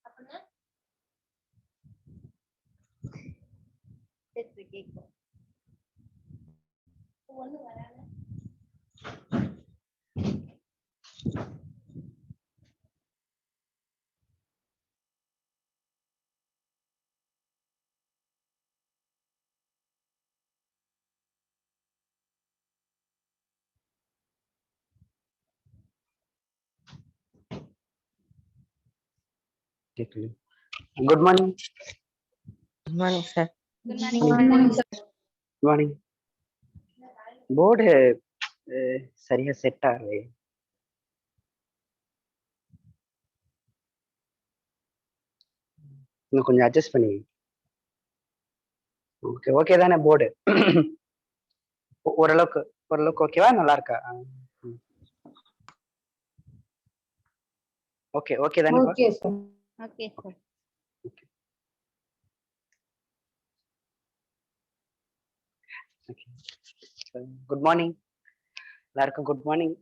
அப்படின்னா கேட்கும் ஒண்ணு வராது. Good morning. Good morning, sir. Good morning, sir. Good morning. Board சரியா செட் ஆகலை. இன்னும் கொஞ்சம் அட்ஜஸ்ட் பண்ணி. ஓகே ஓகே தானே போர்டு? ஓரளவுக்கு ஓகேவா? நல்லா இருக்கா? ஓகே ஓகே தானே? Okay sir. Okay sir. Good morning எல்லாருக்கும். Good morning.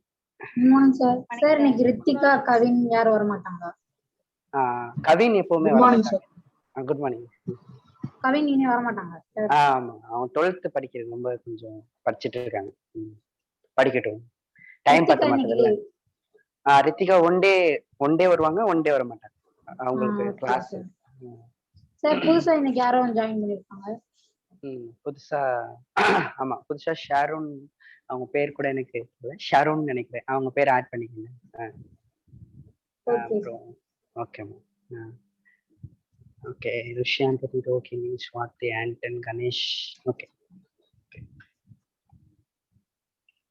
Good morning sir. Sir இன்னைக்கு ரித்திகா கவின் யாரும் வர மாட்டாங்க? கவின் எப்பவுமே வர மாட்டாங்க. Good morning. கவின் இனி வர மாட்டாங்க. ஆமா, அவன் 12th படிக்கிறது, ரொம்ப கொஞ்சம் படிச்சிட்டு இருக்காங்க. படிக்கட்டும், டைம் பத்த மாட்டேதுல்ல. ரித்திகா ஒன் டே வருவாங்க, ஒன் டே வர மாட்டாங்க. அவங்களுக்கு கிளாஸ். சார் புதுசா இன்னைக்கு யாரும் ஜாயின் பண்ணிருக்காங்க? புதுசா ஆமா, புதுசா ஷாரோன், அவங்க பேர் கூட எனக்கு தெரியல, ஷாரோன் நினைக்கிறேன். அவங்க பேர் ஆட் பண்ணிக்கங்க. ஓகேம்மா. ஓகே, ருஷியான் பத்தி ஓகே, ஸ்வாதி, ஆண்டன், கணேஷ். ஓகே.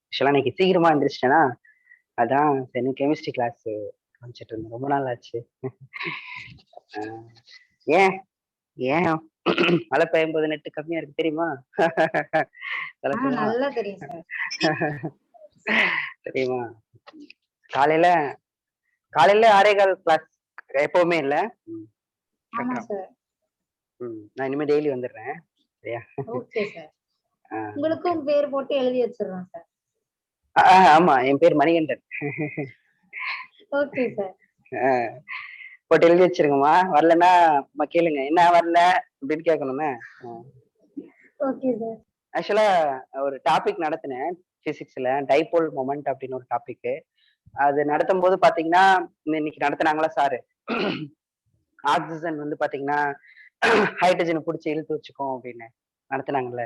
ஆக்சுவலா இன்னைக்கு சீக்கிரமா எழுந்திரிச்சிட்டேன்னா, அதான் எனக்கு கெமிஸ்ட்ரி கிளாஸ் காமிச்சிட்டு இருந்தேன். ரொம்ப நாள் ஆச்சு. ஏன் மழை பெய்யும்போது நெட்டு கம்மியா இருக்கு தெரியுமா? நல்லா தெரியும் சார். தெரியுமா? காலையில 6:15 கிளாஸ் எப்பவுமே இல்ல. நான் இனிமே டெய்லி வந்துடுறேன். சரியா? Okay sir. உங்களுக்கும் பேர் போட்டு எழுதி வச்சிடுறேன் சார். ஆமா, என் பேர் மணிகண்டன். Okay sir. போட்டு எழுதி வச்சிருங்கம்மா. வரலன்னா கேளுங்க, என்ன வரல அப்படின்னு கேட்கணுமே. Okay sir. ஆக்சுவலா ஒரு டாபிக் நடத்தினேன் பிசிக்ஸ்ல, டைபோல் மொமெண்ட் அப்படின்னு ஒரு டாபிக். அது நடத்தும் போது பாத்தீங்கன்னா, இன்னைக்கு நடத்தினாங்களா சாரு, ஆக்சிஜன் வந்து பாத்தீங்கன்னா ஹைட்ரஜனை பிடிச்சி இழுத்து வச்சுக்கோம் அப்படின்னு நடத்தினாங்கல்ல.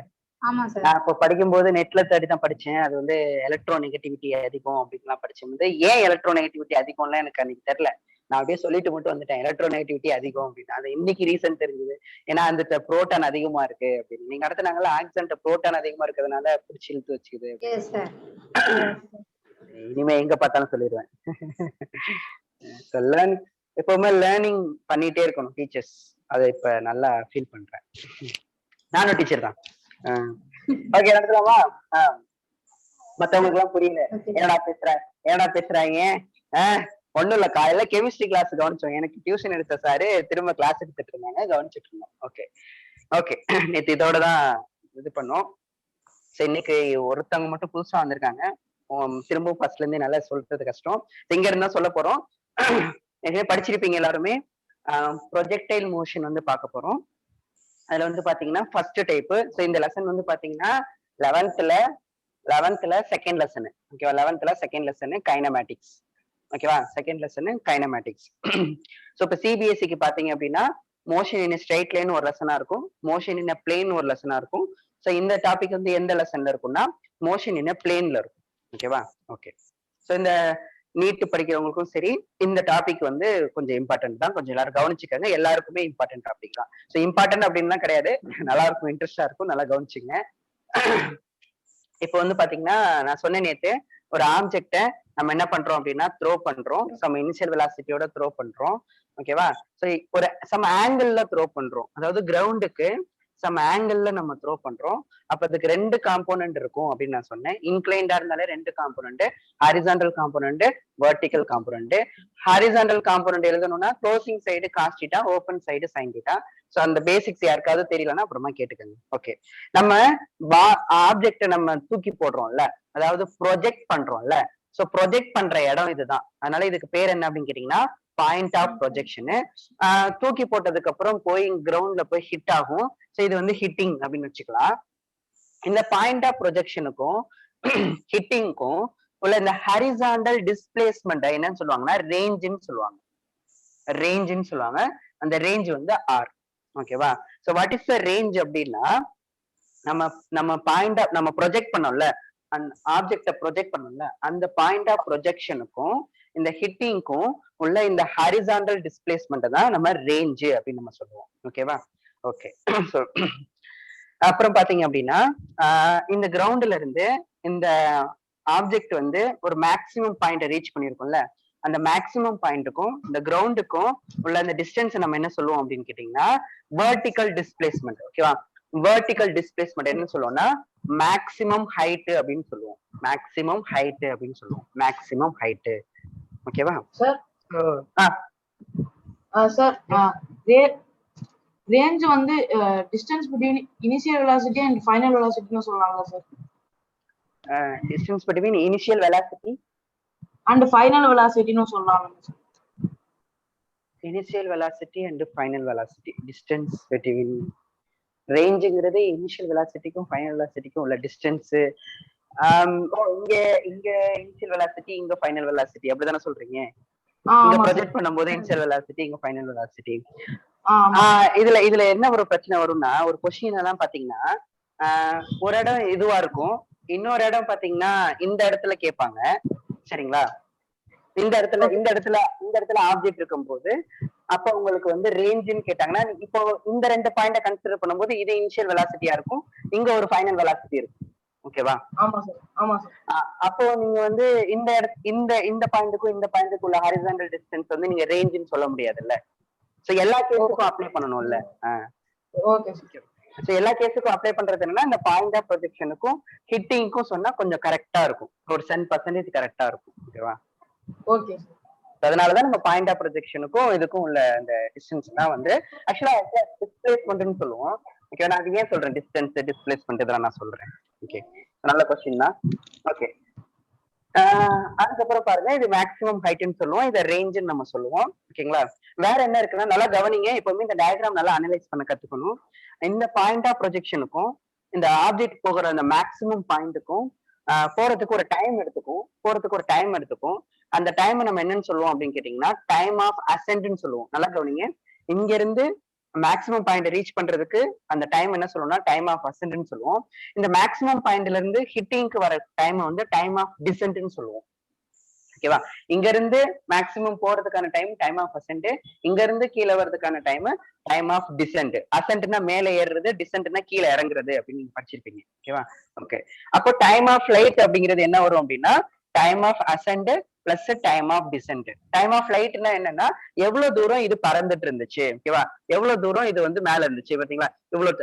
நான் இப்போ படிக்கும்போது நெட்ல தேடி தான் படிச்சேன். அது வந்து எலக்ட்ரோ நெகட்டிவிட்டி அதிகம் அப்படின்லாம் படிச்சும்போது, ஏன் எலக்ட்ரோ நெகட்டிவிட்டி அதிகம்லாம் எனக்கு அன்னைக்கு தெரியல. நான் அப்படியே சொல்லிட்டு மட்டும் வந்துட்டேன், எலக்ட்ரோ நெகட்டிவிட்டி அதிகம் அப்படின்னு. அது இன்னைக்கு ரீசன் தெரிஞ்சது. ஏன்னா அந்த புரோட்டான் அதிகமா இருக்கு அப்படின்னு. நீங்க நடத்தினாங்களா, ஆக்சிஜன் புரோட்டான் அதிகமா இருக்கிறதுனால பிடிச்சி இழுத்து வச்சுக்குது. இனிமே எங்க பார்த்தாலும் சொல்லிடுவேன். எப்பவுமே லேர்னிங் பண்ணிட்டே இருக்கணும் டீச்சர்ஸ். அதை இப்ப நல்லா ஃபீல் பண்றேன். நானும் டீச்சர் தான். ஓகே, நடத்தலாமா? மத்தவங்களுக்கு எல்லாம் புரியல, என்னடா பேசுறாங்க. ஒண்ணும் இல்ல, காலையில கெமிஸ்ட்ரி கிளாஸ் கவனிச்சோம். எனக்கு டியூஷன் எடுத்த சாரு திரும்ப கிளாஸ் எடுத்துட்டு இருந்தாங்க, கவனிச்சுட்டு இருந்தோம். ஓகே நேத்து இதோட தான் இது பண்ணோம். சரி, இன்னைக்கு ஒருத்தவங்க மட்டும் புதுசா வந்திருக்காங்க. திரும்பவும் ஃபர்ஸ்ட்ல இருந்தே நல்லா சொல்றது கஷ்டம். இங்க இருந்தா சொல்ல போறோம். படிச்சிருப்பீங்க எல்லாருமே. ப்ரொஜெக்டைல் மோஷன் வந்து பார்க்க போறோம். அதுல வந்து பாத்தீங்கன்னா ஃபர்ஸ்ட் டைப். ஸோ இந்த லெசன் வந்து பாத்தீங்கன்னா 11th செகண்ட் லெசன். ஓகேவா? 11th second lesson kinematics. ஓகேவா? Second lesson kinematics. ஸோ இப்போ சிபிஎஸ்சிக்கு பாத்தீங்க அப்படின்னா, மோஷன் இன் ஸ்ட்ரைட் லைன் ஒரு லெசனா இருக்கும், மோஷன் இன் பிளேன் ஒரு லெசனா இருக்கும். ஸோ இந்த டாபிக் வந்து எந்த லெசன்ல இருக்கும்னா, மோஷன் இன் பிளேன்ல இருக்கும். ஓகேவா? ஓகே. ஸோ இந்த நீட் படிக்கிறவங்களுக்கும் சரி, இந்த டாபிக் வந்து கொஞ்சம் இம்பார்ட்டன்ட் தான். கொஞ்சம் எல்லாரும் கவனிச்சுக்கோங்க. எல்லாருக்குமே இம்பார்ட்டன்ட் டாபிக் தான். ஸோ இம்பார்ட்டன்ட் அப்படின்லாம் கிடையாது, நல்லா இருக்கும், இன்ட்ரெஸ்டா இருக்கும், நல்லா கவனிச்சுங்க. இப்போ வந்து பாத்தீங்கன்னா, நான் சொன்ன நேத்து ஒரு ஆப்ஜெக்ட நம்ம என்ன பண்றோம் அப்படின்னா த்ரோ பண்றோம். சம் இனிஷியல் வெலாசிட்டியோட த்ரோ பண்றோம். ஓகேவா? ஸோ ஒரு சம் ஆங்கிள் த்ரோ பண்றோம். அதாவது கிரவுண்டுக்கு சம் ஆங்கிள் நம்ம த்ரோ பண்றோம். அப்ப அதுக்கு 2 காம்போனன்ட் இருக்கும் அப்படின்னு நான் சொன்னேன். இன்க்ளைண்டா இருந்தாலே 2 component, horizontal component, vertical component. Horizontal component எழுதணும்னா closing side cos theta, open side sine theta. So அந்த பேசிக்ஸ் யாருக்காவது தெரியலன்னா அப்புறமா கேட்டுக்கோங்க. ஓகே, நம்ம ஆப்ஜெக்ட நம்ம தூக்கி போடுறோம்ல, அதாவது ப்ரொஜெக்ட் பண்றோம்ல. சோ ப்ரொஜெக்ட் பண்ற இடம் இதுதான். அதனால இதுக்கு பேர் என்ன அப்படின்னு கேட்டீங்கன்னா பாயிண்ட் ஆஃப் ப்ரொஜெக்ஷன். தூக்கி போட்டதுக்கு அப்புறம் போய் கிரவுண்ட்ல போய் ஹிட் ஆகும். சோ இது வந்து ஹிட்டிங் அப்படின்னு வச்சுக்கலாம். இந்த பாயிண்ட் ஆஃப் ப்ரொஜெக்ஷனுக்கும் ஹிட்டிங்க்கும் உள்ள இந்த ஹரிசாண்டல் டிஸ்பிளேஸ்மெண்ட் என்னன்னு சொல்லுவாங்கன்னா ரேஞ்சுன்னு சொல்லுவாங்க. ரேஞ்சுன்னு சொல்லுவாங்க. அந்த ரேஞ்ச் வந்து ஆர். ஓகேவா? So what is the range அப்படின்னா நம்ம நம்ம பாயிண்ட் ஆஃப் நம்ம ப்ரொஜெக்ட் பண்ணோம்ல, அந்த ஆப்ஜெக்ட ப்ரொஜெக்ட் பண்ணோம்ல, அந்த பாயிண்ட் ஆஃப் ப்ரொஜெக்ஷனுக்கும் இந்த ஹிட்டிங்க்கும் உள்ள இந்த ஹரிசாண்டல் டிஸ்பிளேஸ்மெண்ட் தான் நம்ம ரேஞ்ச் அப்படின்னு நம்ம சொல்லுவோம். ஓகேவா? ஓகே. அப்புறம் பாத்தீங்க அப்படின்னா இந்த கிரவுண்ட்ல இருந்து இந்த ஆப்ஜெக்ட் வந்து ஒரு மேக்சிமம் பாயிண்ட் ரீச் பண்ணிருக்கோம்ல, அந்த மேக்சிமம் பாயிண்ட்டுக்கும் இந்த கிரவுண்டுக்கும் உள்ள அந்த டிஸ்டன்ஸ் நம்ம என்ன சொல்லுவோம் அப்படின்னு கேட்டீங்கன்னா வெர்டிகல் டிஸ்பிளேஸ்மெண்ட். ஓகேவா? வெர்டிகல் டிஸ்பிளேஸ்மெண்ட் என்ன சொல்லுவோம்னா மேக்சிமம் ஹைட் அப்படின்னு சொல்லுவோம். மேக்சிமம் ஹைட் அப்படின்னு சொல்லுவோம். Maximum height. ஓகேவா சார்? சார், ரேஞ்ச் வந்து distance between initial velocity and final வெலாசிட்டின்னு சொல்றாங்க sir. Distance between initial velocity and final வெலாசிட்டின்னு சொல்றாங்க sir. Initial velocity and final velocity, distance between ரேஞ்சுங்கிறது இனிஷியல் வெலாசிட்டிக்கும் ஃபைனல் வெலாசிட்டிக்கும் உள்ள டிஸ்டன்ஸ். இங்க இங்க இனிஷியல் வெலாசிட்டி, இங்க ஃபைனல் வெலாசிட்டி, அப்படிதானே சொல்றீங்க? இங்க ப்ரொஜெக்ட் பண்ணும்போது இனிஷியல் வெலாசிட்டி, இங்க ஃபைனல் வெலாசிட்டி. இதுல என்ன ஒரு பிரச்சனை வரும்னா, ஒரு கொஸ்டின் எல்லாம் பாத்தீங்கன்னா ஒரு இடம் இதுவா இருக்கும், இன்னொரு இடம் பாத்தீங்கன்னா இந்த இடத்துல கேட்பாங்க. சரிங்களா? இந்த இடத்துல ஆப்ஜெக்ட் இருக்கும் போது அப்ப உங்களுக்கு வந்து ரேஞ்சுன்னு கேட்டாங்கன்னா இப்போ இந்த ரெண்டு பாயிண்ட கன்சிடர் பண்ணும்போது இது இனிஷியல் வெலாசிட்டியா இருக்கும், இங்க ஒரு ஃபைனல் வெலாசிட்டி இருக்கும். ஓகேவா? அப்போ நீங்க வந்து இந்த பாயிண்ட்டுக்கும் இந்த பாயிண்ட்டுக்கு உள்ள ஹாரிசாண்டல் டிஸ்டன்ஸ் வந்து நீங்க ரேஞ்சுன்னு சொல்ல முடியாதுல்ல. சோ எல்லா கேஸுக்கும் அப்ளை பண்ணணும்ல. சோ எல்லா கேஸுக்கும் அப்ளை பண்றது என்னன்னா இந்த பாயிண்ட் ஆஃப் ப்ரொஜெக்ஷனுக்கும் ஹிட்டிங்க்கும் சொன்னா கொஞ்சம் கரெக்டா இருக்கும், ஒரு 10% கரெக்டா இருக்கும். ஓகேவா? ஓகே. அதனாலதான் நம்ம பாயிண்ட் ஆஃப் ப்ரொஜெக்ஷனுக்கும் இதுக்கும் உள்ள அந்த டிஸ்டன்ஸ் தான் வந்து ஆக்சுவலா டிஸ்பிளேஸ்மெண்ட்னு சொல்லுவோம். ஓகே, நான் அது ஏன் சொல்றேன் டிஸ்டன்ஸ் டிஸ்பிளேஸ்மெண்ட் இதெல்லாம் நான் சொல்றேன். ஓகே, நல்ல கொஸ்டின் தான். ஓகே, அதுக்கப்புறம் பாருங்க, இது மேக்ஸிமம் ஹைட்னு சொல்லுவோம், இதை ரேஞ்சுன்னு நம்ம சொல்லுவோம். ஓகேங்களா? வேற என்ன இருக்குன்னா, நல்லா கவனிங்க, எப்பவுமே இந்த டயக்ராம் நல்லா அனலைஸ் பண்ண கத்துக்கணும். இந்த பாயிண்ட் ஆஃப் ப்ரொஜெக்ஷனுக்கும் இந்த ஆப்ஜெக்ட் போகிற அந்த மேக்ஸிமம் பாயிண்ட்டுக்கும் போறதுக்கு ஒரு டைம் எடுத்துக்கும். அந்த டைம் நம்ம என்னன்னு சொல்லுவோம் அப்படின்னு கேட்டீங்கன்னா டைம் ஆஃப் அசென்ட்னு சொல்லுவோம். நல்லா கவனிங்க, இங்க இருந்து மேக்ஸிமம் பாயிண்ட் ரீச் பண்றதுக்கு அந்த டைம் என்ன சொல்லுவோம்னா டைம் ஆஃப் அசென்ட்னு சொல்லுவோம். இந்த மேக்ஸிமம் பாயிண்ட்ல இருந்து ஹிட்டிங்க்கு வர டைம் வந்து டைம் ஆஃப் டிசென்ட்னு சொல்லுவோம். ஓகேவா? இங்க இருந்து மேக்ஸிமம் போறதுக்கான டைம் ஆஃப் அசென்ட், இங்க இருந்து கீழே வர்றதுக்கான டைம் ஆஃப் டிசென்ட். அசென்ட்னா மேலே ஏறுறது, டிசென்ட்னா கீழே இறங்குறது அப்படின்னு நீங்க படிச்சிருப்பீங்க. ஓகேவா? ஓகே, அப்போ டைம் ஆஃப் ஃளைட் அப்படிங்கிறது என்ன வரும் அப்படின்னா time of ascent plus time of descent. Time of ஃளைட்னா என்னன்னா எவ்வளவு தூரம் இது பறந்துட்டு இருந்துச்சு. ஓகேவா? எவ்வளவு தூரம் இது வந்து மேல இருந்துச்சு பாத்தீங்களா,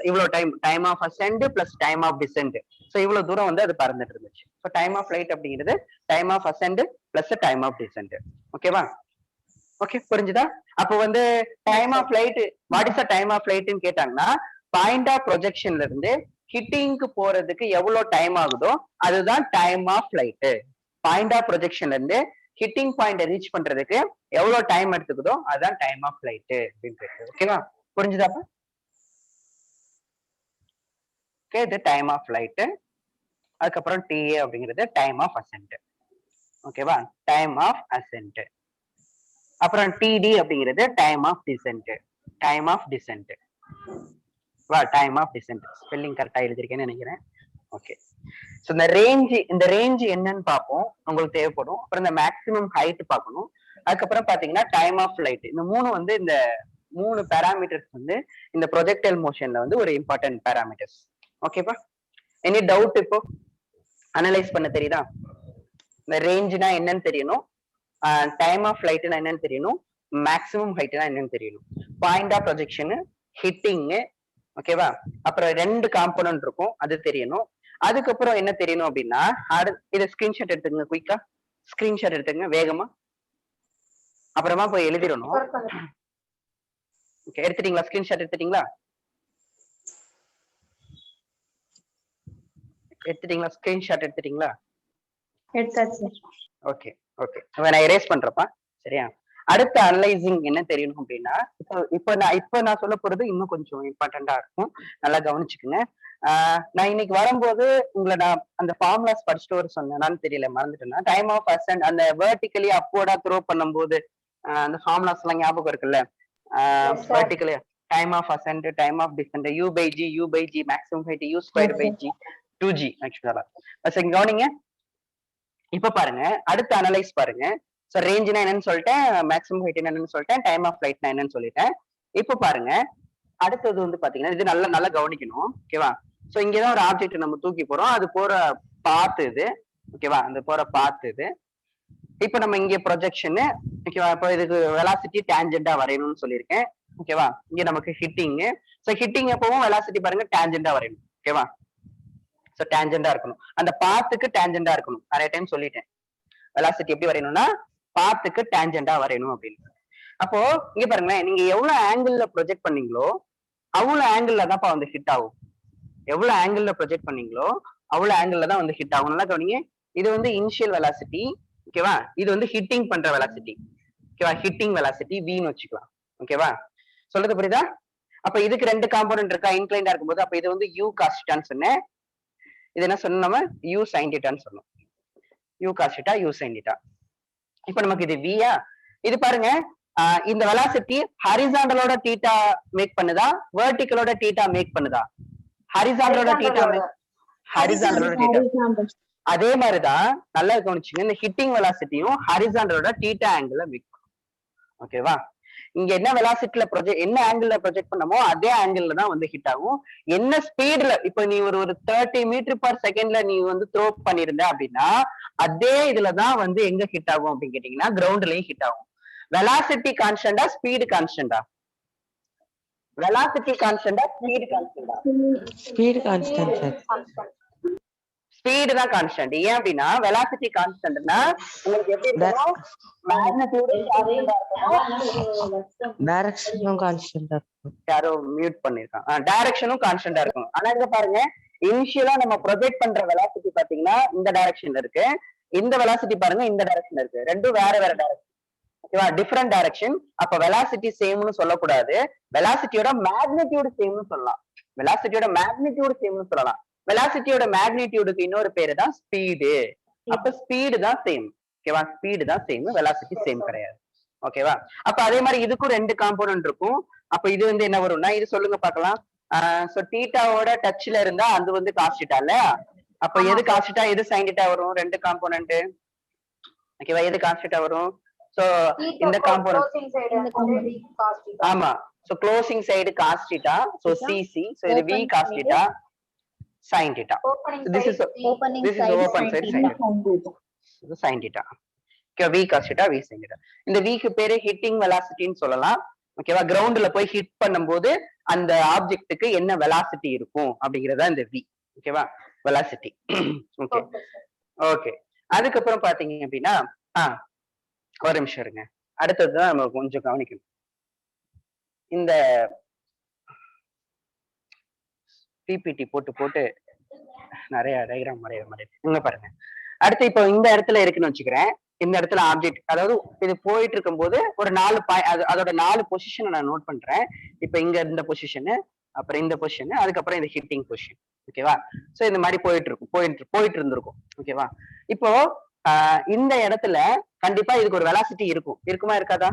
இவ்வளவு time of ascent plus time of descent. So இவ்வளவு தூரம் வந்து அது பறந்துட்டு இருந்துச்சு. சோ டைம் ஆஃப் ஃளைட் அப்படிங்கிறது time of ascent plus time of descent. ஓகேவா? ஓகே, புரிஞ்சுதா? அப்போ வந்து time of flight, what is the time of ஃளைட்னு கேட்டாங்கன்னா பாயிண்ட் ஆஃப் ப்ரொஜெக்ஷன்ல இருந்து ஹிட்டிங்க்கு போறதுக்கு எவ்வளவு டைம் ஆகுதோ அதுதான் time of flight. Point of ப்ரொஜெக்ஷன்ல இருந்து ஹிட்டிங் பாயிண்ட் ரீச் பண்றதுக்கு எவ்வளவு டைம் எடுத்துக்குதோ அதுதான் டைம் ஆஃப் ஃளைட் அப்படின்னு. ஓகேவா? புரிஞ்சுதாப்பா? ஓகே, இது டைம் ஆஃப் ஃளைட். அதுக்கப்புறம் டிஏ அப்படிங்கிறது டைம் ஆஃப் அசென்ட். ஓகேவா? Time of ascent. அப்புறம் டிடி அப்படிங்கிறது time of descent. Time of descent. Time of descent spelling கரெக்டா எழுதிருக்கேன்னு நினைக்கிறேன். ஓகே, சோ இந்த ரேஞ்ச் என்னன்னு பார்ப்போம், உங்களுக்கு தேவைப்படும். அப்புறம் இந்த மேக்ஸிமம் ஹைட் பார்க்கணும். அதுக்கப்புறம் பாத்தீங்கன்னா டைம் ஆஃப் ஃளைட். இந்த மூணு வந்து இந்த 3 பேராமீட்டர்ஸ் வந்து இந்த ப்ரொஜெக்டைல் மோஷன்ல வந்து ஒரு இம்பார்ட்டன்ட் பேராமீட்டர்ஸ். ஓகேப்பா? Any doubt? இப்போ அனலைஸ் பண்ண தெரியுதா? இந்த ரேஞ்ச்னா என்னன்னு தெரியணும், டைம் ஆஃப் ஃளைட்னா என்னன்னு தெரியணும், மேக்ஸிமம் ஹைட்னா என்னன்னு தெரியணும், பாயிண்ட் ஆஃப் ப்ரொஜெக்ஷன், ஹிட்டிங். ஓகேவா? அப்புறம் 2 காம்போனன்ட் இருக்கும், அது தெரியணும். அதுக்கப்புறம் என்ன தெரியணும் அப்படின்னா இதை ஸ்கிரீன்ஷாட் எடுத்துங்க, குயிக்கா ஸ்கிரீன்ஷாட் எடுத்துங்க வேகமா, அப்புறமா போய் எழுதிடணும். ஓகே, எடுத்துட்டீங்களா? ஸ்கிரீன்ஷாட் எடுத்துட்டீங்களா? ஸ்கிரீன்ஷாட் எடுத்துட்டீங்களா? எடுத்தாச்சு. ஓகே ஓகே, நான் எரேஸ் பண்றப்பா. சரியா? அடுத்த அனலைசிங் என்ன தெரியணும் அப்படின்னா இப்போ நான் சொல்ல போறது இன்னும் கொஞ்சம் இம்பார்ட்டண்டா இருக்கும். நல்லா கவனிச்சுக்குங்க. நான் இன்னைக்கு வரும்போது உங்களை நான் அந்த ஃபார்முலாஸ் படிச்சுட்டு வர சொன்னேனான்னு தெரியல, மறந்துட்டேன்னா டைம் ஆஃப் அசெண்ட் அந்த வெர்டிகலி அப்வர்டா த்ரோ பண்ணும்போது அந்த ஃபார்முலாஸ் எல்லாம் ஞாபகம் இருக்குல்ல. Vertically time of ascent, time of descent, u by g maximum height u square by g 2g ஆக்சுவலா. சரி கவனிங்க. இப்ப பாருங்க அடுத்த அனலைஸ் பாருங்க. சோ ரேஞ்ச்னா என்னன்னு சொல்லிட்டேன், மேக்ஸிமம் ஹைட் என்னன்னு சொல்லிட்டேன், டைம் ஆஃப் ஃபிளைட்னா என்னன்னு சொல்லிட்டேன். இப்ப பாருங்க அடுத்தது வந்து பாத்தீங்கன்னா இது நல்லா கவனிக்கணும். ஓகேவா? சோ இங்கதான் ஒரு ஆப்ஜெக்ட் நம்ம தூக்கி போறோம், அது போற பாத் இது. ஓகேவா? அந்த போற பாத் இது. இப்ப நம்ம இங்க ப்ரொஜெக்ஷன். ஓகேவா? இப்போ இதுக்கு வெலாசிட்டி டேஞ்செண்டா வரையணும்னு சொல்லியிருக்கேன். ஓகேவா? இங்க நமக்கு ஹிட்டிங். சோ ஹிட்டிங் எப்பவும் வெலாசிட்டி பாருங்க டேஞ்செண்டா வரையணும். ஓகேவா? சோ டேஞ்செண்டா இருக்கணும், அந்த பாத்துக்கு டேஞ்செண்டா இருக்கணும். நிறைய டைம் சொல்லிட்டேன் வெலாசிட்டி எப்படி வரையணும்னா பாத்துக்கு டேஞ்செண்டா வரையணும் அப்படின்னு. அப்போ இங்க பாருங்களேன், நீங்க எவ்வளவு ஆங்கிள் ப்ரொஜெக்ட் பண்ணீங்களோ அவ்வளவு ஆங்கிள் தான்ப்பா வந்து ஹிட் ஆகும். எவ்வளவு ஆங்கிள் ப்ரொஜெக்ட் பண்ணீங்களோ அவ்வளவு ஆங்கிள் தான் வந்து ஹிட் ஆகும். நல்லா கவனிங்க. இது வந்து இனிஷியல் வெலாசிட்டி. ஓகேவா? இது வந்து ஹிட்டிங் பண்ற வெலாசிட்டி. ஓகேவா? ஹிட்டிங் வெலாசிட்டி v ன்னு வச்சுக்கலாம். ஓகேவா? சொல்றது புரியுதா? அப்ப இதுக்கு ரெண்டு காம்போனன்ட் இருக்கா இன்க்ளைண்டா இருக்கும்போது, அப்ப இது வந்து u cos θ ன்னு சொன்னேன். இது என்ன சொன்னோம் நம்ம u sin θ ன்னு சொன்னோம். u cos θ u sin θ. இப்ப நமக்கு இது v-யா? இது பாருங்க இந்த வெலாசிட்டி ஹரிசாண்டலோட தீட்டா மேக் பண்ணுதா, வெர்டிகலோட தீட்டா மேக் பண்ணுதா? ஹரிசாண்டலோட தீட்டா ஹரிசாண்டலோட தீட்டா. அதே மாதிரிதான் நல்லா கவனிச்சுங்க, இந்த ஹிட்டிங் வெலாசிட்டியும் ஹரிசாண்டலோட தீட்டா ஆங்கிள் மேக் பண்ணும். ஓகேவா? இங்க என்ன வெலாசிட்டில என்ன ஆங்கிள் ப்ரொஜெக்ட் பண்ணமோ அதே ஆங்கிள் தான் வந்து ஹிட் ஆகும். என்ன ஸ்பீட்ல இப்ப நீ ஒரு 30 மீட்டர் பர் செகண்ட்ல நீ வந்து த்ரோ பண்ணிருந்த அப்படின்னா அதே இதுலதான் வந்து எங்க ஹிட் ஆகும் அப்படின்னு கேட்டீங்கன்னா கிரவுண்ட்லயும் ஹிட் ஆகும். வெலாசிட்டி கான்ஸ்டன்டா ஸ்பீடு கான்ஸ்டன்டா? வெலாசிட்டி கான்ஸ்டன்டா ஸ்பீடு கான்ஸ்டன்டா? Speed constant sir. ஸ்பீடு தான் கான்ஸ்டன்ட். ஏன் அப்படின்னா வெலாசிட்டி கான்ஸ்டன்ட்னா உங்களுக்கு எப்படி இருக்கணும், மேக்னிட்யூடு கான்ஸ்டன்டா இருக்கணும், டைரக்ஷனும் கான்ஸ்டன்டா இருக்கும். யாரோ மியூட் பண்ணிருக்கான். டைரக்ஷனும் கான்ஸ்டன்டா இருக்கும். ஆனா இங்க பாருங்க இனிஷியலா நம்ம ப்ரொஜெக்ட் பண்ற வெலாசிட்டி பாத்தீங்கன்னா இந்த டைரக்ஷன்ல இருக்கு, இந்த வெலாசிட்டி பாருங்க இந்த டைரக்ஷன்ல இருக்கு. ரெண்டும் வேற டைரக்ஷன். ஓகேவா? Different direction. அப்ப வெலாசிட்டி சேம்னு சொல்லக்கூடாது, வெலாசிட்டியோட மேக்னிட்யூடு சேம்னு சொல்லலாம். வெலாசிட்டியோட மேக்னிட்யூடு சேம்னு சொல்லலாம். வெலாசிட்டியோட மேக்னிட்யூடுக்கு இன்னொரு பேரு தான் ஸ்பீடு. அப்ப ஸ்பீடு தான் சேம். ஓகேவா? ஸ்பீடு தான் சேம், வெலாசிட்டி சேம் கிடையாது. ஓகேவா? அப்ப அதே மாதிரி இதுக்கும் ரெண்டு காம்போனன்ட் இருக்கும். அப்ப இது வந்து என்ன வரும்னா இது சொல்லுங்க பாக்கலாம். சோ தீட்டாவோட டச்ல இருந்தா அது வந்து காஸ் θ இல்ல. அப்ப எது காஸ் θ எது sin θ வரும்? ரெண்டு காம்போனன்ட். ஓகேவா? எது காஸ் θ வரும்? சோ இந்த காம்போனன்ட் ஆமா. So closing side cos θ, so cc, so இது v cos θ sin θ. This is open side sin θ. இது sin θ. Okay, v cos θ v sin θ. இந்த v க்கு பேரு ஹிட்டிங் வெலாசிட்டின்னு சொல்லலாம். ஓகேவா? கிரவுண்ட்ல போய் ஹிட் பண்ணும்போது அந்த ஆப்ஜெக்ட்டுக்கு என்ன வெலாசிட்டி இருக்கும் அப்படிங்கறதா இந்த v. ஓகேவா? வெலாசிட்டி. Okay okay. அதுக்கப்புறம் பாத்தீங்க அப்படின்னா ஒரு நிமிஷம் இருங்க, அடுத்ததுதான் நம்ம கொஞ்சம் கவனிக்கணும். இந்த பிபிடி போட்டு நிறைய டயக்ராம் வரைய இங்க பாருங்க. அடுத்து இப்போ இந்த இடத்துல இருக்குன்னு வச்சுக்கிறேன். இந்த இடத்துல ஆப்ஜெக்ட், அதாவது இது போயிட்டு இருக்கும் போது ஒரு 4 அதோட 4 பொசிஷனை நான் நோட் பண்றேன். இப்ப இங்க இந்த பொசிஷனு, அப்புறம் இந்த பொசிஷன், அதுக்கப்புறம் இந்த ஹிட்டிங் பொசிஷன். ஓகேவா? சோ இந்த மாதிரி போயிட்டு இருந்திருக்கும். ஓகேவா? இப்போ இந்த இடத்துல கண்டிப்பா இதுக்கு ஒரு வெலாசிட்டி இருக்குமா இருக்காதா?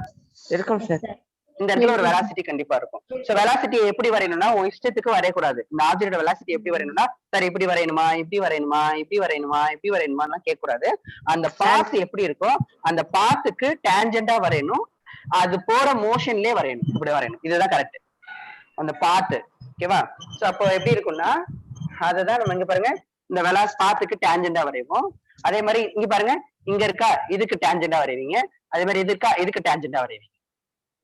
இருக்கும் சார். இந்த இடத்துல ஒரு வெலாசிட்டி கண்டிப்பா இருக்கும். சோ வெலாசிட்டியை எப்படி வரையணும்னா உன் இஷ்டத்துக்கு வரையக்கூடாது. இந்த ஆப்ஜெக்டோட வெலாசிட்டி எப்படி வரையணும்னா சார் இப்படி வரையணுமா, இப்படி வரையணுமா, இப்படி வரையணுமா, இப்படி வரையணுமா கேட்க கூடாது. அந்த பாத் எப்படி இருக்கோ அந்த பாத்துக்கு டேஞ்செண்டா வரையணும், அது போற மோஷன்லயே வரையணும், இப்படி வரையணும். இதுதான் கரெக்ட் அந்த பாத்து. ஓகேவா? சோ அப்போ எப்படி இருக்கும்னா அதுதான் நம்ம இங்க பாருங்க இந்த பாத்துக்கு டேஞ்செண்டா வரைவோம். அதே மாதிரி இங்க பாருங்க இங்க இருக்கா இதுக்கு டேஞ்செண்டா வரைவீங்க, அதே மாதிரி இது இருக்கா இதுக்கு டேஞ்செண்டா வரைவீங்க.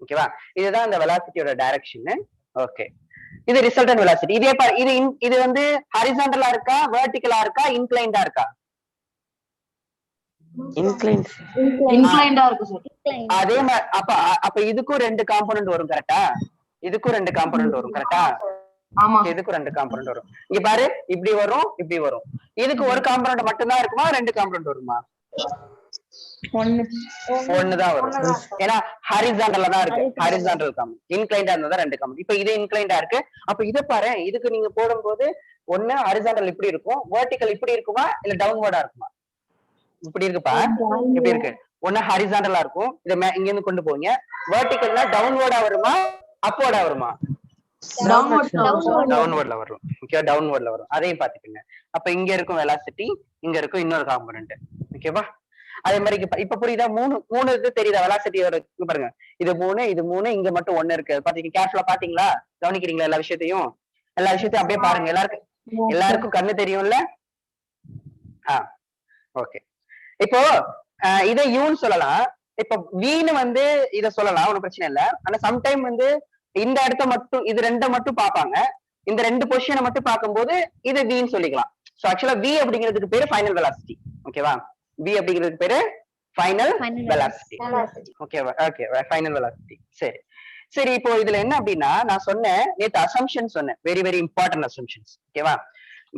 ஓகேவா? இதுதான் இந்த வெலாசிட்டியோட டைரக்ஷன். ஓகே, இது ரிசல்டன்ட் வெலாசிட்டி. இதே இது வந்து ஹரிசாண்டலா இருக்கா, வெர்டிகலா இருக்கா, இன்க்ளைண்டா இருக்கா? இன்க்ளைண்டா இருக்கு சார். அதே மாதிரி அப்ப இதுக்கும் 2 காம்போனன்ட் வரும் கரெக்டா? இதுக்கும் 2 காம்போனன்ட் வரும் கரெக்டா? ஆமா. இதுக்கும் 2 காம்போனன்ட் வரும். இங்க பாரு இப்படி வரும் இப்படி வரும். இதுக்கு ஒரு காம்போனன்ட் மட்டும்தான் இருக்குமா, 2 காம்போனன்ட் வருமா? ஒண்ணுதான் வரும். ஏன்னா ஹாரிசான்டல்ல தான் இருக்கு. Horizontal common. இன்க்ளைண்டா இருந்தா தான் 2 காமன். இப்ப இது இன்க்ளைண்டா இருக்கு. அப்ப இத பாரு, இதுக்கு நீங்க போடும்போது ஒண்ணு ஹாரிசான்டல் இப்படி இருக்கும், வெர்டிகல் இப்படி இருக்குமா இல்ல டவுன்வர்டா இருக்குமா? இப்படி இருக்குப்பா. இப்படி இருக்கு. ஒண்ணு ஹாரிசான்டலா இருக்கும். இத இங்க இருந்து கொண்டு போவீங்க. வெர்டிகல்னா டவுன்வர்டா வருமா அப்வர்டா வருமா? டவுன்வர்ட்ல வரும். ஓகே, டவுன்வர்ட்ல வரும். அதையும் பாத்துக்கங்க. அப்ப இங்க இருக்கும் வெலாசிட்டி, இங்க இருக்கும் இன்னொரு காம்போனன்ட். ஓகேவா? அதே மாதிரி இப்ப புரியுதா? மூணு இது தெரியுதா வெலாசிட்டியோட? பாருங்க, இது 3, இது 3, இங்க மட்டும் 1 இருக்கு. பாத்தீங்க, கேர்ஃபுல்லா பாத்தீங்களா? கவனிக்கிறீங்களா எல்லா விஷயத்தையும்? எல்லா விஷயத்தையும் அப்படியே பாருங்க. எல்லாருக்கும் கண்ணு தெரியும்ல? ஓகே. இப்போ இதை யூன்னு சொல்லலாம். இப்ப வீன்னு வந்து இத சொல்லலாம், ஒன்னும் பிரச்சனை இல்ல. ஆனா சம்டைம் வந்து இந்த இடத்த மட்டும், இது 2 மட்டும் பாப்பாங்க. இந்த 2 பொசிஷனை மட்டும் பார்க்கும்போது இது வீன்னு சொல்லிக்கலாம். சோ ஆக்சுவலா வி அப்படிங்கிறதுக்கு பேரு ஃபைனல் வெலாசிட்டி. ஓகேவா? வி அப்படிங்கிறதுக்கு பேரு ஃபைனல் வெலாசிட்டி. ஓகேவா? Okay, final velocity. சரி சரி. இப்போ இதுல என்ன அப்படின்னா, நான் சொன்னேன் நேத்து அசம்ஷன் சொன்னேன், வெரி வெரி இம்பார்ட்டன்ட் அசம்ஷன்ஸ். ஓகேவா?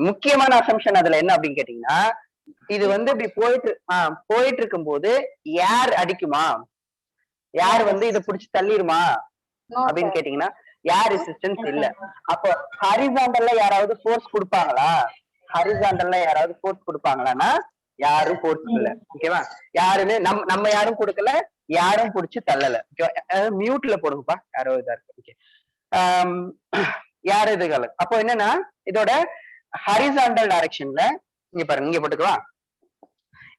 முக்கியமான அசம்ஷன் அதுல என்ன அப்படின்னு கேட்டீங்கன்னா, இது வந்து இப்படி போயிட்டு இருக்கும் போது ஏர் அடிக்குமா, ஏர் வந்து இதை புடிச்சு தள்ளிருமா அப்படின்னு கேட்டீங்கன்னா, ஏர் ரெசிஸ்டன்ஸ் இல்ல. அப்போ ஹாரிசான்டல்ல யாராவது ஃபோர்ஸ் கொடுப்பாங்களா? ஹாரிசான்டல்ல யாராவது ஃபோர்ஸ் கொடுப்பாங்களான்னா யாரும் ஃபோர்ஸ் இல்ல. ஓகேவா? யாருமே நம்ம யாரும் கொடுக்கல, யாரும் புடிச்சு தள்ளல. மியூட்ல போடுங்கப்பா, யாரோ இதா இருக்கு. ஓகே, யாரும் இதுகள். அப்போ என்னன்னா, இதோட ஹாரிசான்டல் டைரக்ஷன்ல இங்க பாருங்க, இங்க போட்டுக்கவா?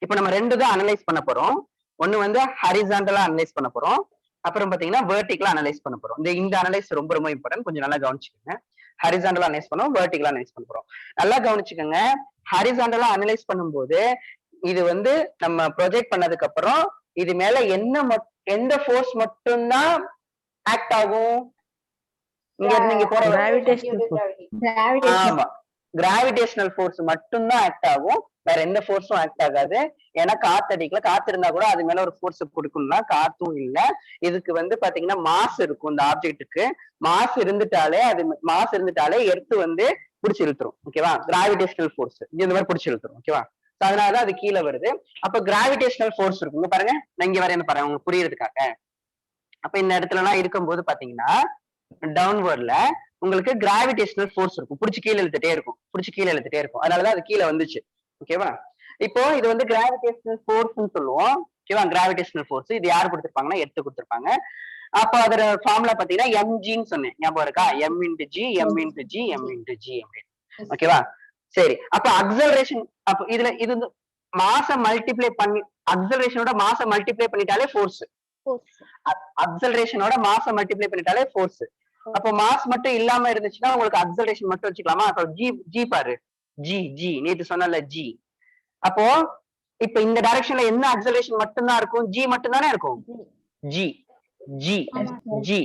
இப்ப நம்ம 2 தான் அனலைஸ் பண்ண போறோம். ஒண்ணு வந்து ஹாரிசான்டலா அனலைஸ் பண்ண போறோம், அப்புறம் பாத்தீங்கன்னா வெர்டிகலா அனலைஸ் பண்ண போறோம். இந்த அனலைஸ் ரொம்ப ரொம்ப இம்பார்ட்டன்ட். கொஞ்சம் நல்லா கவனிச்சுக்கோங்க. ஹாரிசான்டலா அனலைஸ் பண்ணோம், வெர்டிகலா அனலைஸ் பண்ண போறோம். நல்லா கவனிச்சுக்கோங்க. ஹாரிசான்டலா அனலைஸ் பண்ணும்போது இது வந்து நம்ம ப்ரொஜெக்ட் பண்ணதுக்கு அப்புறம் இது மேல எந்த ஃபோர்ஸ் மட்டும்தான் ஆக்ட் ஆகும்? இங்க இருந்து இங்க போற ஆமா, கிராவிடேஷனல் ஃபோர்ஸ் மட்டும்தான் ஆக்ட் ஆகும். வேற எந்த ஃபோர்ஸும் ஆக்ட் ஆகாது. ஏன்னா காத்து அடிக்கல. காத்து இருந்தா கூட அது மேல ஒரு ஃபோர்ஸ் கொடுக்கணும்னா காத்தும் இல்ல. இதுக்கு வந்து பாத்தீங்கன்னா மாஸ் இருக்கும். இந்த ஆப்ஜெக்ட்டுக்கு மாஸ் இருந்துட்டாலே எர்த் வந்து பிடிச்சி இழுத்துரும். ஓகேவா? கிராவிடேஷனல் ஃபோர்ஸ் இந்த மாதிரி பிடிச்சி இழுத்துரும். ஓகேவா? அதனாலதான் அது கீழே வருது. அப்ப கிராவிடேஷனல் ஃபோர்ஸ் இருக்கும் பாருங்க. நான் இங்க வரேன்னு பாருங்க உங்களுக்கு புரியறதுக்காக. அப்ப இந்த இடத்துல எல்லாம் இருக்கும்போது பாத்தீங்கன்னா டவுன்வர்ட்ல உங்களுக்கு கிராவிடேஷனல் ஃபோர்ஸ் இருக்கும். பிடிச்சி கீழே இழுத்துட்டே இருக்கும். அதனாலதான் அது கீழே வந்துச்சு. ஓகேவா? இப்போ இது வந்து கிராவிடேஷனல் ஃபோர்ஸ்ன்னு சொல்லுவோம். ஓகேவா? கிராவிடேஷனல் ஃபோர்ஸ் இது யார் கொடுத்திருப்பாங்கன்னா எர்த் கொடுத்திருப்பாங்க. அப்ப அதோட ஃபார்முலா பாத்தீங்கன்னா எம்ஜின்னு சொன்னேன், ஞாபகம் இருக்கா? எம் இன்டு ஜி அப்படின்னு. ஓகேவா? சரி, அப்ப அக்ஸலரேஷன், அப்ப இது வந்து மாச மல்டிப்ளை பண்ணி, அக்ஸலரேஷனோட மாச மல்டிப்ளை பண்ணிட்டாலே ஃபோர்ஸ். அக்ஸலரேஷனோட மாச மல்டிப்ளை பண்ணிட்டாலே ஃபோர்ஸ். அப்போ மாஸ் மட்டும் இல்லாம இருந்துச்சுன்னா உங்களுக்கு அக்ஸலரேஷன் மட்டும் வச்சுக்கலாமா? அப்ப ஜி பாரு, ஜி நேத்து சொன்னல ஜி. அப்போ இப்ப இந்த டைரக்ஷன்ல என்ன அக்ஸலரேஷன் மட்டும்தான் இருக்கும்? ஜி மட்டும் தானே இருக்கும். G G G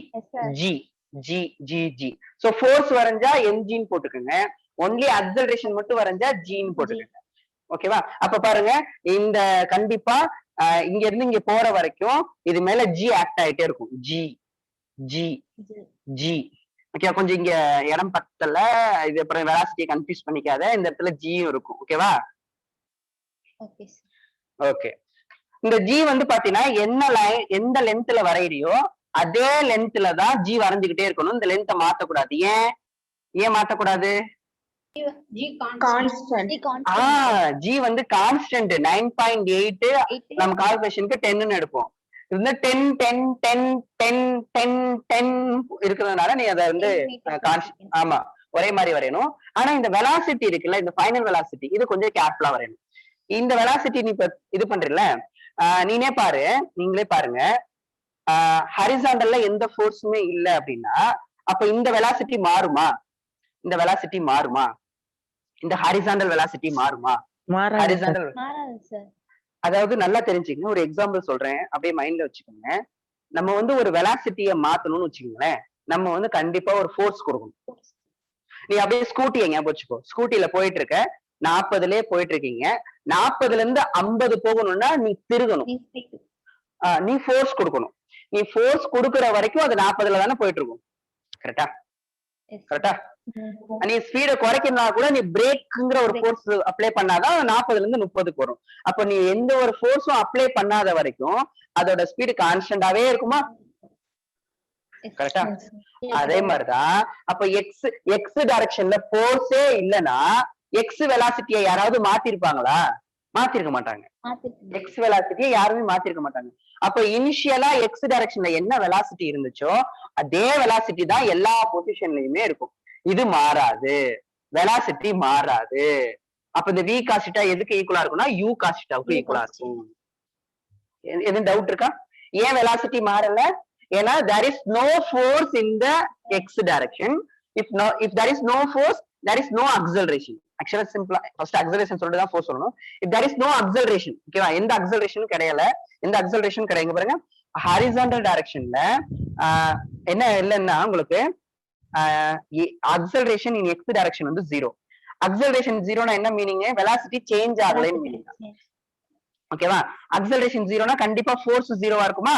G G G G. So force வரைஞ்சா எம்ஜின்னு போட்டுக்கோங்க. ஒன்லி அக்ஸலரேஷன் மட்டும் வரைஞ்சா ஜின்னு போட்டுக்கோங்க. ஓகேவா? அப்ப பாருங்க, இந்த கண்டிப்பா இங்க இருந்து இங்க போற வரைக்கும் இது மேல ஜி ஆக்ட் ஆயிட்டே இருக்கும். G G G. ஓகே, கொஞ்சம் இங்க இடம் பத்தல, இது அப்புறம் வெலாசிட்டியை கன்ஃபியூஸ் பண்ணிக்காத. இந்த இடத்துல ஜியும் இருக்கும். ஓகேவா? ஓகே, இந்த ஜி வந்து பாத்தீங்கன்னா எந்த லென்த்ல வரையறியோ அதே லென்த்ல தான் ஜி வரைஞ்சுக்கிட்டே இருக்கணும். இந்த லென்த்தை மாத்தக்கூடாது. ஏன் மாத்தக்கூடாது? ஜி வந்து கான்ஸ்டன்ட் 9.8. நம்ம கால்குலேஷனுக்கு 10ன்னு எடுப்போம். இது 10 10 10 10 10 10 இருக்கிறதுனால நீ அதை வந்து ஆமா ஒரே மாதிரி வரையணும். ஆனா இந்த வெலாசிட்டி இருக்குல்ல, இந்த ஃபைனல் வெலாசிட்டி, இது கொஞ்சம் கேர்ஃபுல்லா வரையணும். இந்த வெலாசிட்டி நீ இப்ப இது பண்றல, நீங்களே பாருங்க. ஹாரிசான்டல்ல எந்த ஃபோர்ஸுமே இல்ல அப்படின்னா அப்ப இந்த வெலாசிட்டி மாறுமா? இந்த வெலாசிட்டி மாறுமா? இந்த ஹாரிசான்டல் வெலாசிட்டி மாறுமா? ஹாரிசான்டல் அதாவது நல்லா தெரிஞ்சுக்கங்க. ஒரு எக்ஸாம்பிள் சொல்றேன், அப்படியே மைண்ட்ல வச்சுக்கோங்க. நம்ம வந்து ஒரு வெலாசிட்டியை மாத்தணும்னு வச்சுக்கோங்களேன், நம்ம வந்து கண்டிப்பா ஒரு ஃபோர்ஸ் கொடுக்கணும். நீ அப்படியே ஸ்கூட்டியை ஞாபகம் வச்சுக்கோ. ஸ்கூட்டில போயிட்டு இருக்க, 40லயே போயிட்டு இருக்கீங்க. 40ல இருந்து 50 போகணும்னா நீ திருகணும். நீ ஃபோர்ஸ் கொடுக்கணும். நீ ஃபோர்ஸ் கொடுக்குற வரைக்கும் அது 40ல தானே போயிட்டு இருக்கும். கரெக்டா? கரெக்டா? நீ ஸ்பீட குறைக்கணும்னா கூட நீ பிரேக்குங்கிற ஒரு ஃபோர்ஸ் அப்ளை பண்ணாதான் 40ல இருந்து 30க்கு வரும். அப்ப நீ எந்த ஒரு ஃபோர்ஸும் அப்ளை பண்ணாத வரைக்கும் அதோட ஸ்பீடு கான்ஸ்டன்டாவே இருக்குமா? கரெக்டா? அதே மாதிரிதான் அப்ப எக்ஸ் டைரக்ஷன்ல ஃபோர்ஸே இல்லைன்னா எக்ஸ் வெலாசிட்டியை யாராவது மாத்திருப்பாங்களா? மாத்திருக்க மாட்டாங்க. எக்ஸ் வெலாசிட்டியை யாருமே மாத்திருக்க மாட்டாங்க. அப்ப இனிஷியலா எக்ஸ் டைரக்ஷன்ல என்ன வெலாசிட்டி இருந்துச்சோ அதே வெலாசிட்டி தான் எல்லா பொசிஷன்லயுமே இருக்கும். இது மாறாது, வெலாசிட்டி மாறாது. அப்ப இந்த v cos θ எதுக்கு ஈக்குவலா இருக்கும்னா u cos θவுக்கு ஈக்குவலா இருக்கும். எதுவும் டவுட் இருக்கா? ஏன் வெலாசிட்டி மாறல? ஏன்னா there is no force in the x direction. If there is no force, there is no acceleration. Actually simple first acceleration சொல்லிட்டு தான் force சொல்லணும். If there is no acceleration, ஓகேவா? எந்த acceleration கிடையல, எந்த acceleration கிடையாது பாருங்க. horizontal directionல என்ன இல்லைன்னா உங்களுக்கு acceleration in x direction வந்து 0. acceleration 0னா என்ன மீனிங்? velocity சேஞ்ச் ஆகலைன்னு மீனிங். ஓகேவா? acceleration 0னா கண்டிப்பா force 0வா இருக்குமா?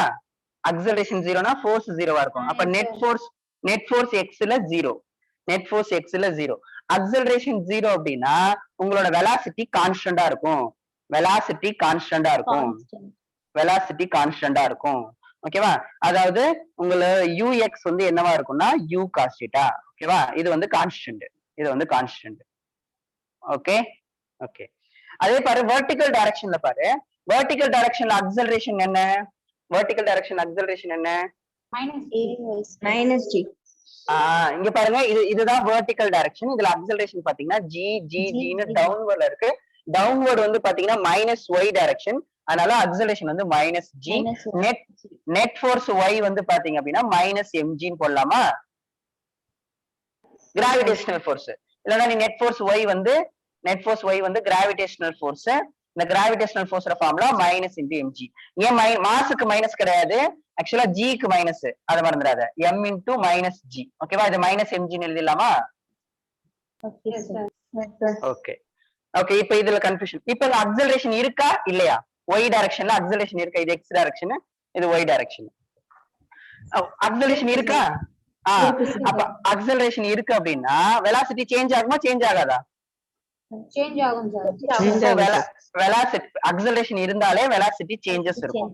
acceleration 0னா force 0வா இருக்கும். அப்ப net force x ல 0, net force x ல 0. acceleration 0 அப்படின்னா உங்களோட velocity கான்ஸ்டன்டா இருக்கும். velocity கான்ஸ்டன்டா இருக்கும். velocity கான்ஸ்டன்டா இருக்கும். ஓகேவா? அதாவது உங்களோட ux வந்து என்னவா இருக்கும்னா u cos θ. ஓகேவா? இது வந்து கான்ஸ்டன்ட், இது வந்து கான்ஸ்டன்ட். Okay okay. அதே பாரு வெர்டிகல் டைரக்ஷன்ல பாரு. வெர்டிகல் டைரக்ஷன்ல அக்ஸலரேஷன் என்ன? வெர்டிகல் டைரக்ஷன் அக்ஸலரேஷன் என்ன? Minus g. இங்க பாருங்க, இதுதான் வெர்டிகல் டைரக்ஷன். இதுல அக்ஸலரேஷன் பாத்தீங்கன்னா ன்னு டவுன்வர்ட்ல இருக்கு. டவுன்வர்ட் வந்து பாத்தீங்கன்னா -y டைரக்ஷன். அதனால அக்ஸலரேஷன் வந்து -g. நெட் ஃபோர்ஸ் y வந்து பாத்தீங்க அப்படின்னா -mg ன்னு போடலாமா? கிராவிடேஷனல் ஃபோர்ஸ் இல்லனா நீ நெட் ஃபோர்ஸ் y வந்து கிராவிடேஷனல் ஃபோர்ஸ். இந்த கிராவிடேஷனல் ஃபோர்ஸோட ஃபார்முலா -mg. ஏன் மாஸுக்கு மைனஸ் கிடையாது, ஆக்சுவலா ஜிக்கு மைனஸ், அதை மறந்துடாத. m into -g. ஓகேவா? இது -mg எழுதிடலாமா? Okay okay. இப்ப இதுல கன்ஃபியூஷன். இப்ப அக்ஸலரேஷன் இருக்கா இல்லையா? y டைரக்ஷன்ல அக்ஸலரேஷன் இருக்கா? இது x டைரக்ஷன், இது y டைரக்ஷன். அக்ஸலரேஷன் இருக்கா? அப்ப அக்ஸலரேஷன் இருக்கு அப்படின்னா வெலாசிட்டி சேஞ்ச் ஆகுமா சேஞ்ச் ஆகாதா? சேஞ்ச் ஆகும் சார். வெலாசிட்டி அக்ஸலரேஷன் இருந்தாலே வெலாசிட்டி சேஞ்சஸ் இருக்கும்.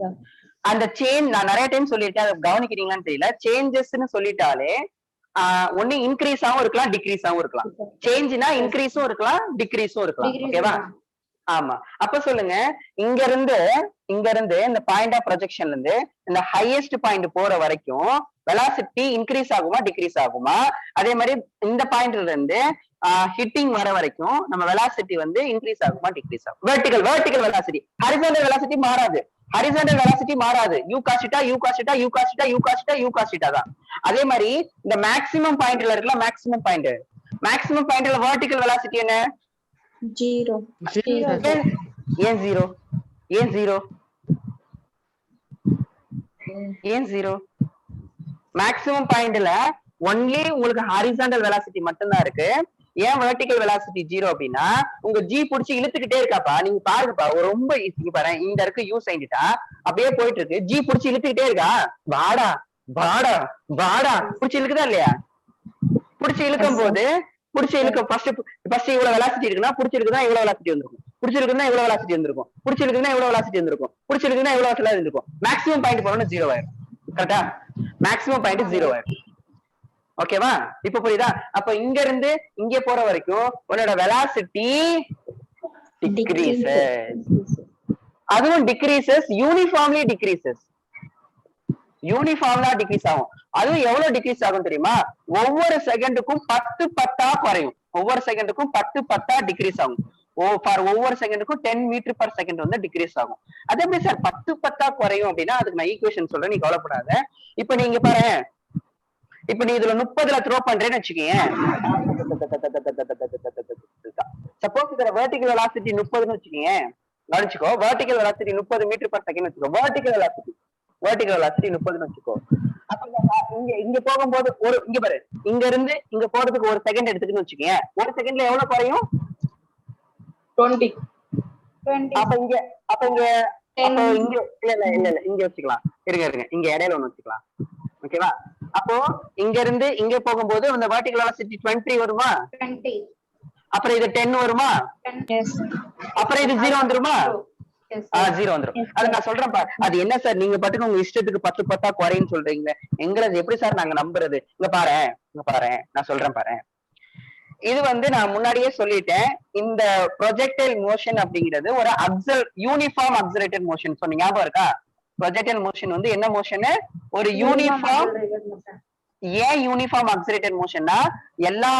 அந்த சேஞ்ச் நான் நிறைய டைம் சொல்லியிருக்கேன், அதை கவனிக்கிறீங்களான்னு தெரியல. சேஞ்சஸ்ன்னு சொல்லிட்டாலே ஒண்ணு இன்க்ரீஸ் ஆகும் இருக்கலாம், டிக்ரீஸ் ஆகும் இருக்கலாம். சேஞ்ச்னா இன்க்ரீஸும் இருக்கலாம், டிக்ரீஸும் இருக்கலாம். ஓகேவா? ஆமா. அப்ப சொல்லுங்க, இங்க இருந்து இந்த பாயிண்ட் ஆஃப் ப்ரொஜெக்ஷன்ல இருந்து இந்த ஹையஸ்ட் பாயிண்ட் போற வரைக்கும் வெலாசிட்டி இன்க்ரீஸ் ஆகுமா டிக்ரீஸ் ஆகுமா? அதே மாதிரி இந்த பாயிண்ட்ல இருந்து ஹிட்டிங் வர வரைக்கும் நம்ம வெலாசிட்டி வந்து இன்க்ரீஸ் ஆகுமா டிக்ரீஸ் ஆகும்? Vertical velocity. ஹரிசாண்டல் வெலாசிட்டி மாறாது. ஹரிசாண்டல் வெலாசிட்டி மாறாது. u cos θ u cos θ u cos θ u cos θ u cos θ தான். அதே மாதிரி இந்த மேக்ஸிமம் பாயிண்ட்ல இருக்குல்ல, மேக்ஸிமம் பாயிண்ட்ல வெர்டிகல் வெலாசிட்டி என்ன? 0. ஏன் ஜீரோ? மேக்ஸிமம் பாயிண்ட்ல ஒன்லி உங்களுக்கு ஹாரிசாண்டல் வெலாசிட்டி மட்டும்தான் இருக்கு. ஏன் வெர்டிகல் வெலாசிட்டி 0 அப்படின்னா உங்க ஜி புடிச்சு இழுத்துக்கிட்டே இருக்காப்பா. நீங்க பாருங்கப்பா, ரொம்ப ஈஸி. பாரு, இங்க இருக்கு u sin θ, அப்படியே போயிட்டு இருக்கு. ஜி புடிச்சு இழுத்துக்கிட்டே இருக்கா. வாடா புடிச்சு இழுக்குதா இல்லையா? புடிச்சு இழுக்கும் போது ஃபர்ஸ்ட் இவ்வளவு வெலாசிட்டி இருக்குன்னா புடிச்சிருக்குன்னா இவ்வளவு வெலாசிட்டி வந்திருக்கும், புடிச்சிருக்குன்னா இவ்வளவு வெலாசிட்டி வந்திருக்கும், புடிச்சிருக்குன்னா இவ்வளவு வெலாசிட்டி வந்திருக்கும், புடிச்சிருக்குன்னா இவ்வளவு வெலாசிட்டி வந்திருக்கும். மேக்ஸிமம் பாயிண்ட் போறோம்னா 0 ஆயிடும். கரெக்டா? மேக்ஸிமம் பாயிண்ட் 0 ஆயிடும். ஓகேவா? இப்ப புரியுதா? அப்ப இங்க இருந்து இங்க போற வரைக்கும் உன்னோட வெலாசிட்டி டிக்ரீசஸ். அதுவும் டிக்ரீசஸ் யூனிஃபார்ம்லி டிக்ரீஸ் ஆகும். அதுவும் எவ்வளவு டிக்ரீஸ் ஆகும் தெரியுமா? ஒவ்வொரு செகண்டுக்கும் 10 குறையும். ஒவ்வொரு செகண்டுக்கும் 10 டிக்ரீஸ் ஆகும். ஒவ்வொரு செகண்டுக்கும் 10 மீட்டர் பர் செகண்ட் வந்து டிக்ரீஸ் ஆகும். அது எப்படி சார் 10 குறையும் அப்படின்னா அதுக்கு நான் ஈக்குவேஷன் சொல்றேன், நீ கவலைப்படாத. இப்ப நீங்க பாரு, இப்ப நீ இதுல 30ல த்ரோ பண்றேன்னு வச்சுக்கீங்க. சப்போஸ் இதுல வெர்டிகல் வெலாசிட்டி 30ன்னு வச்சுக்கீங்க, கவனிச்சுக்கோ. Vertical velocity 30 meter per second வச்சுக்கோ. வெர்டிகல் வெலாசிட்டி 30ன்னு வச்சுக்கோ. அப்ப இங்க போகும்போது இங்க பாரு, இங்க இருந்து இங்க போறதுக்கு ஒரு செகண்ட் எடுத்துக்கின்னு வச்சுக்கீங்க. ஒரு செகண்ட்ல எவ்வளவு குறையும்? 20. அப்ப இங்க இல்ல இங்க வச்சுக்கலாம். இருங்க இங்க இடையில ஒண்ணு வச்சுக்கலாம். ஓகேவா? அப்போ இங்க இருந்து இங்க போகும்போது இந்த வெர்டிகல் வெலாசிட்டி 20 வருமா? 20. அப்புறம் இது 10 வருமா? Yes, sir. அப்புறம் இது 0 வந்துருமா? Yes, ஆ sir. 0 வந்துரும். Yes, அது sir. நான் சொல்றேன் பா. அது என்ன சார் நீங்க பாட்டுக்கு உங்க இஷ்டத்துக்கு 10 10 குறைன்னு சொல்றீங்களே, எங்களது எப்படி சார் நாங்க நம்புறது? இங்க பாரேன் நான் சொல்றேன் பாரேன். இது வந்து நான் முன்னாடியே சொல்லிட்டேன், இந்த ப்ரொஜெக்டைல் மோஷன் அப்படிங்கிறது ஒரு யூனிஃபார்ம் அக்ஸலரேட்டட் மோஷன் சொன்னீங்க, ஞாபகம் இருக்கா? ப்ரொஜெக்டைல் மோஷன் வந்து என்ன மோஷன்? ஒரு யூனிஃபார்ம். ஏன் யூனிஃபார்ம் அக்ஸலரேட்டட் மோஷன்னா எல்லா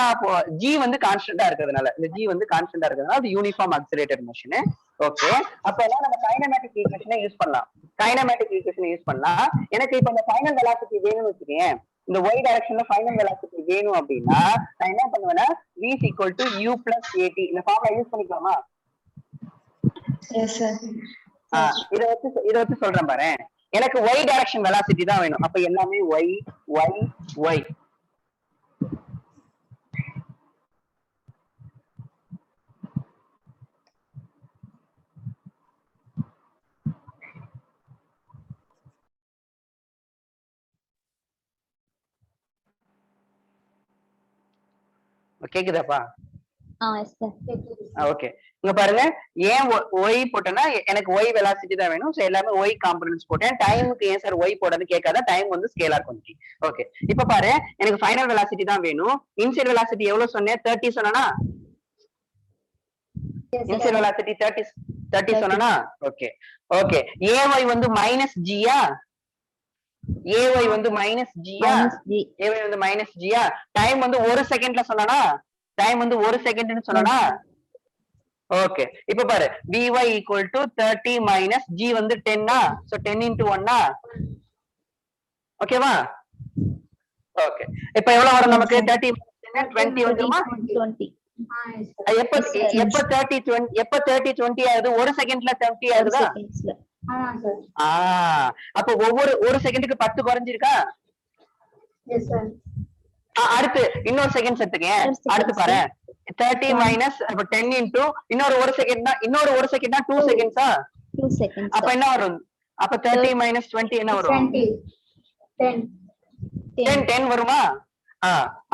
ஜி வந்து கான்ஸ்டன்டா இருக்கிறதுனால, இந்த ஜி வந்து கான்ஸ்டன்டா இருக்கிறதுனால அது யூனிஃபார்ம் அக்ஸலரேட்டட் மோஷன். ஓகே, அப்ப எல்லாம் நம்ம கைனமேட்டிக் ஈக்குவேஷனை யூஸ் பண்ணலாம். எனக்கு இப்ப இந்த ஃபைனல் வெலாசிட்டி வேணும்னு வச்சுக்கேன், இந்த y டைரக்ஷன்ல ஃபைனல் வெலாசிட்டி வேணும் அப்படின்னா நான் என்ன பண்ணுவேன்னா v = u + at இந்த ஃபார்முலா யூஸ் பண்ணிக்கலாமா? Yes, sir. இத வச்சு சொல்றேன் பாரு. எனக்கு y டைரக்ஷன் வெலாசிட்டி தான் வேணும். அப்ப எல்லாமே y y y. கேக்குதாப்பா? Yes, sir. ஓகே, இங்க பாருங்க, ஏன் y போட்டேன்னா எனக்கு y வெலாசிட்டி தான் வேணும். சோ எல்லாமே y காம்போனன்ட்ஸ் போட்டேன். டைமுக்கு ஏன் சார் y போடுறது கேட்காத, டைம் வந்து ஸ்கேலார் குவாண்டிட்டி. ஓகே, இப்ப பாரு, எனக்கு ஃபைனல் வெலாசிட்டி தான் வேணும். இனிஷியல் வெலாசிட்டி எவ்வளவு சொன்னேன்? 30 சொன்னனா? இனிஷியல் வெலாசிட்டி 30 சொன்னனா? ஓகே ஓகே, ay வந்து -g-யா? ay வந்து -g-யா? ay வந்து -g-யா? டைம் வந்து 1 செகண்ட்ல சொன்னனா? டைம் வந்து 1 செகண்ட்னு சொன்னனா? ஓகே, இப்ப பாரு, vy = 30 - g வந்து 10 சோ 10 × 1 ஓகேவா? ஓகே, இப்ப எவ்வளவு வரும் நமக்கு? 30 - 20 வந்துருமா? 20. எப்ப 30 20 ஆகுது? 1 செகண்ட்ல 20 ஆகுதா? அப்ப ஒவ்வொரு 1 செகண்டுக்கு 10 குறைஞ்சிருக்கா? Yes, sir. அடுத்து இன்னொரு செகண்ட் எடுத்துக்கேன். அடுத்து பாரு, 30 - அப்ப 10 × இன்னொரு 1 செகண்ட்னா 2 செகண்ட்ஸா? 2 seconds. அப்ப என்ன வரும்? அப்ப 30 - 20 என்ன வரும்? 10 வருமா?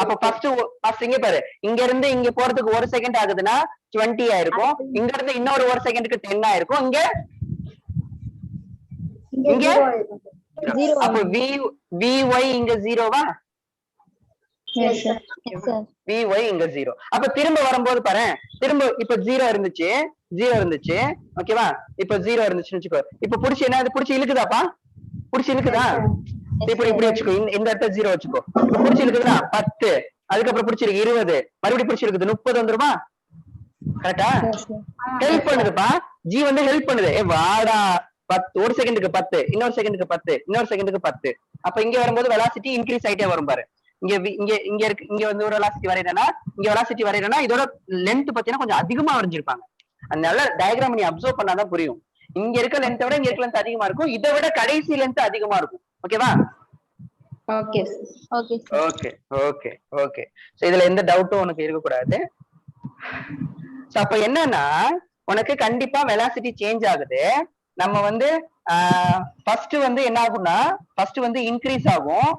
அப்ப ஃபர்ஸ்ட் இங்க பாரு, இங்க இருந்து இங்க போறதுக்கு 1 செகண்ட் ஆகுதுன்னா 20 ஆயிருக்கும். இங்க இருந்து இன்னொரு 1 செகண்டுக்கு 10 ஆயிருக்கும். இங்க அப்ப vy இங்க 0வா? Yes, sir. Yes, sir. vy இங்க 0. அப்ப திரும்ப வரும்போது பாரு, திரும்ப இப்ப 0 இருந்துச்சு ஓகேவா? இப்ப 0 இருந்துச்சுன்னு வச்சுக்கோ. இப்ப புடிச்சு என்ன புடிச்சு இழுக்குதாப்பா? புடிச்சு இழுக்குதா? இப்படி வச்சுக்கோ, இந்த இடத்துல 0 வச்சுக்கோ. இப்ப புடிச்சு இழுக்குதுன்னா 10, அதுக்கப்புறம் பிடிச்சிருக்கு 20, மறுபடியும் பிடிச்சிருக்குது 30 வந்துருமா? கரெக்டா? ஹெல்ப் பண்ணுதுப்பா, ஜி வந்து ஹெல்ப் பண்ணுது. வாடா 10, 1 செகண்டுக்கு 10, இன்னொரு செகண்டுக்கு 10, இன்னொரு செகண்டுக்கு 10. அப்ப இங்க வரும்போது வெலாசிட்டி இன்க்ரீஸ் ஆயிட்டே வரும் பாரு. இங்க வந்து ஒரு வெலாசிட்டி வரையறேன்னா இதோட லென்த் பாத்தீங்கன்னா கொஞ்சம் அதிகமா வரைஞ்சிருப்பாங்க. அதனால டயக்ராம் நீ அப்சர்வ் பண்ணாதான் புரியும். இங்க இருக்க லென்த்தை விட இங்க இருக்க லென்த் அதிகமா இருக்கும், இதை விட கடைசி லென்த் அதிகமா இருக்கும். ஓகேவா? Okay. Okay. Okay okay okay, so இதுல எந்த டவுட்டும் உனக்கு இருக்க கூடாது. சோ அப்ப என்னன்னா உனக்கு கண்டிப்பா வெலாசிட்டி சேஞ்ச் ஆகுது. நம்ம வந்து ஃபர்ஸ்ட் வந்து என்ன ஆகும்னா ஃபர்ஸ்ட் வந்து இன்க்ரீஸ் ஆகும்.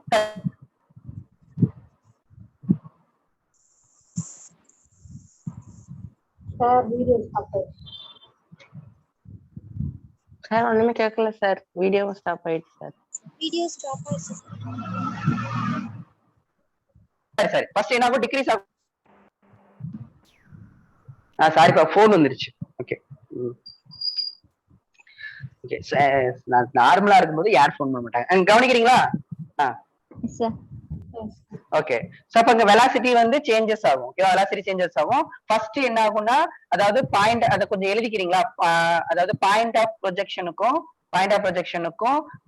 சார் ஒண்ணுமே கேட்கல சார், வீடியோ ஸ்டாப் ஆயிடுச்சு சார். சரி, ஃபர்ஸ்ட் என்ன ஆகும்? டிக்ரீஸ் ஆகும். சாரிப்பா, ஃபோன் வந்துருச்சு. ஓகே ஓகே, நான் நார்மலா இருக்கும்போது யார் ஃபோன் பண்ண மாட்டாங்க, கவனிக்கிறீங்களா? Yes, sir. ஓகே, சோ அப்ப இங்க வெலாசிட்டி வந்து சேஞ்சஸ் ஆகும். ஓகேவா? வெலாசிட்டி சேஞ்சஸ் ஆகும். ஃபர்ஸ்ட் என்ன ஆகும்னா, அதாவது பாயிண்ட், அத கொஞ்சம் எழுதிக்கிறீங்களா? அதாவது பாயிண்ட் ஆஃப் ப்ரொஜெக்ஷனுக்கும்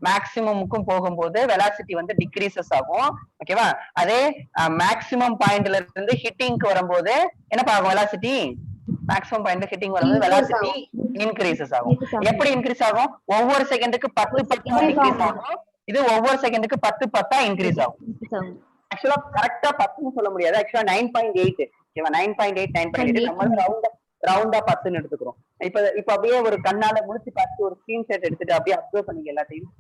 மேக்ஸிமமுக்கும் போகும்போது வெலாசிட்டி வந்து டிக்ரீசஸ் ஆகும். ஓகேவா? அதே மேக்ஸிமம் பாயிண்ட்ல இருந்து ஹிட்டிங்க்கு வரும்போது என்ன ஆகும்? வெலாசிட்டி மேக்ஸிமம் பாயிண்ட்ல ஹிட்டிங் வரும்போது வெலாசிட்டி இன்க்ரீசஸ் ஆகும். எப்படி இன்க்ரீஸ் ஆகும்? ஒவ்வொரு செகண்டுக்கு 10 10 இன்க்ரீஸ் ஆகும். இது ஒவ்வொரு செகண்டுக்கு 10 10 இன்க்ரீஸ் ஆகும். ஆக்சுவலா கரெக்டா 10ன்னு சொல்ல முடியாது, ஆக்சுவலா 9.8. ஓகேவா? 9.8 நம்ம ரவுண்டா 10ன்னு எடுத்துக்கிறோம். இப்ப அப்படியே ஒரு கண்ணால முழிச்சு பார்த்து ஒரு ஸ்கிரீன்ஷாட் எடுத்துட்டு அப்படியே அப்சர்வ் பண்ணீங்க எல்லாத்தையும்.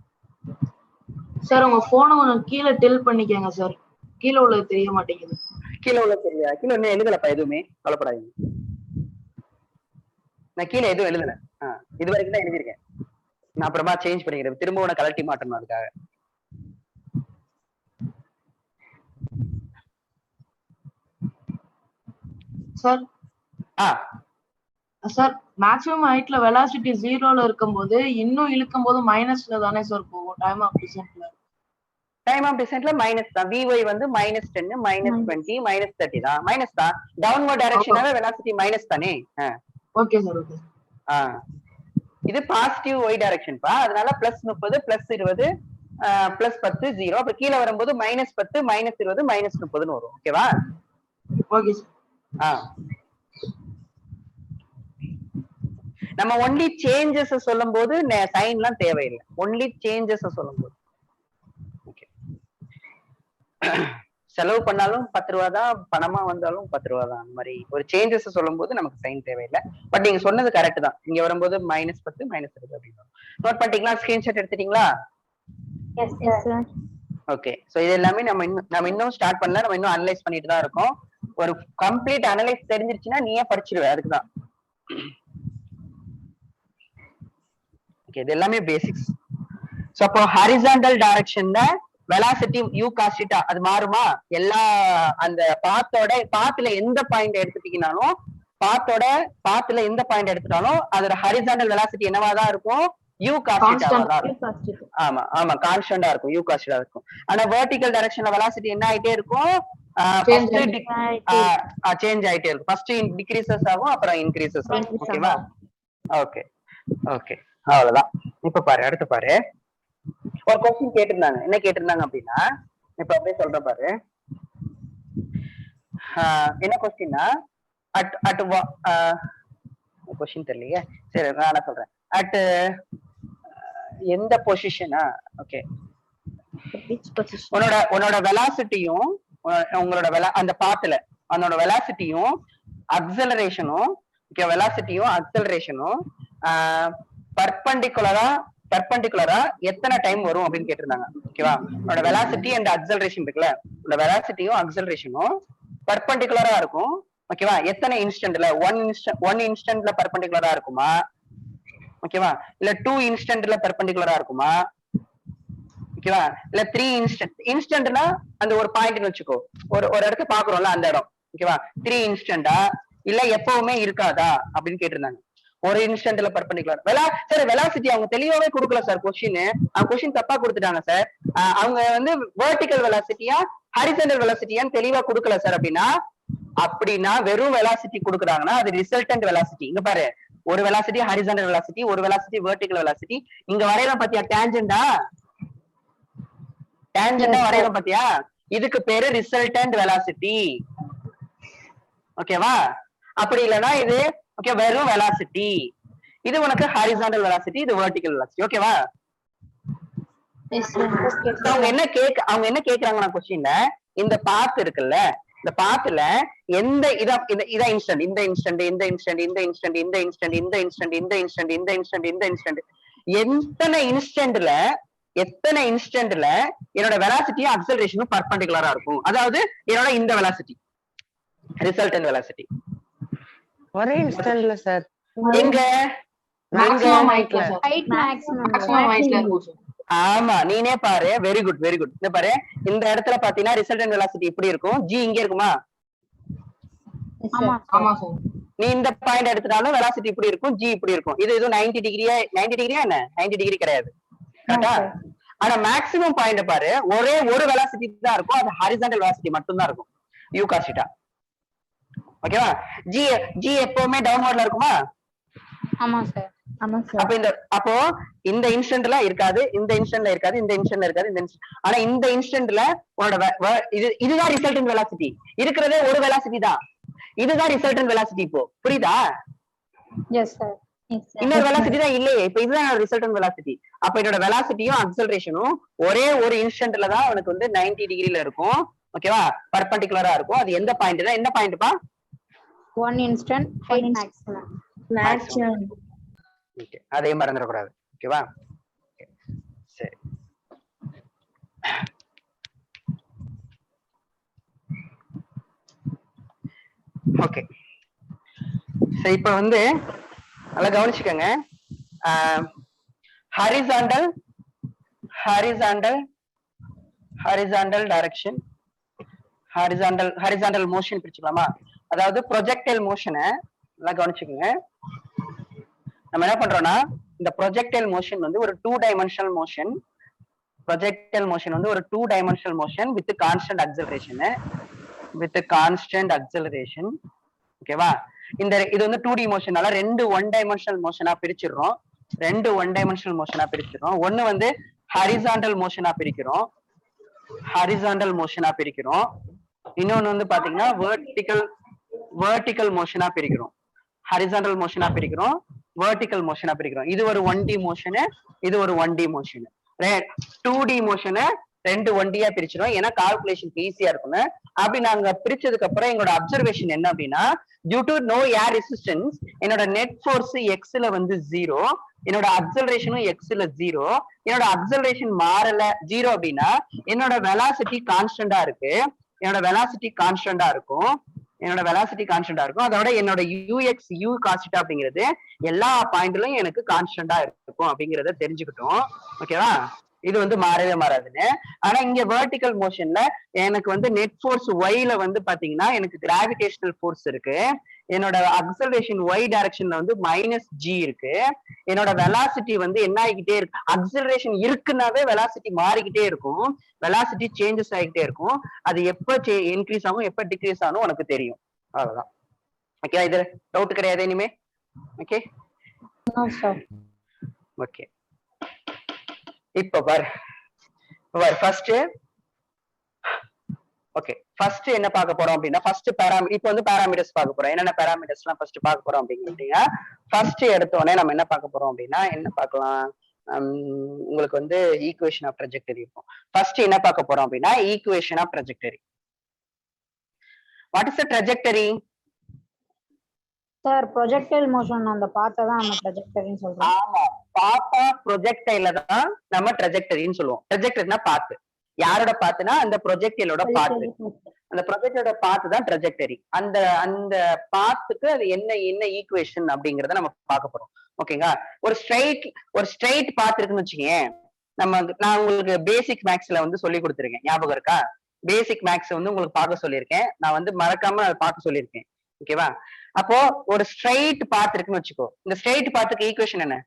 சார் உங்க போனை கொஞ்சம் கீழே டில் பண்ணிக்கங்க சார். கீழே உள்ளது தெரிய மாட்டேங்குது. கீழே உள்ள தெரியல, கீழே இன்னும் எழுதலப்பா எதுவுமே, கவலைப்படாதீங்க. நான் கீழே எதுவும் எழுதல. இது வரைக்கும் தான் எழுதியிருக்கேன். நான் அப்புறமா சேஞ்ச் பண்ணிக்கிறேன், திரும்ப உன கலட்டி மாட்டணும் அதுக்காக. சார் சார் மேக்ஸிமம் ஹைட்ல வெலாசிட்டி 0ல இருக்கும்போது இன்னும் இழுக்கும் போது மைனஸ்ல தானே சார் போகும் டைம் ஆஃப் டிசென்ட்ல. டைம் ஆஃப் டிசென்ட்ல மைனஸ் தான். Vy வந்து -10 -20 -30 தான். மைனஸ் தான். டவுன்வர்ட் டைரக்ஷனாவே வெலாசிட்டி மைனஸ் தானே. Okay sir okay. இது பாசிட்டிவ் y டைரக்ஷன் பா, அதனால +30 +20 +10 0. அப்ப கீழ வரும்போது -10 -20 -30ன்னு வரும். ஓகேவா? Okay sir. நம்ம ஒன்லி சேஞ்சஸ் சொல்லும்போது சைன்லாம் தேவையில்லை. ஒன்லி சேஞ்சஸ் சொல்லும்போது ஓகே. செலவு பண்ணாலும் 10 ரூபா தான், பணமா வந்தாலும் 10 ரூபா தான். அந்த மாதிரி ஒரு சேஞ்சஸ் சொல்லும்போது நமக்கு சைன் தேவையில்லை. பட் நீங்க சொன்னது கரெக்ட் தான். இங்க வரும்போது -10 -20 அப்படின்னு நோட் பண்ணிட்டீங்களா? ஸ்கிரீன்ஷாட் எடுத்துட்டீங்களா? ஓகே. சோ இது எல்லாமே நம்ம இன்னும் ஸ்டார்ட் பண்ணல, நம்ம இன்னும் அனலைஸ் பண்ணிட்டு தான் இருக்கோம். ஒரு கம்ப்ளீட் அனலைஸ் தெரிஞ்சிருச்சுன்னா நீயே படிச்சிடுவ, அதுக்குதான். ஓகே, இது எல்லாமே பேசிக்ஸ். சோ அப்போ ஹாரிசான்டல் டைரக்ஷன்ல வெலாசிட்டி u cos θ அது மாறுமா? எல்லா அந்த பாத்துல எந்த பாயிண்ட் எடுத்துட்டீங்கனாலும், பாத்துல எந்த பாயிண்ட் எடுத்துட்டாலும் அதோட ஹாரிசான்டல் வெலாசிட்டி என்னவா தான் இருக்கும்? u cos θ தான் இருக்கும். ஆமா ஆமா, கான்ஸ்டன்டா இருக்கும், u cos θ இருக்கும். ஆனா வெர்டிகல் டைரக்ஷன்ல வெலாசிட்டி என்ன ஆயிட்டே இருக்கும்? சேஞ்ச் ஆயிட்டே இருக்கும். ஃபர்ஸ்ட் டிக்ரீசஸ் ஆகும், அப்புறம் இன்கிரீசஸ் ஆகும். ஓகேவா? ஓகே ஓகே, அவ்வளவுதான். இப்ப பாரு, அடுத்து பாரு. ஒரு கொஸ்டின் கேட்டிருந்தாங்க. என்ன கேட்டிருந்தாங்க அப்படின்னா, இப்ப அப்படியே சொல்றேன் பாரு. என்ன கொஸ்டின்னா, கொஸ்டின் தெரியலையே, சரி நான் சொல்றேன். அட் எந்த பொசிஷனா? ஓகே, உன்னோட வெலாசிட்டியும் அந்த பாத்துல அதனோட வெலாசிட்டியும் அக்ஸலரேஷனும், ஓகே, வெலாசிட்டியும் அக்ஸலரேஷனும் பர்பெண்டிகுலரா எத்தனை டைம் வரும் அப்படின்னு கேட்டிருந்தாங்க. ஓகேவா? உன்னோட வெலாசிட்டி அண்ட் அக்ஸலரேஷன் இருக்குல்ல, உன்னோட வெலாசிட்டியும் அக்ஸலரேஷனும் பர்பெண்டிகுலரா இருக்கும். ஓகேவா? எத்தனை இன்ஸ்டன்ட்ல? ஒன் இன்ஸ்டன்ட்ல பர்பெண்டிகுலரா இருக்குமா? ஓகேவா? இல்ல 2 இன்ஸ்டன்ட்ல பர்பெண்டிகுலரா இருக்குமா? ஓகேவா? இல்ல 3 இன்ஸ்டன்ட்னா அந்த ஒரு பாயிண்ட்னு வச்சுக்கோ, ஒரு இடத்த பாக்குறோம்ல அந்த இடம். ஓகேவா? 3 இன்ஸ்டன்டா இல்ல எப்பவுமே இருக்காதா அப்படின்னு கேட்டிருந்தாங்க. ஒரு இன்ஸ்டன்ட்ல பர்பெண்டிகுலர் சார் வெலாசிட்டி அவங்க தெளிவாவே கொடுக்கல சார். கொஸ்டின் தப்பா கொடுத்துட்டாங்க சார். அவங்க வந்து வெர்டிகல் வெலாசிட்டியா ஹாரிசான்டல் வெலாசிட்டியான்னு தெளிவா கொடுக்கல சார். அப்படின்னா வெறும் வெலாசிட்டி கொடுக்குறாங்கன்னா அது ரிசல்டன்ட் வெலாசிட்டி. இங்க பாரு, ஒரு வெலாசிட்டி ஹாரிசான்டல் வெலாசிட்டி, ஒரு வெலாசிட்டி வெர்டிகல் வெலாசிட்டி. இங்க வரையலாம் பாத்தியா? டேஞ்சண்டா வரையலாம் பாத்தியா? இதுக்கு பேரு ரிசல்டன்ட் வெலாசிட்டி. ஓகேவா? அப்படி இல்லைன்னா இது ஓகே வெறும் வெலாசிட்டி. இது உனக்கு ஹாரிசான்டல் வெலாசிட்டி, இது வெர்டிகல் வெலாசிட்டி. ஓகேவா? அவங்க என்ன கேக்குறாங்கன்னா கொஸ்டின்ல, இந்த பாத் இருக்குல்ல, இந்த பாத்துல எந்த இத இன்ஸ்டன்ட், இந்த இன்ஸ்டன்ட், இந்த இன்ஸ்டன்ட், இந்த இன்ஸ்டன்ட், இந்த இன்ஸ்டன்ட், இந்த இன்ஸ்டன்ட், இந்த இன்ஸ்டன்ட், இந்த இன்ஸ்டன்ட், இந்த இன்ஸ்டன்ட், எத்தனை இன்ஸ்டன்ட்ல என்னோட வெலாசிட்டியும் அக்ஸலரேஷனும் பர்பெண்டிகுலரா இருக்கும். அதாவது என்னோட இந்த வெலாசிட்டி ரிசல்டன்ட் வெலாசிட்டி ஒரே இன்ஸ்டன்ட்ல சார். எங்க? மேக்ஸிமம் ஹைட்ல இருக்கும். ஆமா, நீனே பாரு. Very good very good. இந்த பாரு, இந்த இடத்துல பாத்தீங்கன்னா ரிசல்டன்ட் வெலாசிட்டி இப்படி இருக்கும். ஜி இங்க இருக்குமா? ஆமா சார். நீ இந்த பாயிண்ட் எடுத்துட்டாலும் வெலாசிட்டி இப்படி இருக்கும், ஜி இப்படி இருக்கும். இது 90 டிகிரியா என்ன? 90 டிகிரி கிடையாது. கரெக்டா? ஆனா மேக்ஸிமம் பாயிண்ட் பாரு, ஒரே ஒரு வெலாசிட்டி தான் இருக்கும். அது ஹாரிசான்டல் வெலாசிட்டி மட்டும் தான் இருக்கும், u cos θ. ஓகேவா? ஜி எப்பவுமே டவுன்வர்ட்ல இருக்குமா? ஆமா சார். அப்போ இந்த இன்ஸ்டன்ட்ல இருக்காது, இந்த இன்ஸ்டன்ட்ல இருக்காது, இந்த இன்ஸ்டன்ட்ல இருக்காது, ஆனா இந்த இன்ஸ்டன்ட்ல உன்னோட இதுதான் ரிசல்டன்ட் வெலாசிட்டி. இருக்கிறதே ஒரு வெலாசிட்டி தான். இதுதான் ரிசல்டன்ட் வெலாசிட்டி. இப்போ புரியுதா? Yes sir. இன்னொரு வெலாசிட்டி தான் இல்லையே. இப்ப இதுதான் ரிசல்டன்ட் வெலாசிட்டி. அப்ப என்னோட வெலாசிட்டியும் அக்ஸலரேஷனும் ஒரே ஒரு இன்ஸ்டன்ட்ல தான் உனக்கு வந்து 90 டிகிரில இருக்கும். ஓகேவா? பர்பெண்டிகுலரா இருக்கும். அது எந்த பாயிண்ட் தான்? என்ன பாயிண்ட்பா? 1 இன்ஸ்டன்ட் ஹைட் மேக்ஸிமம். ஓகே, அதையும் மறந்துடக்கூடாது. ஓகேவா? சரி, ஓகே, சரி இப்ப வந்து நல்லா கவனிச்சுக்கோங்க. Horizontal horizontal horizontal direction, horizontal motion பிரிச்சுக்கலாமா? அதாவது ப்ரொஜெக்டைல் மோஷனை நல்லா கவனிச்சுக்கோங்க. நம்ம என்ன பண்றோம்னா இந்த ப்ரொஜெக்டைல் மோஷன் வந்து ஒரு 2 டைமென்ஷனல் மோஷன். ப்ரொஜெக்டைல் மோஷன் வந்து ஒரு 2 dimensional motion with constant acceleration. ஓகேவா? இது வந்து 2D மோஷனால 2 1 டைமென்ஷனல் மோஷனா பிரிச்சிடுறோம். 2 1 டைமென்ஷனல் மோஷனா பிரிச்சிடுறோம். ஒன்னு வந்து ஹாரிசாண்டல் மோஷனா பிரிக்கிறோம். இன்னொன்னு வந்து பாத்தீங்கன்னா வெர்டிகல் மோஷனா பிரிக்கிறோம். ஹாரிசாண்டல் மோஷனா பிரிக்கிறோம், வெர்டிகல் மோஷனா பிரிக்கிறோம். இது ஒரு 1D மோஷனு, இது ஒரு 1D மோஷனு. 2D மோஷனை 2 1Dயா பிரிச்சிடும், ஏன்னா கால்குலேஷனுக்கு ஈஸியா இருக்கும்னு. அப்படி நாங்க பிரிச்சதுக்கு அப்புறம் எங்களோட அப்சர்வேஷன் என்ன அப்படின்னா, due to no air resistance என்னோட நெட் ஃபோர்ஸ் எக்ஸ்ல வந்து 0, என்னோட அக்சலரேஷனும் எக்ஸ்ல 0. என்னோட அக்சலரேஷன் மாறல 0 அப்படின்னா என்னோட வெலாசிட்டி கான்ஸ்டன்டா இருக்கு. அதோட என்னோட யூஎக்ஸ் யூ கான்ஸ்டன்ட் அப்படிங்கிறது எல்லா பாயிண்ட்லயும் எனக்கு கான்ஸ்டன்டா இருக்கும் அப்படிங்கறத தெரிஞ்சுக்கிட்டோம். ஓகேவா? இது வந்து மாறவே மாறாதுன்னு. ஆனா இங்க வெர்டிகல் மோஷன்ல எனக்கு வந்து நெட் ஃபோர்ஸ் ஒய்ல வந்து பாத்தீங்கன்னா எனக்கு கிராவிடேஷனல் ஃபோர்ஸ் இருக்கு. என்னோட அக்சலரேஷன் ஒய் டைரக்ஷன்ல வந்து -g இருக்கு. என்னோட வெலாசிட்டி வந்து என்ன ஆகிக்கிட்டே இருக்கு, அக்சலரேஷன் இருக்குன்னாவே வெலாசிட்டி மாறிக்கிட்டே இருக்கும், வெலாசிட்டி சேஞ்சஸ் ஆகிக்கிட்டே இருக்கும். அது எப்ப இன்க்ரீஸ் ஆகும் எப்ப டிக்ரீஸ் ஆகும் உனக்கு தெரியும். அவ்வளவுதான். ஓகே, இது டவுட் கிடையாது இனிமே? ஓகே ஓகே, இப்ப பாரு ஃபர்ஸ்ட் என்ன பார்க்க போறோம் அப்படின்னா, இப்ப வந்து பாராமீட்டர்ஸ் பார்க்க போறோம். என்னென்ன பாராமீட்டர்ஸ் எல்லாம் ஃபர்ஸ்ட் பார்க்க போறோம் அப்படின்னா, ஃபர்ஸ்ட் எடுத்தோடனே நம்ம என்ன பார்க்க போறோம் அப்படின்னா, என்ன பார்க்கலாம், உங்களுக்கு வந்து ஈக்குவேஷன் ஆஃப் ட்ராஜெக்டரி இருக்கும். ஃபர்ஸ்ட் என்ன பார்க்க போறோம் அப்படின்னா, equation of trajectory. What is the trajectory? Sir projectile motion அந்த பாத்தை தான் நம்ம ட்ராஜெக்டரின்னு சொல்றோம். ஆமா, பாத்தா ப்ரொஜெக்டைல தான் நம்ம ட்ராஜெக்டரின்னு சொல்லுவோம். ட்ராஜெக்டரினா பாத்து. யாரோட பாத்துனா அந்த ப்ரொஜெக்டைலோட பாத்து. அந்த ப்ரொஜெக்டோட பாத்து தான் ட்ராஜெக்டரி. அந்த பாத்துக்கு அது என்ன ஈக்குவேஷன் அப்படிங்கறத நம்ம பார்க்க போறோம். ஓகேங்களா? ஒரு ஸ்ட்ரைட் பாத்து இருக்குன்னு வச்சுக்கேன். நான் உங்களுக்கு பேசிக் மேக்ஸ்ல வந்து சொல்லி கொடுத்துருக்கேன், ஞாபகம் இருக்கா? பேசிக் மேக்ஸ் வந்து உங்களுக்கு பார்க்க சொல்லியிருக்கேன். நான் வந்து மறக்காம அதை பார்க்க சொல்லியிருக்கேன். ஓகேவா? அப்போ ஒரு ஸ்ட்ரைட் பாத் இருக்குன்னு வச்சுக்கோ. இந்த ஸ்ட்ரைட் பாத்துக்கு ஈக்குவேஷன் என்ன?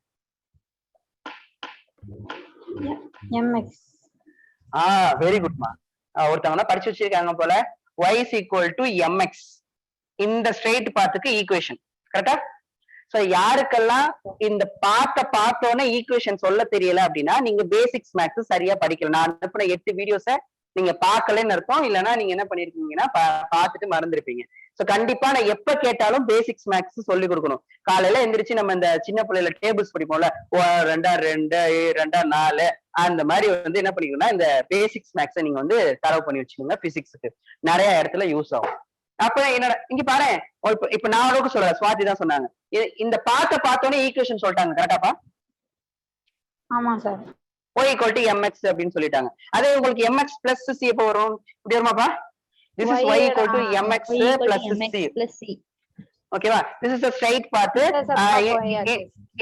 mx. வெரி குட்மா. ஒருத்தவங்க படிச்சு வச்சிருக்காங்க போல. y is equal to mx. இந்த ஸ்ட்ரைட் பாத்துக்கு ஈக்குவேஷன். கரெக்டா? சோ யாருக்கெல்லாம் இந்த பார்த்தோன்னே ஈக்குவேஷன் சொல்ல தெரியல அப்படின்னா நீங்க பேசிக்ஸ் மேக்ஸ் சரியா படிக்கல. நான் அனுப்பின 8 வீடியோஸ நீங்க பார்க்கலன்னு அர்த்தம். இல்லைன்னா நீங்க என்ன பண்ணிருக்கீங்கன்னா பார்த்துட்டு மறந்துருப்பீங்க. சோ கண்டிப்பா நான் எப்ப கேட்டாலும் பேசிக்ஸ் மேக்ஸ் சொல்லி கொடுக்கணும். காலையில எந்திரிச்சு நம்ம இந்த சின்ன பிள்ளைல டேபிள்ஸ் படிப்போம்ல, 2 2 2 4 அந்த மாதிரி வந்து என்ன பண்ணிக்கணும்னா இந்த பேசிக்ஸ் மேக்ஸை நீங்க வந்து தரவு பண்ணி வச்சுக்கோங்க. பிசிக்ஸுக்கு நிறைய இடத்துல யூஸ் ஆகும். அப்ப என்னோட இங்க பாரு, இப்ப நான் அளவுக்கு சொல்றேன், சுவாதி தான் சொன்னாங்க. இந்த பார்த்தோன்னே ஈக்குவேஷன் சொல்லிட்டாங்க. கரெக்டாப்பா? ஆமா sir. y equal to mx அப்படின்னு சொல்லிட்டாங்க. அதே உங்களுக்கு mx plus c எப்ப வரும்? இப்படி வருமாப்பா? This is y equal to mx plus c. ஓகேவா? This is a straight path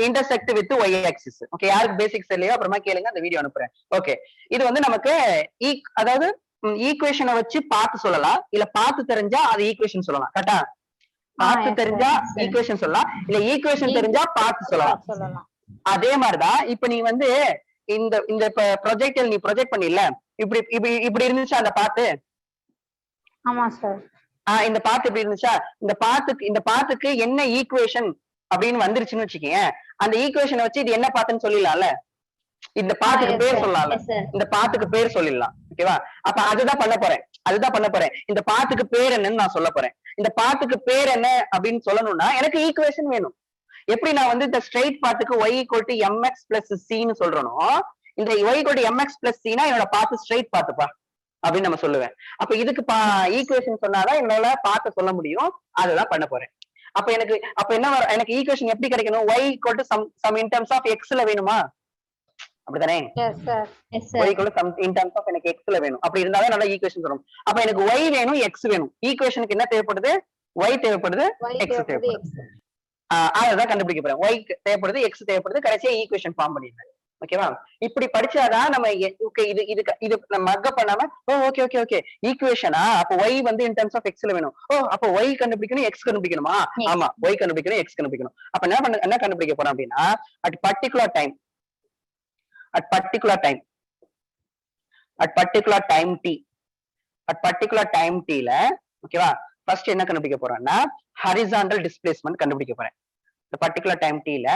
intersect with y axis. Okay, யாருக்கு பேசிக்ஸ் இல்லையோ அப்புறமா கேளுங்க, அந்த வீடியோ அனுப்புறேன். ஓகே, இது வந்து நமக்கு அதாவது ஈக்குவேஷனை வச்சு பார்த்து சொல்லலாம், இல்ல பார்த்து தெரிஞ்சா அது ஈக்குவேஷன் சொல்லலாம். கரெக்டா? பார்த்து தெரிஞ்சா ஈக்குவேஷன் சொல்லலாம், இல்ல ஈக்குவேஷன் தெரிஞ்சா பார்த்து சொல்லலாம். அதே மாதிரிதான் இப்ப நீ வந்து இந்த ப்ரொஜெக்டில் நீ ப்ரொஜெக்ட் பண்ணில, இப்படி இருந்துச்சா அந்த பாத்து? ஆமா சார். இந்த பாத்து இப்படி இருந்துச்சா? இந்த பாத்துக்கு என்ன ஈக்குவேஷன் அப்படின்னு வந்துருச்சுன்னு வச்சுக்கேன், அந்த ஈக்குவேஷனை வச்சு இது என்ன பாத்துன்னு சொல்லிடலாம்ல. இந்த பாத்துக்கு பேர் சொல்லலாம்ல, இந்த பாத்துக்கு பேர் சொல்லிடலாம். ஓகேவா? அப்ப அதுதான் பண்ண போறேன். இந்த பாத்துக்கு பேர் என்னன்னு நான் சொல்ல போறேன். இந்த பாத்துக்கு பேர் என்ன அப்படின்னு சொல்லணும்னா எனக்கு ஈக்குவேஷன் வேணும். எப்படி நான் வந்து இந்த ஸ்ட்ரைட் பாத்துக்கு y equal to mx plus c ன்னு சொல்றனோ, இந்த y equal to mx plus c னா என்னோட பாத்து ஸ்ட்ரைட் பாத்துப்பா அப்படின்னு நம்ம சொல்லுவேன். அப்ப இதுக்கு ஈக்குவேஷன் சொன்னாதான் என்னால பார்த்து சொல்ல முடியும். அதுதான் பண்ண போறேன். அப்ப எனக்கு என்ன எனக்கு ஈக்குவேஷன் எப்படி கிடைக்கணும்? y equal to some in terms of x ல வேணுமா? அப்படிதானே? Yes sir. Yes y sir. Equal sum in terms of எனக்கு x ல வேணும். அப்படி இருந்தாலும் நல்ல ஈக்குவேஷன் வரும். அப்ப எனக்கு y வேணும், x வேணும். ஈக்குவேஷனுக்கு என்ன தேவைப்படுது? y தேவைப்படுது, Y x தேவைப்படுது தேவைப்படுது. X. அதான் கண்டுபிடிக்க போறேன். y தேவைப்படுது, x தேவைப்படுது, கடைசியா ஈக்குவேஷன் ஃபார்ம் பண்ணிடுறேன். ஓகேவா? இப்படி படிச்சாதான் நம்ம ஓகே இது நம்ம மக்கப் பண்ணாம ஓகே ஓகே ஓகே ஈக்குவேஷனா அப்ப y வந்து இன் டர்ம்ஸ் ஆஃப் x ல வேணும். அப்ப y கண்டுபிடிக்கணும், x கண்டுபிடிக்கணுமா? Yes. ஆமா, y கண்டுபிடிக்கணும், x கண்டுபிடிக்கணும். அப்ப என்ன கண்டுபிடிக்க போறோம் அப்படின்னா at particular time at particular time t ல ஓகேவா ஃபர்ஸ்ட் என்ன கண்டுபிடிக்க போறோம்னா ஹரிசாண்டல் டிஸ்பிளேஸ்மென்ட் கண்டுபிடிக்க போறேன். இந்த பர்టిక్యులர் டைம் t ல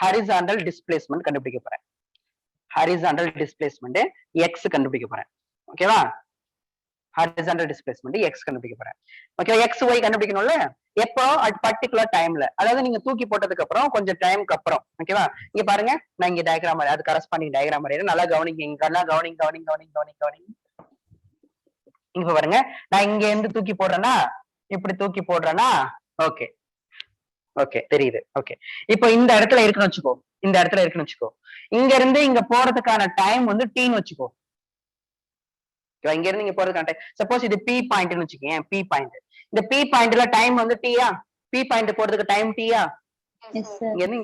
ஹரிசாண்டல் டிஸ்பிளேஸ்மென்ட் கண்டுபிடிக்க போறேன். ஹரிசாண்டல் டிஸ்பிளேஸ்மென்ட் x கண்டுபிடிக்க போறேன். ஓகேவா? ஹரிசாண்டல் டிஸ்பிளேஸ்மென்ட் x கண்டுபிடிக்க போறேன். ஓகே, x y கண்டுபிடிக்கணும்ல எப்போ at particular டைம்ல, அதாவது நீங்க தூக்கி போட்டதுக்கு அப்புறம் கொஞ்சம் டைம்க்கு அப்புறம். ஓகேவா? இங்க பாருங்க, நான் இங்க டயகிராம் மாதிரி அது கரஸ்பாண்டிங் டயகிராம் மாதிரி நல்லா கவனிங்க. இங்க கவனிங்க. இங்க பாருங்க, நான் இங்க இருந்து தூக்கி போடுறேன்னா இப்படி தூக்கி போடுறேன்னா ஓகே ஓகே தெரியுது. ஓகே, இப்போ இந்த இடத்துல இருக்குன்னு வச்சுக்கோ. இங்க இருந்து இங்க போறதுக்கான டைம் வந்து tன்னு வச்சுக்கோ. இங்க இருந்து இங்க போறதுக்கான டைம் சப்போஸ் இது p பாயிண்ட்னு வச்சுக்கேன். p பாயிண்ட், இந்த p பாயிண்ட்ல டைம் வந்து t-யா? p பாயிண்ட் போறதுக்கு டைம் t-யா? Yes sir. இங்க இருந்து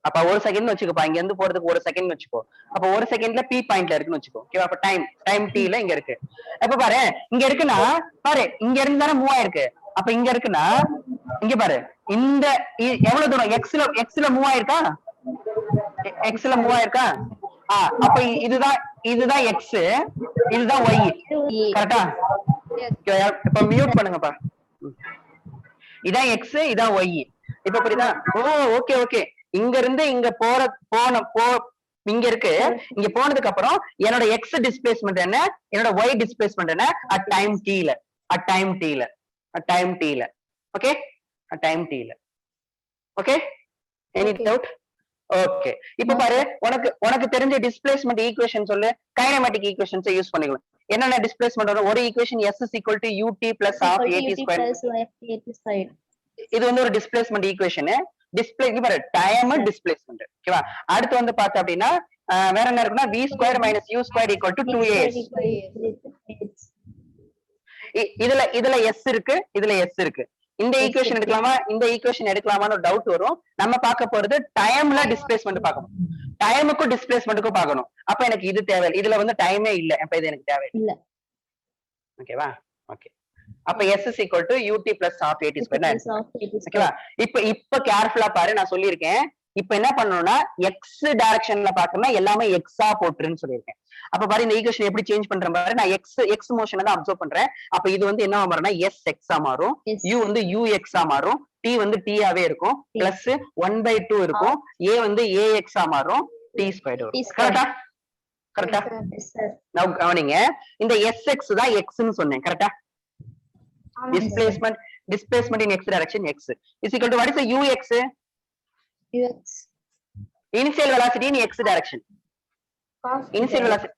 அப்ப 1 செகண்ட் வச்சுக்கோப்பா. இங்க இருந்து போறதுக்கு 1 செகண்ட் வச்சுக்கோ. அப்ப 1 செகண்ட்ல p பாயிண்ட்ல இருக்குன்னு வச்சுக்கோ. ஓகேவா? அப்ப டைம் t ல இங்க இருக்கு. அப்ப பாரு, இங்க இருக்குன்னா பாரு, இங்க இருந்து தானே மூவ் ஆயிருக்கு. அப்ப இங்க இருக்குன்னா இங்க பாரு, இந்த எவ்வளவு தூரம் x ல மூவ் ஆயிருக்கா? x ல மூவ் ஆயிருக்கா? அப்ப இதுதான் x, இதுதான் y. கரெக்டா? இப்ப மியூட் பண்ணுங்கப்பா. இதான் x, இதான் y. இப்ப புரியுதா? Okay okay. இங்க இருந்து இங்க இங்க இருக்கு. இங்க போனதுக்கு அப்புறம் என்னோட x டிஸ்பிளேஸ்மென்ட் என்ன, என்னோட y டிஸ்பிளேஸ்மென்ட் என்ன at time t ல. ஓகே, at time t ல. Okay, any doubt? ஓகே, இப்ப பாரு, உனக்கு தெரிஞ்ச டிஸ்பிளேஸ்மென்ட் ஈக்குவேஷன் சொல்லு. கைனமேட்டிக் ஈக்குவேஷன்ஸ் யூஸ் பண்ணிக்கலாம். என்னென்ன டிஸ்பிளேஸ்மென்ட் வரும்? ஒரு equation s is equal to ut plus half at square. இது வந்து ஒரு டிஸ்பிளேஸ்மென்ட் ஈக்குவேஷன். பாரு, டைம் டிஸ்பிளேஸ்மென்ட். ஓகேவா? அடுத்து வந்து பார்த்தா அப்படின்னா வேற என்ன இருக்குன்னா v square minus u square equal to 2as. இதுல s இருக்கு, இதுல s இருக்கு. இந்த ஈக்குவேஷன் எடுக்கலாமா, இந்த ஈக்குவேஷன் எடுக்கலாமான்னு ஒரு டவுட் வரும். நம்ம பார்க்க போறது டைம்ல டிஸ்பிளேஸ்மென்ட் பார்க்கணும், டைமுக்கும் டிஸ்பிளேஸ்மென்ட்டுக்கும் பார்க்கணும். அப்ப எனக்கு இது தேவை, இதுல வந்து டைமே இல்ல. அப்ப இது எனக்கு தேவை இல்ல. ஓகேவா? ஓகே, அப்ப s is equal to ut plus half at square. ஓகேவா? இப்ப கேர்ஃபுல்லா பாரு, நான் சொல்லியிருக்கேன். இப்ப என்ன பண்ணணும்னா x டைரக்ஷன்ல பாக்கணும்னா எல்லாமே x-ஆ போட்டுருன்னு சொல்லியிருக்கேன். அப்ப பாரு, இந்த ஈக்குவேஷன் எப்படி சேஞ்ச் பண்றேன் பாரு. நான் x மோஷனை தான் அப்சர்வ் பண்றேன். அப்ப இது வந்து என்ன மாறும்னா sx-ஆ மாறும், u வந்து ux-ஆ மாறும், t வந்து t-ஆவே இருக்கும், பிளஸ் 1/2 இருக்கும், a வந்து ax-ஆ மாறும், t ஸ்கொயர்ட் வரும். கரெக்டா? நான் கவனிங்க, இந்த sx தான் x-ன்னு சொன்னேன். கரெக்டா? displacement in x direction x is equal to what is the ux? Initial velocity in x direction. Initial velocity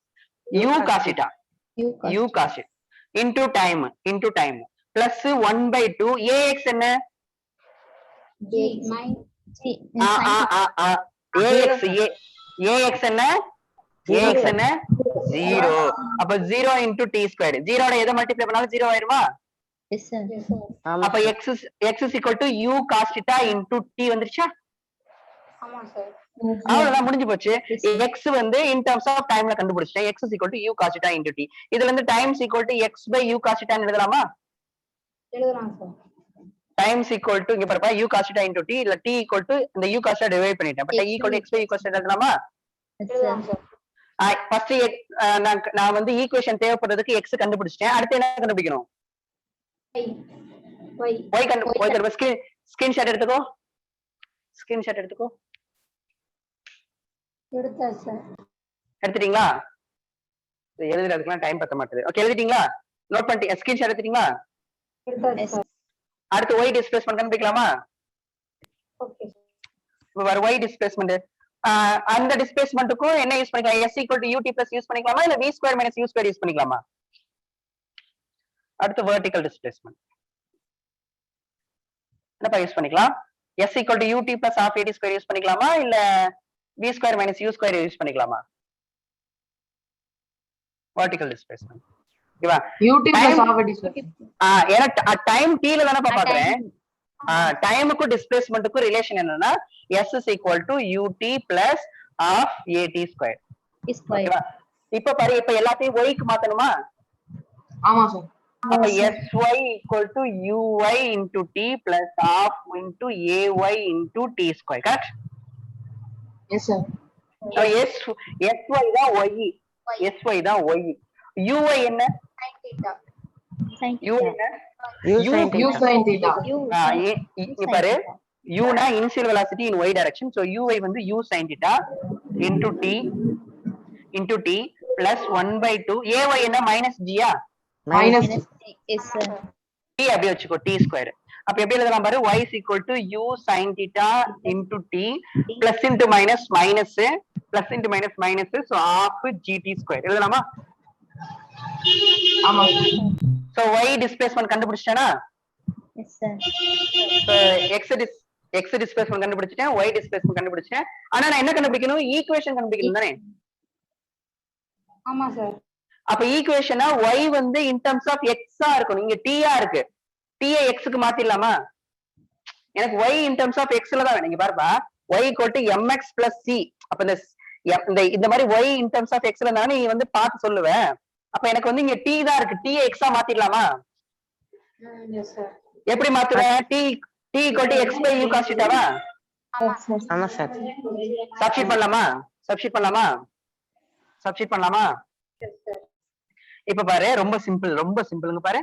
u cos theta into time plus 1/2 ax என்ன? ax என்ன? 0. அப்ப 0 into t squared. 0 ஓட எதை multiply பண்ணாலும் 0 ஆயிருமா? அப்ப x is equal to u cos theta into t வந்துருச்சா? அவ்வளவுதான், முடிஞ்சு போச்சு. x வந்து இன் டர்ம்ஸ் ஆஃப் டைம்ல கண்டுபிடிச்சிட்டேன். x is equal to u cos theta into t. இதுல இருந்து time is equal to x by u cos theta எழுதலாமா? எழுதலாம் sir. Time is equal to இங்க பாருப்பா, u cos theta into t இல்ல t equal to இந்த u cos theta divide பண்ணிட்டேன். But equal to x by u cos theta எழுதலாமா? எழுதலாம் sir. First நான் வந்து ஈக்குவேஷன் தேவைப்படுறதுக்கு x கண்டுபிடிச்சிட்டேன். அடுத்து என்ன கண்டுபிடிக்கணும்? y கண்டுபிடிச்சு ஸ்கிரீன்ஷாட் எடுத்துக்கோ. எடுத்துட்டீங்களா? எழுதுறதுக்குலாம் டைம் பத்த மாட்டேது. ஓகே, எழுதிட்டீங்களா? நோட் பண்ணிட்டீங்க? ஸ்கிரீன்ஷாட் எடுத்துட்டீங்களா? அடுத்து y டிஸ்பிளேஸ்மென்ட் கண்டுபிடிக்கலாமா? ஓகே, இப்போ வர y டிஸ்பிளேஸ்மென்ட் அந்த டிஸ்பிளேஸ்மென்ட்டுக்கும் என்ன யூஸ் பண்ணிக்கலாம்? s equal to ut plus use பண்ணிக்கலாமா இல்ல v square minus u square use பண்ணிக்கலாமா? அடுத்து வெர்டிகல் டிஸ்பிளேஸ்மென்ட் என்னப்பா யூஸ் பண்ணிக்கலாம்? s equal to ut plus half at square use பண்ணிக்கலாமா இல்ல v square minus u square use பண்ணிக்கலாமா? vertical displacement. ஓகேவா? UT plus Time- half a distance. ஏன்னா time t ல தானே பாக்குறேன். டைமுக்கும் டிஸ்பிளேஸ்மெண்ட்டுக்கும் ரிலேஷன் என்னன்னா s is equal to ut plus half at square. ஓகேவா? இப்ப பாரு, இப்ப எல்லாத்தையும் y க்கு மாத்தணுமா? ஆமா சார். அப்ப sy equal to uy into t plus half into ay into t square. Correct? Yes sir. So sy தான் y, sy தான் y. uy என்ன? u என்ன? U U- sin U theta. sin theta. இங்க பாரு, u னா initial velocity in y direction, so uy வந்து u sin theta into t plus 1/2. ay என்ன? minus g ஆ? Minus t அப்படியே வச்சுக்கோ, t square. அப்ப எப்படி எழுதலாம் பாரு, y is equal to u sin theta into t plus into minus minus plus into minus minus, so half gt square எழுதலாமா? ஆமா. so y displacement கண்டுபிடிச்சிட்டேனா? so x displacement கண்டுபிடிச்சிட்டேன், y displacement கண்டுபிடிச்சிட்டேன். ஆனா நான் என்ன கண்டுபிடிக்கணும்? ஈக்குவேஷன் கண்டுபிடிக்கணும் தானே? ஆமா சார். அப்ப ஈக்குவேஷனா y வந்து in terms of x ஆ இருக்கணும். இங்க t ஆ இருக்கு, t ஐ x க்கு மாத்திரலாமா? எனக்கு y in terms of x ல தான் வேணும். இங்க பாருப்பா, y equal to mx plus c. அப்ப இந்த மாதிரி y in terms of x ல இருந்தா நீ வந்து பார்த்து சொல்லுவ. அப்ப எனக்கு வந்து இங்க t தான் இருக்கு, t ஐ x ஆ மாத்திரலாமா? Yes sir. எப்படி மாத்துவேன்? t equal to x by u cos theta வா? ஆமா சார். சப்ஸ்டிட் பண்ணலாமா? சப்ஸ்டிட் பண்ணலாமா? இப்ப பாரு, ரொம்ப சிம்பிள்ங்க பாரு.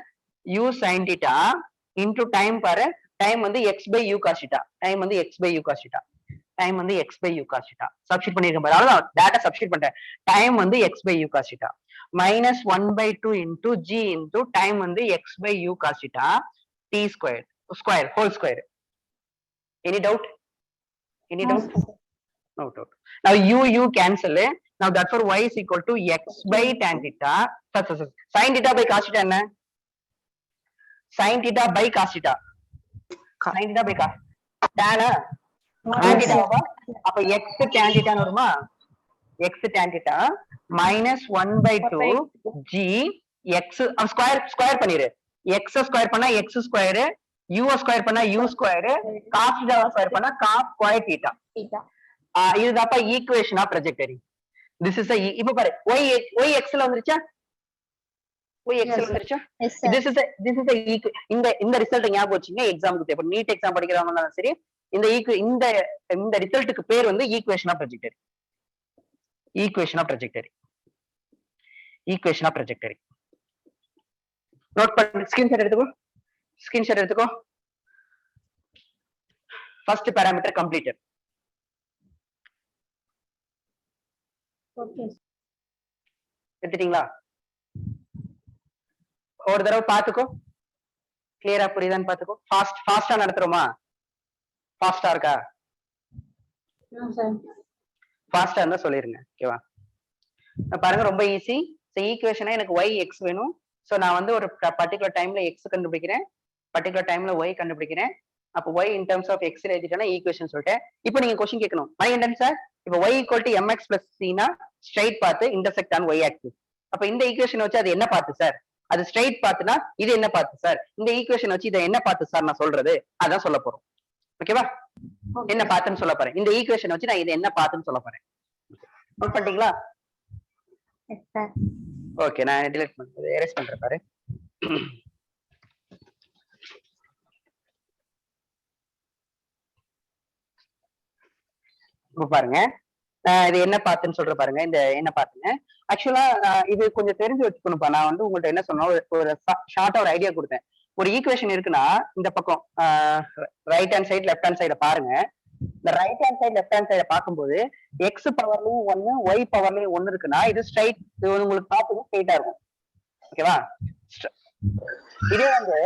u sin theta into time பாரு, டைம் வந்து x by u cos theta, time வந்து x by u cos theta, time வந்து x by u cos theta. Substitute பண்ணிருக்கேன் பாரு, அவ்வளவுதான், டேட்டா சப்ஸ்டிட் பண்ணிட்டேன். டைம் வந்து x by u cos theta minus 1/2 into g into time வந்து x by u cos theta t square whole square. Any doubt? No doubt. Now u cancel. Now therefore y is equal to x by tan theta. Sin theta by cos theta என்ன? Sin theta by cos theta. Sin theta by cos. Tan tan theta வா? அப்ப x tan theta ன்னு வருமா? x tan theta minus 1/2 g x square பண்ணிரு. x square பண்ணா x square, u square பண்ணா u square, cos theta square பண்ணா cos square theta. இதுதான்ப்பா equation of trajectory. This is இப்ப பாரு, y x ல வந்துருச்சா? This is இந்த ரிசல்ட் ஞாபகம் வச்சுங்க, எக்ஸாமுக்கு தேவை. நீட் எக்ஸாம் படிக்கிறவங்க சரி, இந்த ரிசல்ட்டுக்கு பேர் வந்து ஈக்குவேஷன் ஆஃப் ட்ராஜெக்டரி. நோட் பண்ணி ஸ்கிரீன்ஷாட் எடுத்துக்கோ. First parameter completed. எடுத்துட்டீங்களா? ஒரு தடவை பாத்துக்கோ, கிளியரா புரியுதான்னு பாத்துக்கோ. ஃபாஸ்டா நடத்துறோமா? ஃபாஸ்டா இருக்கா? ஃபாஸ்டா இருந்தா சொல்லிருங்க. ஓகேவா? பாருங்க, ரொம்ப ஈஸி. ஈக்குவேஷனா எனக்கு y x வேணும். சோ நான் வந்து ஒரு பர்டிகுலர் டைம்ல x கண்டுபிடிக்கிறேன், பர்டிகுலர் டைம்ல y கண்டுபிடிக்கிறேன். அப்ப y in terms of x ல எழுதிட்டேன்னா ஈக்குவேஷன் சொல்லிட்டேன். இப்போ நீங்க क्वेश्चन கேட்கணும், மணிகண்டன் சார், இப்போ y equal to mx plus c னா straight path intersect on y axis. அப்ப இந்த ஈக்குவேஷன் வச்சு அது என்ன பாத்து சார்? அது ஸ்ட்ரைட் பாத்துனா இது என்ன பாத்து சார்? இந்த ஈக்குவேஷன் வச்சு இதை என்ன பாத்து சார் நான் சொல்றது? அதான் சொல்ல போறோம். ஓகேவா? என்ன பாத்துன்னு சொல்ல போறேன். இந்த ஈக்குவேஷன் வச்சு நான் இதை என்ன பாத்துன்னு சொல்ல போறேன். நோட் பண்ணிட்டீங்களா? ஓகே, நான் டிலீட் பண்றேன், எரேஸ் பண்றேன் பாரு. பாருங்க, இது என்ன பாத்துன்னு சொல்ற பாருங்க. இந்த என்ன பாத்துங்க, ஆக்சுவலா இது கொஞ்சம் தெரிஞ்சு வச்சுக்கணும்ப்பா. நான் வந்து உங்கள்ட்ட என்ன சொன்னோம், ஒரு ஷார்ட்டா ஒரு ஐடியா கொடுத்தேன். ஒரு ஈக்குவேஷன் இருக்குன்னா இந்த பக்கம் right hand side left hand சைட பாருங்க. இந்த right hand side left hand சைட பார்க்கும்போது எக்ஸ் பவர்லயும் 1 ஒய் பவர்லயும் 1 இருக்குன்னா இது ஸ்ட்ரைட், இது உங்களுக்கு பார்த்து ஸ்ட்ரைட்டா இருக்கும். ஓகேவா? இதே வந்து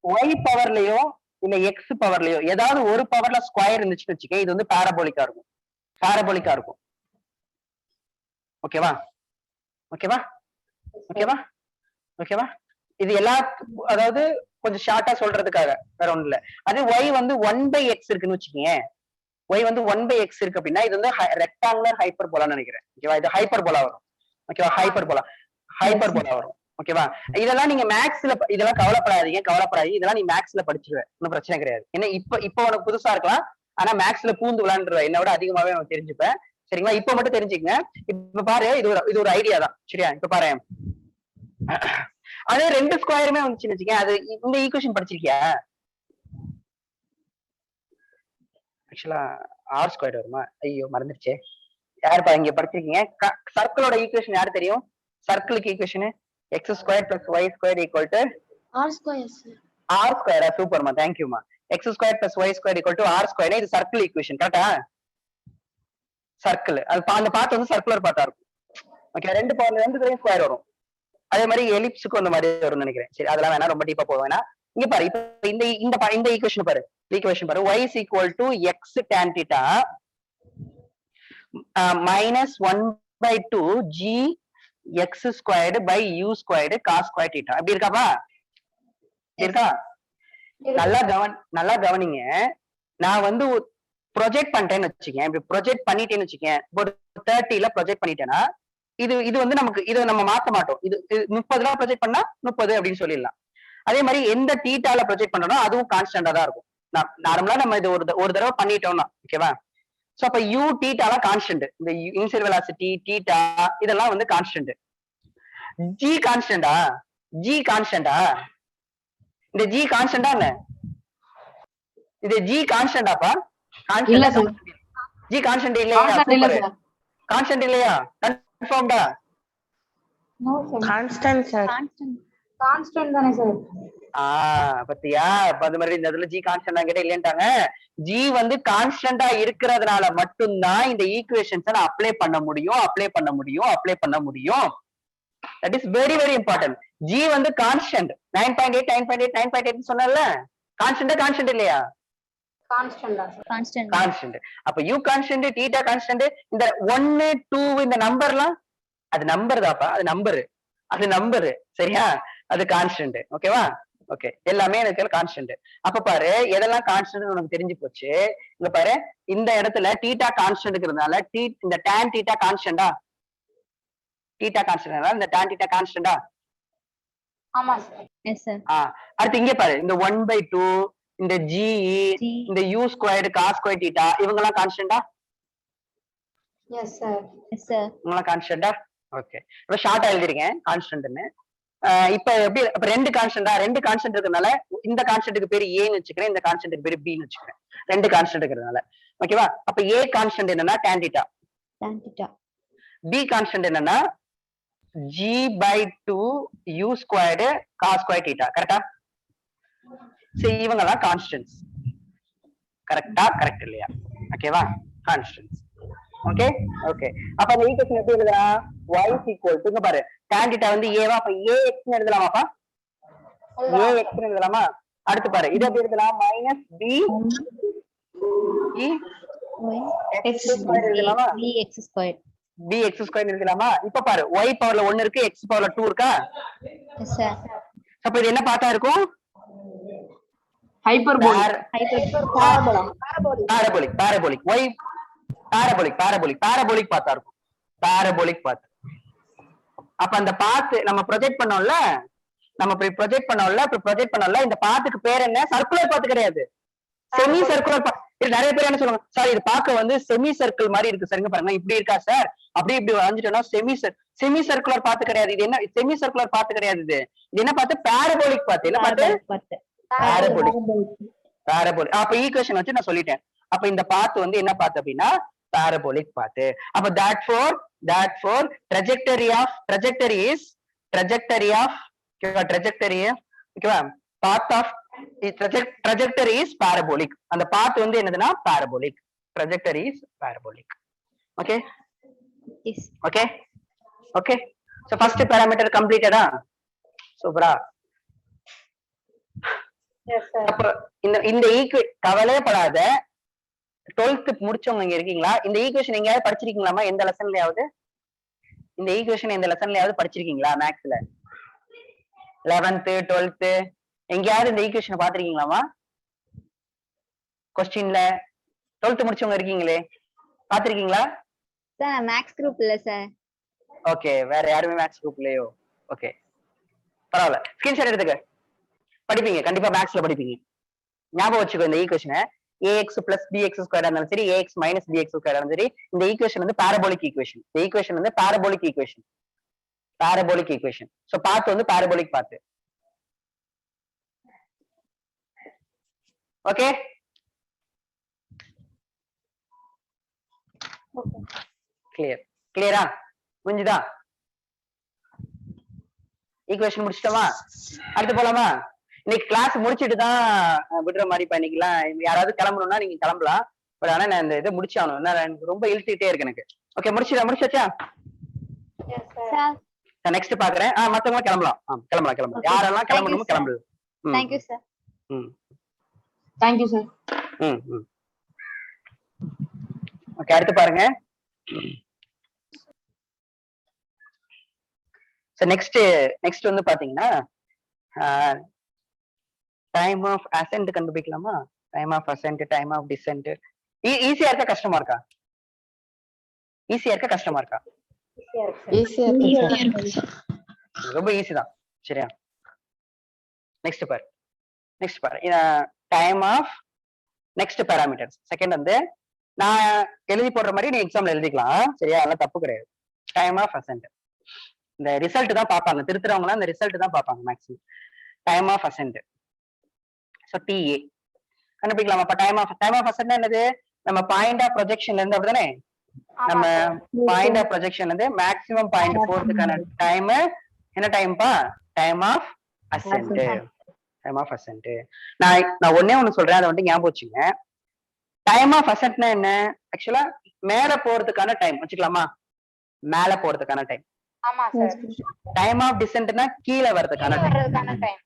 ஒய் பவர்லயோ இல்ல எக்ஸ் பவர்லயோ ஏதாவது ஒரு பவர்ல ஸ்கொயர் இருந்துச்சுன்னு வச்சுக்க, இது வந்து பாரபோலிக்கா இருக்கும். ஓகேவா? இது எல்லா, அதாவது கொஞ்சம் ஷார்ட்டா சொல்றதுக்காக, வேற ஒண்ணும் இல்ல. அது y வந்து 1/x இருக்குன்னு வச்சுக்கீங்க, y வந்து 1/x இருக்கு அப்படின்னா இது வந்து ரெக்டாங்குலர் ஹைப்பர்போலான்னு நினைக்கிறேன். ஓகேவா? இது ஹைப்பர்போலா வரும். ஓகேவா? ஹைப்பர்போலா வரும். ஓகேவா? இதெல்லாம் நீங்க மேக்ஸ்ல இதெல்லாம் கவலைப்படாதீங்க. இதெல்லாம் நீ மேக்ஸ்ல படிச்சிருவ. ஒன்னும் பிரச்சனை கிடையாது. ஏன்னா இப்ப உனக்கு புதுசா இருக்கலாம். ஆனா மேக்ஸ்ல பூந்து விளையாண்டுருவ. என்னை விட அதிகமாவே அவன் தெரிஞ்சுப்பேன். சரிங்களா? இப்ப மட்டும் தெரிஞ்சுக்கங்க. இப்ப பாரு, இது ஒரு ஐடியா தான். சரியா? இப்ப பாரு, அதே 2 ஸ்கொயருமே வந்துச்சுன்னு வச்சுக்கேன். அது இந்த ஈக்குவேஷன் படிச்சிருக்கியா? ஆக்சுவலா ஆர் ஸ்கொயர் வருமா? ஐயோ மறந்துருச்சே. யாருப்பா இங்க படிச்சிருக்கீங்க? சர்க்கிளோட ஈக்குவேஷன் யாரு தெரியும்? சர்க்கிளுக்கு equation X square plus Y square equal to R square sir. R ஸ்கொயரா? சூப்பர்மா, தேங்க்யூமா. X square plus Y square equal to R square. இது சர்க்கிள் ஈக்குவேஷன், கரெக்டா? சர்க்கிள் அது அந்த பார்ட் வந்து சர்க்குலர் பார்ட்டா இருக்கும். ஓகே, 2 ஸ்கொயர் வரும். அதே மாதிரி எலிப்ஸுக்கும் அந்த மாதிரி வரும்னு நினைக்கிறேன். சரி, அதெல்லாம் வேணா, ரொம்ப டீப்பா போக வேணா. இங்க பாரு, இப்ப இந்த ஈக்குவேஷன் பாரு. ஈக்குவேஷன் பாரு, y is equal to x tan theta minus 1/2 g x squared by u squared cos square theta. அப்படி இருக்காப்பா? இருக்கா? நல்லா கவனிங்க. நான் வந்து ப்ரொஜெக்ட் பண்ணிட்டேன்னு வச்சுக்கேன். இப்படி ப்ரொஜெக்ட் பண்ணிட்டேன்னு வச்சுக்கேன். ஒரு 30ல ப்ரொஜெக்ட் பண்ணிட்டேன்னா இது வந்து நமக்கு இதை நம்ம மாத்த மாட்டோம். இது 30ல ப்ரொஜெக்ட் பண்ணா 30 அப்படின்னு சொல்லிடலாம். அதே மாதிரி எந்த தீட்டால ப்ரொஜெக்ட் பண்றோம்னா அதுவும் கான்ஸ்டன்டா தான் இருக்கும். நார்மலா நம்ம இது ஒரு தடவை பண்ணிட்டோம்னா, ஓகேவா? சோ அப்ப யூ தீட்டால கான்ஸ்டன்ட். இந்த இனிஷியல் வெலாசிட்டி தீட்டா இதெல்லாம் வந்து கான்ஸ்டன்ட். ஜி கான்ஸ்டன்டா? இந்த ஜி கான்ஸ்டன்டா என்ன? இது ஜி கான்ஸ்டன்டாப்பா? இல்ல சார். ஜி கான்ஸ்டன்ட் இல்லையா? கான்ஸ்டன்ட் இல்லையா? கன்ஃபார்ம்டா? No sir. Constant sir. Constant தானே சார்? பத்தியா? அது மாதிரி இந்த இதுல ஜி கான்ஸ்டன்டா கிட்ட இல்லன்ட்டாங்க. ஜி வந்து கான்ஸ்டன்டா இருக்கிறதுனால மட்டும்தான் இந்த ஈக்குவேஷன்ஸை நான் அப்ளை பண்ண முடியும். That is very very important. G வந்து கான்ஸ்டன்ட். 9.8 சொன்னல, கான்ஸ்டன்ட் இல்லையா? கான்ஸ்டன்ட். அப்ப யூ கான்ஸ்டன்ட், தீட்டா கான்ஸ்டன்ட். இந்த 1 2 இந்த நம்பர்லாம் அது நம்பர் தாப்பா. அது நம்பர் சரியா? அது கான்ஸ்டன்ட். ஓகேவா? ஓகே, எல்லாமே எனக்கு கான்ஸ்டன்ட். அப்ப பாரு, எதெல்லாம் கான்ஸ்டன்ட் உனக்கு தெரிஞ்சு போச்சு. இங்க பாரு, இந்த இடத்துல தீட்டா கான்ஸ்டன்ட்ங்கிறதுனால இந்த tan தீட்டா கான்ஸ்டன்டா? தீட்டா கான்ஸ்டன்ட், இந்த tan தீட்டா கான்ஸ்டன்டா? ஆமா சார். Yes sir. அடுத்து இங்க பாரு, இந்த 1/2 இந்த g இந்த u squared cos square theta இவங்க எல்லாம் கான்ஸ்டன்டா? Yes sir. இவங்க கான்ஸ்டன்டா? ஓகே, இப்ப ஷார்ட்டா எழுதிருக்கேன் கான்ஸ்டன்ட்னு. இப்ப எப்படி? அப்ப 2 கான்ஸ்டன்ட் இருக்கறனால இந்த கான்ஸ்டன்ட்க்கு பேரு a ன்னு வச்சுக்கிறேன், இந்த கான்ஸ்டன்ட்க்கு பேரு b ன்னு வச்சுக்கிறேன். 2 கான்ஸ்டன்ட் இருக்கறனால. ஓகேவா? அப்ப a கான்ஸ்டன்ட் என்னன்னா tan theta. b கான்ஸ்டன்ட் என்னன்னா g/2 u squared cos square theta. கரெக்ட்டா? சரி, இவங்க எல்லாம் கான்ஸ்டன்ட்ஸ். கரெக்ட் இல்லையா? ஓகேவா? கான்ஸ்டன்ட்ஸ். ஓகே. அப்ப அந்த ஈக்குவேஷன் எப்படி எழுதலாம்? y is equal to, இங்க பாரு, tan theta வந்து a வா? அப்ப ax ன்னு எழுதலாமாப்பா? ax ன்னு எழுதலாமா? அடுத்து பாரு, இது எப்படி எழுதலாம்? minus b எழுதலாமா? bx ஸ்கொயர் எழுதலாமா? இப்ப பாரு, y பவர்ல 1 இருக்கு, x பவர்ல 2 இருக்கா? அப்ப இது என்ன பார்த்தா இருக்கும்? ஹைப்பர்போலிக். பாரபோலிக். y பாரபோலிக் பார்த்தா இருக்கும். பாரபோலிக் பாத். அப்ப அந்த பாத் நம்ம ப்ரொஜெக்ட் பண்ணோம்ல, இந்த பாத்துக்கு பேர் என்ன? சர்க்குலர் பாத் கிடையாது, செமி சர்க்குலர் பாத். இது நிறைய பேர் என்ன சொல்லுவாங்க, சார் இது பார்க்க வந்து செமி சர்க்கிள் மாதிரி இருக்கு சார், பாருங்க இப்படி இருக்கா சார், இப்படி வரைஞ்சிட்டோம்னா செமி சர்க்குலர் பாத்து கிடையாது. இது என்ன? செமி சர்க்குலர் பாத்து கிடையாது. இது என்ன பார்த்து? பாரபோலிக் பாத்து. என்ன பார்த்து? பாரபோலிக். அப்ப ஈக்குவேஷன் வச்சு நான் சொல்லிட்டேன். அப்ப இந்த பாத்து வந்து என்ன பாத்து அப்படின்னா parabolic path. அப்ப therefore trajectory is ஓகேவா? path of trajectory is parabolic. அந்த path வந்து என்னதுன்னா parabolic. trajectory is parabolic. Okay? Yes. Okay. So first parameter completed. சூப்பரா? Yes sir. அப்ப இந்த கவலைப்படாத. 12th முடிச்சவங்க இங்க இருக்கீங்களா? இந்த ஈக்குவேஷன் எங்கயாவது படிச்சிருக்கீங்களாமா? எந்த லெசன்லயாவது இந்த ஈக்குவேஷன் எந்த லெசன்லயாவது படிச்சிருக்கீங்களா? மேக்ஸ்ல 11th 12th எங்கயாவது இந்த ஈக்குவேஷனை பாத்திருக்கீங்களாமா? கொஸ்டின்ல 12th முடிச்சவங்க இருக்கீங்களே, பாத்திருக்கீங்களா? சார் மேக்ஸ் குரூப் இல்ல சார். ஓகே, வேற யாருமே மேக்ஸ் குரூப் இல்லையோ? ஓகே பரவாயில்ல, ஸ்கிரீன்ஷாட் எடுத்துக்க. படிப்பீங்க கண்டிப்பா, மேக்ஸ்ல படிப்பீங்க. ஞாபகம் வச்சுக்கோ இந்த ஈக்குவேஷனை. ax plus bx ஸ்கொயர் இருந்தாலும் சரி, ax minus bx ஸ்கொயர் இருந்தாலும் சரி, இந்த ஈக்குவேஷன் வந்து பாரபோலிக் ஈக்குவேஷன். இந்த ஈக்குவேஷன் வந்து parabolic equation. Parabolic equation. So path வந்து பாரபோலிக் பாத். Okay clear. கிளியரா? புரிஞ்சுதா? ஈக்குவேஷன் முடிச்சிட்டோமா? அடுத்து போலாமா? இன்னைக்கு கிளாஸ் முடிச்சிட்டு தான் விடுற மாதிரி பண்ணிக்கலாம். யாராவது கிளம்பணும்னா நீங்க கிளம்பலாம். பட் ஆனா நான் இந்த இதை முடிச்சாகணும், எனக்கு ரொம்ப இழுத்துக்கிட்டே இருக்கு எனக்கு. ஓகே முடிச்சாச்சா? நெக்ஸ்ட் பாக்குறேன். மத்தவங்க கிளம்பலாம். கிளம்பலாம். யாரெல்லாம் கிளம்பணுமோ கிளம்பலாம். Thank you sir. Thank you sir. Okay அடுத்து பாருங்க. நெக்ஸ்ட் வந்து பாத்தீங்கன்னா டைம் ஆஃப் அசென்ட் கண்டுபிடிக்கலாமா? Time of ascent, time of descent. ஈஸியா இருக்கா கஷ்டமா இருக்கா? ஈஸியா இருக்கா கஷ்டமா இருக்கா? ஈஸியா இருக்கு சார். ரொம்ப ஈஸி தான். சரியா? நெக்ஸ்ட் பாரு time of next parameters. Second வந்து நான் எழுதி போடுற மாதிரி நீ எக்ஸாம்ல எழுதிக்கலாம். சரியா? அதெல்லாம் தப்பு கிடையாது. டைம் ஆஃப் அசென்ட் இந்த ரிசல்ட் தான் பார்ப்பாங்க. திருத்துறவங்க இந்த ரிசல்ட் தான் பார்ப்பாங்க maximum. Time of ascent so TA கண்டுபிடிக்கலாமா? அப்ப டைம் ஆஃப் அசென்ட் என்னது? நம்ம பாயிண்ட் ஆஃப் ப்ரொஜெக்ஷன்ல இருந்து அப்படிதானே? நம்ம பாயிண்ட் ஆஃப் ப்ரொஜெக்ஷன்ல இருந்து மேக்ஸிமம் பாயிண்ட் போறதுக்கான டைம் என்ன டைம்பா? Time of ascent. Time of ascent. நான் ஒண்ணே ஒண்ணு சொல்றேன், அதை வந்து ஞாபகம் வச்சுங்க. டைம் ஆஃப் அசென்ட்னா என்ன? ஆக்சுவலா மேல போறதுக்கான டைம் வச்சுக்கலாமா? மேல போறதுக்கான டைம். ஆமா சார். டைம் ஆஃப் டிசென்ட்னா கீழே வர்றதுக்கான டைம்.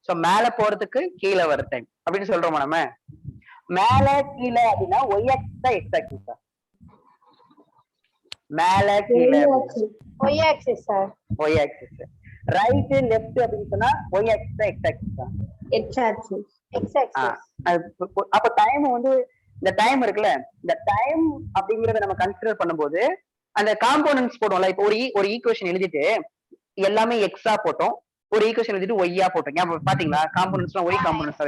சோ மேல போறதுக்கு கீழே வர டைம் அப்படின்னு சொல்றோமா நம்ம? மேல கீழே அப்படின்னா y axis தான் x axis தான். மேல கீழே y axis sir. y axis. Right left அப்படின்னு சொன்னா y axis தான் x axis தான். x axis. அப்ப டைம் வந்து இந்த டைம் இருக்குல்ல, இந்த டைம் அப்படிங்கறத நம்ம கன்சிடர் பண்ணும்போது அந்த காம்போனன்ட்ஸ் போடுவோம்ல. இப்போ ஒரு ஈக்குவேஷன் எழுதிட்டு எல்லாமே எக்ஸா போட்டோம், ஒரு ஈக்குவேஷன் எழுதிட்டு ஒய்யா போட்டோம். பாத்தீங்களா? காம்போனன்ட்ஸ்லாம் ஒய் காம்போனன்ட்ஸ்.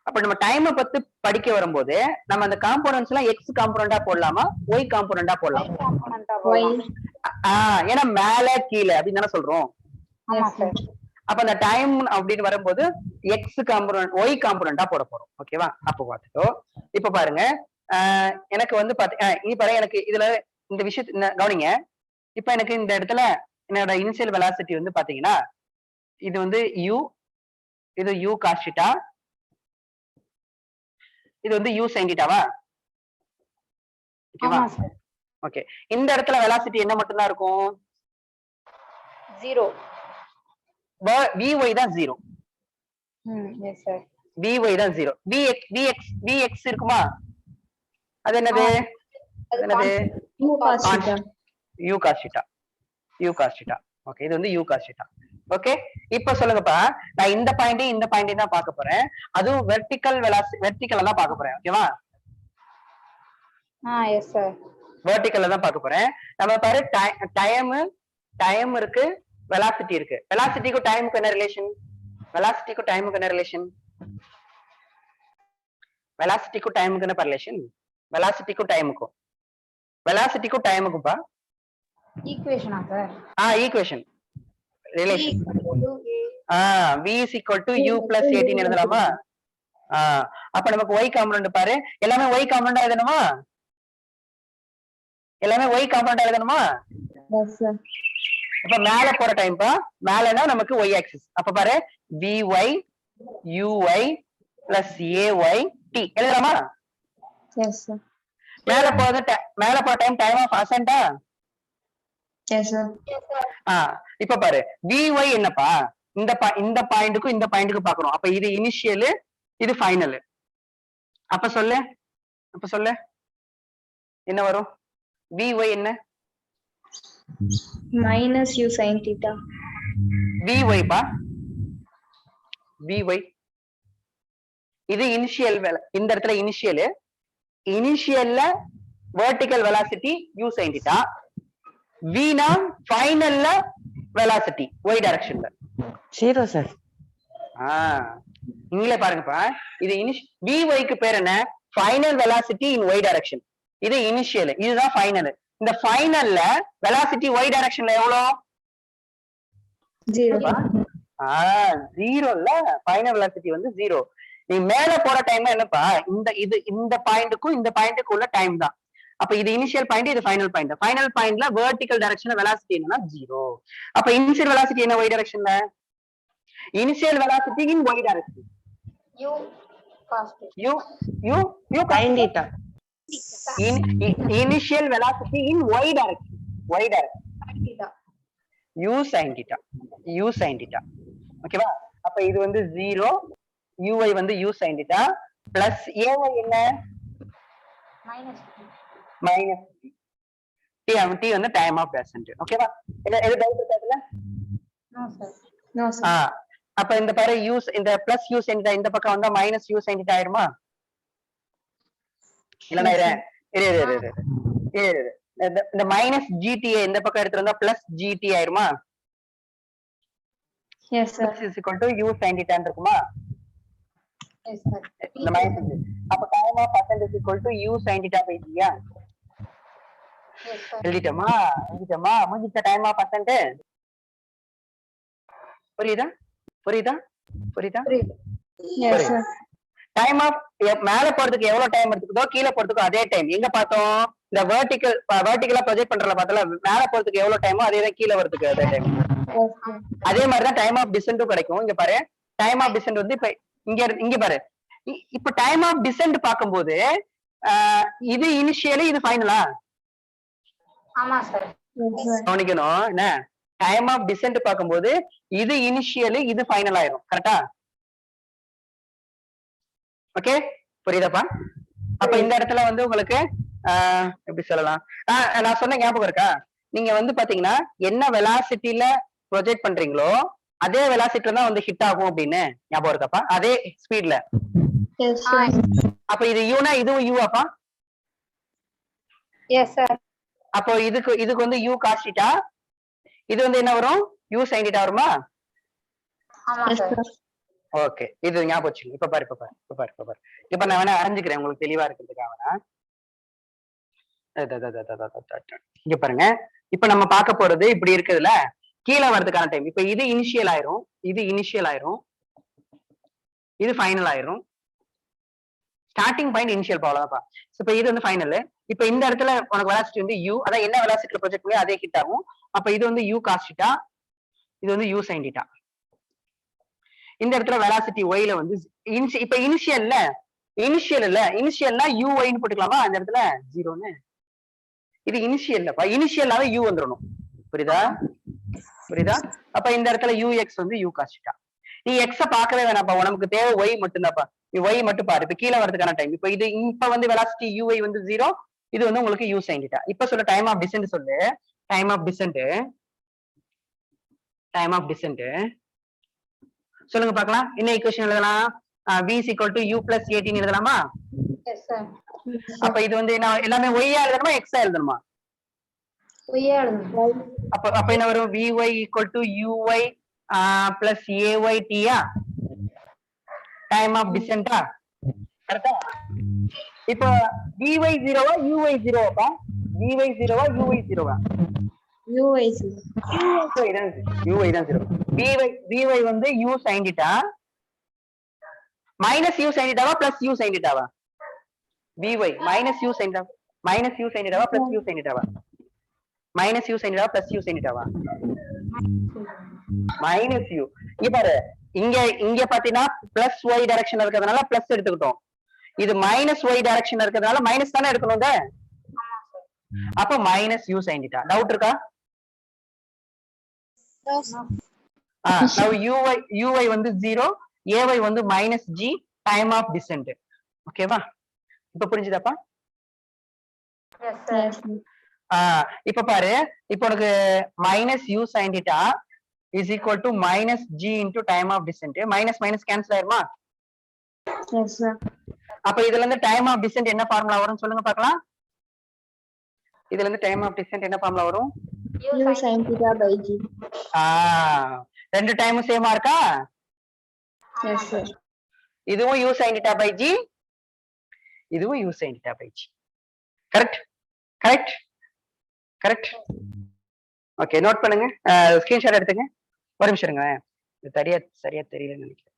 அப்ப நம்ம டைமை பத்தி படிக்க வரும்போது நம்ம அந்த காம்போனன்ட்ஸ் எல்லாம் எக்ஸ் காம்போனண்டா போடலாமா, ஒய் காம்போனண்டா போடலாம்? ஏன்னா மேல கீழே அப்படின்னு தானே சொல்றோம். அப்ப அந்த டைம் அப்படின்னு வரும்போது எக்ஸ் காம்போனன்ட் ஒய் காம்போனண்டா போட போறோம். ஓகேவா? அப்ப பாத்துட்டோ. இப்ப பாருங்க எனக்கு வந்து பாரு எனக்கு இதுல இந்த விஷயத்த கவனிங்க. இப்ப எனக்கு இந்த இடத்துல என்னோட இனிஷியல் வெலாசிட்டி வந்து பாத்தீங்கன்னா இது வந்து u, இது u cos θ, இது வந்து u sin θவா? ஓகேவா? ஓகே. இந்த இடத்துல வெலாசிட்டி என்ன மட்டும் தான் இருக்கும்? 0. vy தான் 0. Yes sir. vy தான் 0. vx இருக்குமா? அது என்னது? u cos θ. u cos θ. u cos θ. Okay, இது வந்து u cos θ. ஓகே, இப்ப சொல்லுங்கப்பா. நான் இந்த பாயிண்ட் தான் பார்க்க போறேன். அதுவும் வெர்டிகல்ல தான் பார்க்க போறேன். ஓகேவா? Yes sir. வெர்டிகல்ல தான் பார்க்க போறேன். நம்ம பாரு டைம் இருக்கு, வெலாசிட்டி இருக்கு. வெலாசிட்டிக்கும் டைமுக்கு என்ன ரிலேஷன்? வெலாசிட்டிக்கும் டைமுக்கு என்ன ரிலேஷன்? வெலாசிட்டிக்கும் டைமுக்கு என்ன ரிலேஷன்? வெலாசிட்டிக்கும் டைமுக்கும் டைமுக்கும்பா ஈக்குவேஷனா sir? Equation relation. v is equal to u plus 18 எழுதலாமா? அப்ப நமக்கு y காம்போனன்ட் பாரு, எல்லாமே y காம்போனன்ட் எழுதணுமா? எல்லாமே y காம்போனன்ட் எழுதணுமா? Yes sir. அப்ப மேல போற டைம் பா, மேலனா நமக்கு y ஆக்சிஸ். அப்ப பாரு vy uy plus ay t எழுதலாமா? Yes sir. மேல போற டைம் ஆஃப் அசென்டா? Yes sir. இப்ப பாரு vy என்னப்பா? இந்த பாயிண்ட்க்கும் இந்த பாயிண்ட்க்கும் பாக்குறோம். அப்ப இது இனிஷியல், இது ஃபைனல். அப்ப சொல்லு என்ன வரும்? vy என்ன? minus u sin θ. vy பா, vy இது இனிஷியல். இந்த இடத்துல இனிஷியல்ல vertical velocity u sin θ. v னா ஃபைனல்ல வெலாசிட்டி y டைரக்ஷன்ல 0 சார். நீங்களே பாருங்கப்பா. இது Vy-க்கு பேர் என்ன? ஃபைனல் வெலாசிட்டி இன் y டைரக்ஷன். இது இனிஷியல், இதுதான் ஃபைனல். இந்த ஃபைனல்ல வெலாசிட்டி y டைரக்ஷன்ல எவ்வளவு? 0. 0ல ஃபைனல் வெலாசிட்டி வந்து 0. நீ மேல போற டைம் என்னப்பா? இந்த பாயிண்ட்டுக்கும் இந்த பாயிண்ட்டுக்கு உள்ள டைம் தான். அப்ப இது இனிஷியல் பாயிண்ட், இது ஃபைனல் பாயிண்ட். ஃபைனல் பாயிண்ட்ல வெர்டிகல் டைரக்ஷன்ல வெலாசிட்டி என்னன்னா 0. அப்ப இனிஷியல் வெலாசிட்டி என்ன y டைரக்ஷன்ல? Initial velocity in y direction U cos u sin theta. initial velocity in y direction theta. u sin theta ஓகேவா? அப்ப இது வந்து 0, uy வந்து u sin theta plus ay என்ன? minus t வந்து டைம் ஆஃப் டெஸ்சன்ட். ஓகேவா? எது டவுட் இருக்காதுல? no sir. அப்ப இந்த பாரு இந்த பிளஸ் u sin theta இந்த பக்கம் வந்தா மைனஸ் u sin theta ஆயிருமா? இல்லனா இந்த மைனஸ் gta இந்த பக்கம் எடுத்து வந்தா பிளஸ் gt ஆயிருமா? yes sir. is equal to u sin theta இருக்குமா? yes sir. இந்த மைனஸ் அப்ப time of percent is equal to u sin theta by t. yes sir. எழுதிட்டோமா முடிஞ்ச டைம் ஆஃப் பர்சன்ட். புரியுதா? yes sir. டைம் ஆஃப் மேல போறதுக்கு எவ்வளவு time எடுத்துக்குதோ கீழே போறதுக்கு அதே டைம். எங்க பார்த்தோம்? இந்த வெர்டிகலா ப்ரொஜெக்ட் பண்றதுல பார்த்தல, மேல போறதுக்கு எவ்வளவு டைமோ அதே தான் கீழே வரதுக்கு அதே டைம். அதே மாதிரிதான் டைம் ஆஃப் டிசென்டும் கிடைக்கும். இங்க பாரு, டைம் ஆஃப் டிசென்ட் வந்து இப்ப இங்க பாரு, இப்ப டைம் ஆஃப் டிசென்ட் பார்க்கும்போது இது இனிஷியலி இது ஃபைனலா? ஆமா சார். கவனிக்கணும் என்ன? டைம் ஆஃப் டிசென்ட் பார்க்கும்போது இது இனிஷியலி இது ஃபைனல் ஆயிரும். கரெக்டா? ஓகே, புரியுதாப்பா? அப்ப இந்த இடத்துல வந்து உங்களுக்கு எப்படி சொல்லலாம், நான் சொன்ன ஞாபகம் இருக்கா? நீங்க வந்து பாத்தீங்கன்னா என்ன வெலாசிட்டில ப்ரொஜெக்ட் பண்றீங்களோ அதே வெலாசிட்டில தான் வந்து ஹிட் ஆகும் அப்படின்னு ஞாபகம் இருக்காப்பா? அதே ஸ்பீட்ல. yes sir. அப்ப இது யூனா இதுவும் யூவாப்பா? yes sir. அப்போ இதுக்கு வந்து யூ காஸ் தீட்டா, இது வந்து என்ன வரும்? யூ சைன் தீட்டா வருமா? ஆமா சார். ஓகே, இது ஞாபகம் வச்சுங்க. இப்ப பாரு இப்ப நான் வேணா அரைஞ்சுக்கிறேன் உங்களுக்கு தெளிவா இருக்கிறதுக்காக. இங்க பாருங்க, இப்ப நம்ம பார்க்க போறது இப்படி இருக்குதுல, கீழே வர்றதுக்கான டைம். இப்ப இது இனிஷியல் ஆயிரும், இது ஃபைனல் ஆயிரும். ஸ்டார்டிங் பாயிண்ட் இனிஷியல் அவ்வளவுதான்ப்பா. இப்ப இது வந்து ஃபைனல். இப்ப இந்த இடத்துல உனக்கு வெலாசிட்டி வந்து u, அதான் என்ன வெலாசிட்டில ப்ரொஜெக்ட் பண்ணி அதே ஹிட் ஆகும். அப்ப இது வந்து u cos θ, இது வந்து u sin θ. இந்த இடத்துல வெலாசிட்டி y ல வந்து இப்ப இனிஷியல்னா uy ன்னு போட்டுக்கலாமா? அந்த இடத்துல 0ன்னு. இது இனிஷியல்லப்பா, இனிஷியலாவே u வந்துடணும். புரியுதா? அப்ப இந்த இடத்துல ux வந்து u cos θ. நீ x பார்க்கவே வேணாப்பா, உனக்கு தேவை y மட்டும்தான்ப்பா. நீ y மட்டும் பாரு. இப்ப கீழே வரதுக்கான டைம். இப்ப வந்து வெலாசிட்டி uy வந்து 0, இது வந்து உங்களுக்கு u sin θ. இப்ப சொல்ல டைம் ஆஃப் டிசென்ட் சொல்லு. டைம் ஆஃப் டிசென்ட் சொல்லுங்க பார்க்கலாம். என்ன ஈக்குவேஷன் எழுதலாம்? v is equal to u plus at ன்னு எழுதலாமா? yes sir. அப்ப இது வந்து என்ன, எல்லாமே y ஆ எழுதணுமா x ஆ எழுதணுமா? y எழுதணும். அப்ப என்ன வரும்? vy equal to uy plus ay t ஆ? டைம் ஆஃப் டிசென்ட்டா? கரெக்ட்டா? இப்போ vy 0வா uy 0வாப்பா? vy 0வா uy 0வா? uy தான் 0. vy வந்து u sin θ minus u sin θ வா plus u sin θ வா? vy minus u sin θ வா plus u sin θ வா? minus u sin θ வா plus u sin θ வா? minus u. இங்க பாரு, இங்க பாத்தீங்கன்னா plus y டைரக்ஷன் இருக்கிறதுனால plus எடுத்துக்கிட்டோம். இது minus y டைரக்ஷன் இருக்கிறதுனால மைனஸ் தானே எடுக்கணும்ங்க. அப்ப minus u sin θ. டவுட் இருக்கா? now uy வந்து 0, ay வந்து minus g, time of descent. ஓகேவா? இப்ப புரிஞ்சுதாப்பா? yes sir. இப்ப பாரு, இப்ப உனக்கு minus u sin θ is equal to minus g into time of descent. minus cancel ஆயிருமா? yes sir. அப்ப இதுல இருந்து டைம் ஆஃப் டிசென்ட் என்ன ஃபார்முலா வரும் சொல்லுங்க பார்க்கலாம். இதுல இருந்து டைம் ஆஃப் டிசென்ட் என்ன ஃபார்முலா வரும்? U sin theta by G. ரெண்டு டைமும் சேமா இருக்கா? Yes, sir. இதுவும் u sin theta by g, இதுவும் u sin theta by g. Correct correct correct. Okay, note பண்ணுங்க, ஸ்கிரீன்ஷாட் எடுத்துங்க. ஒரு நிமிஷம் இருங்க, இது சரியா தெரியலன்னு நினைக்கிறேன்.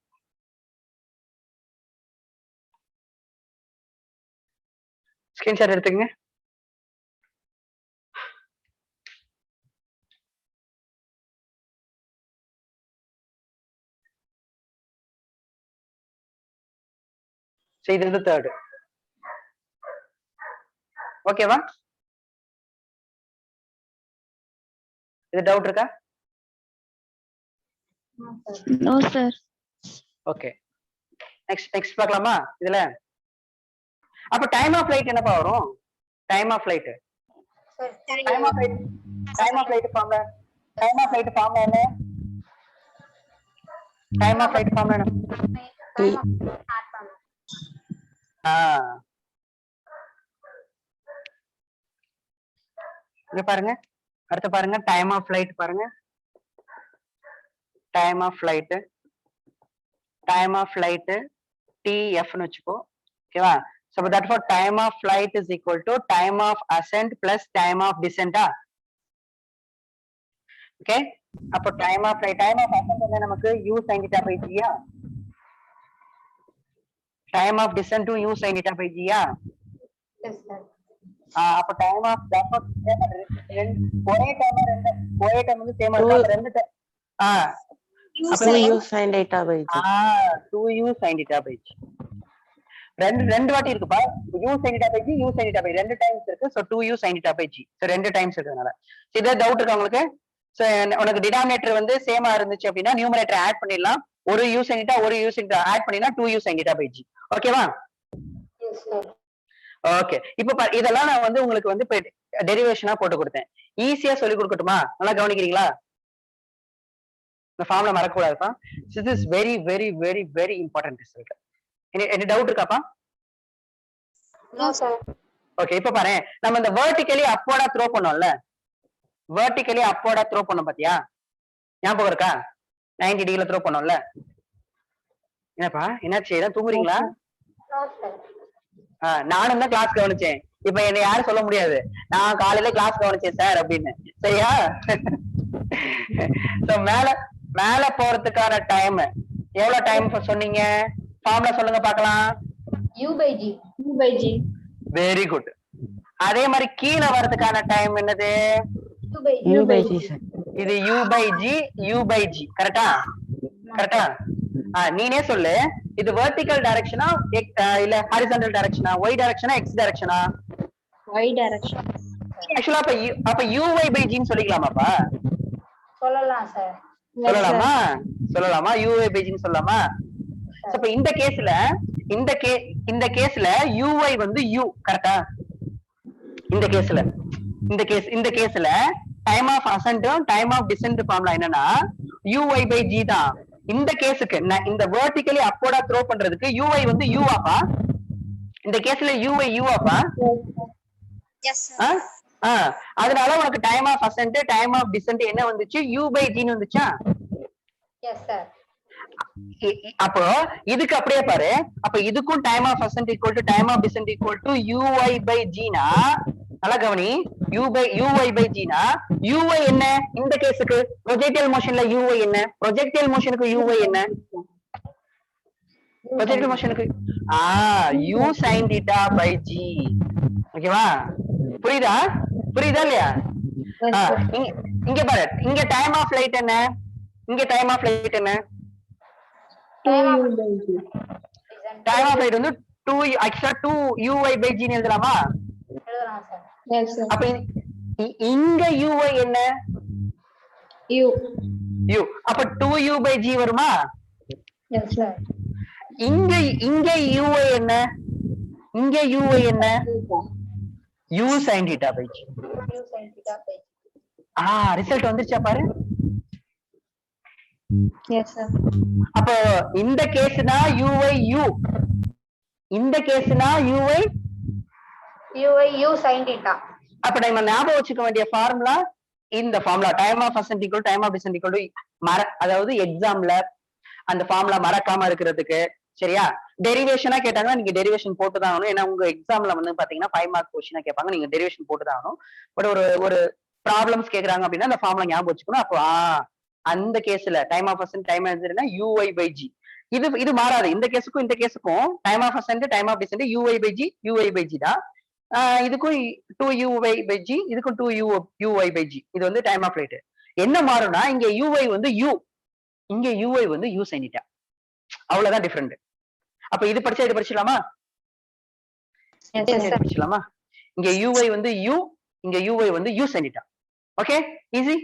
ஸ்கிரீன்ஷாட் எடுத்துங்க. சரி, இது வந்து தேர்டு. ஓகேவா? இது டவுட் இருக்கா? No, sir. ஓகே, நெக்ஸ்ட் பார்க்கலாமா? இதுல அப்ப டைம் ஆஃப் ஃளைட் என்னப்பா வரும்? டைம் ஆஃப் ஃளைட் ஃபார்முலா என்ன? டைம் ஆஃப் ஃளைட் ஃபார்முலா என்ன? இங்க பாருங்க, அடுத்து பாருங்க, டைம் ஆஃப் ஃளைட் பாருங்க. டைம் ஆஃப் ஃளைட் TF னு வச்சுக்கோ. ஓகேவா? So therefore time of flight is equal to time of ascent plus time of descent. Okay, அப்போ time of ascent என்ன நமக்கு? u sin theta by g. time of descent to u sin theta by g. Yes, sir. அப்ப time of ஒரே time வந்து சேமா இருக்கா? ரெண்டு அப்ப u sin theta by g. 2u sin theta by g. ரெண்டு வாட்டி இருக்குப்பா. u sin theta by g, u sin theta by ரெண்டு டைம்ஸ் இருக்கு. So 2u sin theta by g. So ரெண்டு டைம்ஸ் இருக்குனால இதே டவுட் இருக்கா உங்களுக்கு? சோ உனக்கு டினாமினேட்டர் வந்து சேமா இருந்துச்சு அப்படினா நியூமரேட்டர் ஆட் பண்ணிடலாம். ஒரு u sin theta ஒரு u sin theta ஆட் பண்ணினா 2u sin theta by g. ஓகேவா? Yes, sir. ஓகே, இப்போ இதெல்லாம் நான் வந்து உங்களுக்கு வந்து டெரிவேஷனா போட்டு கொடுத்தேன். ஈஸியா சொல்லி கொடுக்கட்டுமா? நல்லா கவனிக்கிறீங்களா? இந்த ஃபார்முலா மறக்க கூடாதுப்பா. This is very very very very important result. என்ன டவுட் இருக்காப்பா? No, sir. ஓகே, இப்ப பாரு, நம்ம இந்த வெர்டிகலி அப்வர்டா த்ரோ பண்ணோம்ல, பாத்தியா? ஞாபகம் இருக்கா? 90 டிகிரில த்ரோ பண்ணோம்ல. என்னப்பா என்னாச்சு, ஏதாவது தூங்குறீங்களா? No, sir. நானும் தான் கிளாஸ் கவனிச்சேன். இப்ப என்ன யாரும் சொல்ல முடியாது நான் காலையில கிளாஸ் கவனிச்சேன் சார் அப்படின்னு. சரியா? மேல போறதுக்கான டைம் எவ்வளவு டைம் சொன்னீங்க? ஃபார்முலா சொல்லுங்க பார்க்கலாம். U by G. Very good. அதே மாதிரி கீழே வரதுக்கான டைம் என்னது? u by g sir. இது u by g. கரெக்டா? நீனே சொல்லு, இது வெர்டிகல் டைரக்ஷனா இல்ல ஹாரிசான்டல் டைரக்ஷனா, y டைரக்ஷனா x டைரக்ஷனா? Y direction. ஆக்சுவலா அப்ப uy by g ன்னு சொல்லிக்கலாமாப்பா? சொல்லலாம் சார். சொல்லலாமா uy by g ன்னு சொல்லலாமா? அப்ப இந்த கேஸ்ல uy வந்து u. கரெக்டா? இந்த கேஸ்ல டைம் ஆஃப் அசென்ட்டும் டைம் ஆஃப் டிசென்ட் ஃபார்முலா என்னன்னா uy by g தான். இந்த கேஸுக்கு இந்த வெர்டிகலி அப்வர்டா த்ரோ பண்றதுக்கு uy வந்து u ஆப்பா. இந்த கேஸ்ல uy u ஆப்பா. Yes, sir. அதனால உனக்கு time of ascent time of descent என்ன வந்துச்சு? u by g ன்னு வந்துச்சா? Yes, sir. அப்போ இதுக்கு அப்படியே பாரு. அப்ப இதுக்கும் time of ascent equal to time of descent equal to uy by g னா, நல்லா கவனி, uy by g னா uy என்ன? இந்த கேஸுக்கு ப்ரொஜெக்டைல் மோஷன்ல uy என்ன? ப்ரொஜெக்டைல் மோஷனுக்கு uy என்ன? ப்ரொஜெக்டைல் மோஷனுக்கு u sin theta by g. ஓகேவா? புரியுதா இல்லையா? இங்க பாரு, இங்க டைம் ஆஃப் ஃளைட் என்ன? 2U by G. Time of flight வந்து 2 ஆக்சுவலா 2uy by g ன்னு எழுதலாமா? எழுதலாம் சார். Yes, sir. அப்ப இங்க uy என்ன? u. அப்ப 2u by g வருமா? Yes, sir. இங்க uy என்ன? u sin theta by g. U sin theta by G. Result வந்துருச்சா பாரு. Yes, sir. அப்போ இந்த கேஸ்னா uy u, இந்த கேஸ்னா uy U sin theta. அப்ப நம்ம ஞாபகம் வச்சுக்க வேண்டிய ஃபார்முலா இந்த formula time of ascent equal time of descent equal to அதாவது எக்ஸாம்ல அந்த ஃபார்முலா மறக்காம இருக்கிறதுக்கு சரியா. டெரிவேஷனா கேட்டாங்கன்னா நீங்க டெரிவேஷன் போட்டுதான் ஆகணும். ஏன்னா உங்க எக்ஸாம்ல வந்து பாத்தீங்கன்னா 5 மார்க் கொஸ்டினா கேட்பாங்க, நீங்க டெரிவேஷன் போட்டுதான் ஆகணும். பட் ஒரு ப்ராப்ளம்ஸ் கேக்குறாங்க அப்படின்னா அந்த ஃபார்முலா ஞாபகம் வச்சுக்கணும். அப்போ அந்த கேஸ்ல time of ascent time of ui by g இது மாறாது. இந்த கேஸுக்கும் time of ascent time of descent ui by g தான். இதுக்கும் 2uy by g, இதுக்கும் 2uy by g. இது வந்து டைம் ஆஃப் லைட். என்ன மாறும்னா இங்க uy வந்து u, இங்க uy வந்து u sin theta. அவ்வளவுதான் டிஃபரெண்ட். அப்ப இது படிச்சா இது படிச்சிடலாமா? படிச்சிடலாமா? இங்க uy வந்து u, இங்க uy வந்து u sin theta. Okay, easy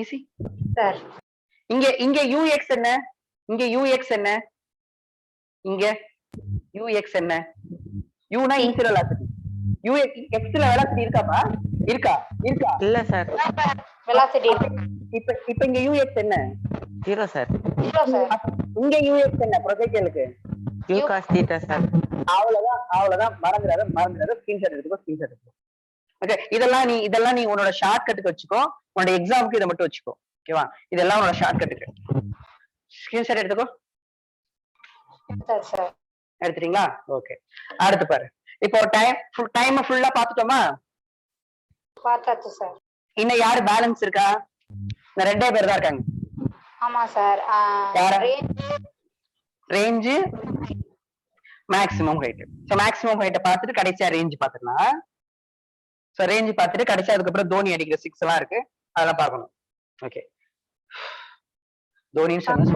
easy sir. இங்க ux என்ன? இங்க ux என்ன? இங்க ux என்ன? uனா இனிஷியல் வெலாசிட்டி. x ல வெலாசிட்டி இருக்காப்பா? இருக்கா? இல்ல சார். வெலாசிட்டி இப்ப இங்க ux என்ன? 0 சார். இங்க ux என்ன ப்ரொஜெக்டலுக்கு? u cos theta sir. அவ்வளவுதான் மறந்துடாத ஸ்கிரீன்ஷாட் எடுத்துக்கோ. ஓகே, இதெல்லாம் நீ உன்னோட ஷார்ட் கட்டுக்கு வச்சுக்கோ. உன்னோட எக்ஸாமுக்கு இதை மட்டும் வச்சுக்கோ. ஓகேவா? இதெல்லாம் உன்னோட ஷார்ட் கட்டுக்கு ஸ்கிரீன்ஷாட் எடுத்துக்கோ. எடுத்துட்டீங்களா? ஓகே, அடுத்து பாரு. இப்போ டைம் ஃபுல்லா பாத்துட்டோமா? பார்த்தாச்சு சார். இன்னும் யாரு பேலன்ஸ் இருக்கா? இந்த 2 பேர் தான் இருக்காங்க. ஆமா sir. Range maximum height. So maximum ஹைட்ட பார்த்துட்டு கடைசியா ரேஞ்ச் பாத்துக்கலாம். சோ ரேஞ்ச் பார்த்துட்டு கடைசியா அதுக்கப்புறம் தோனி அடிக்கிற 6 எல்லாம் இருக்கு, அதெல்லாம் பார்க்கணும். ஓகே, தோனின்னு சொன்னா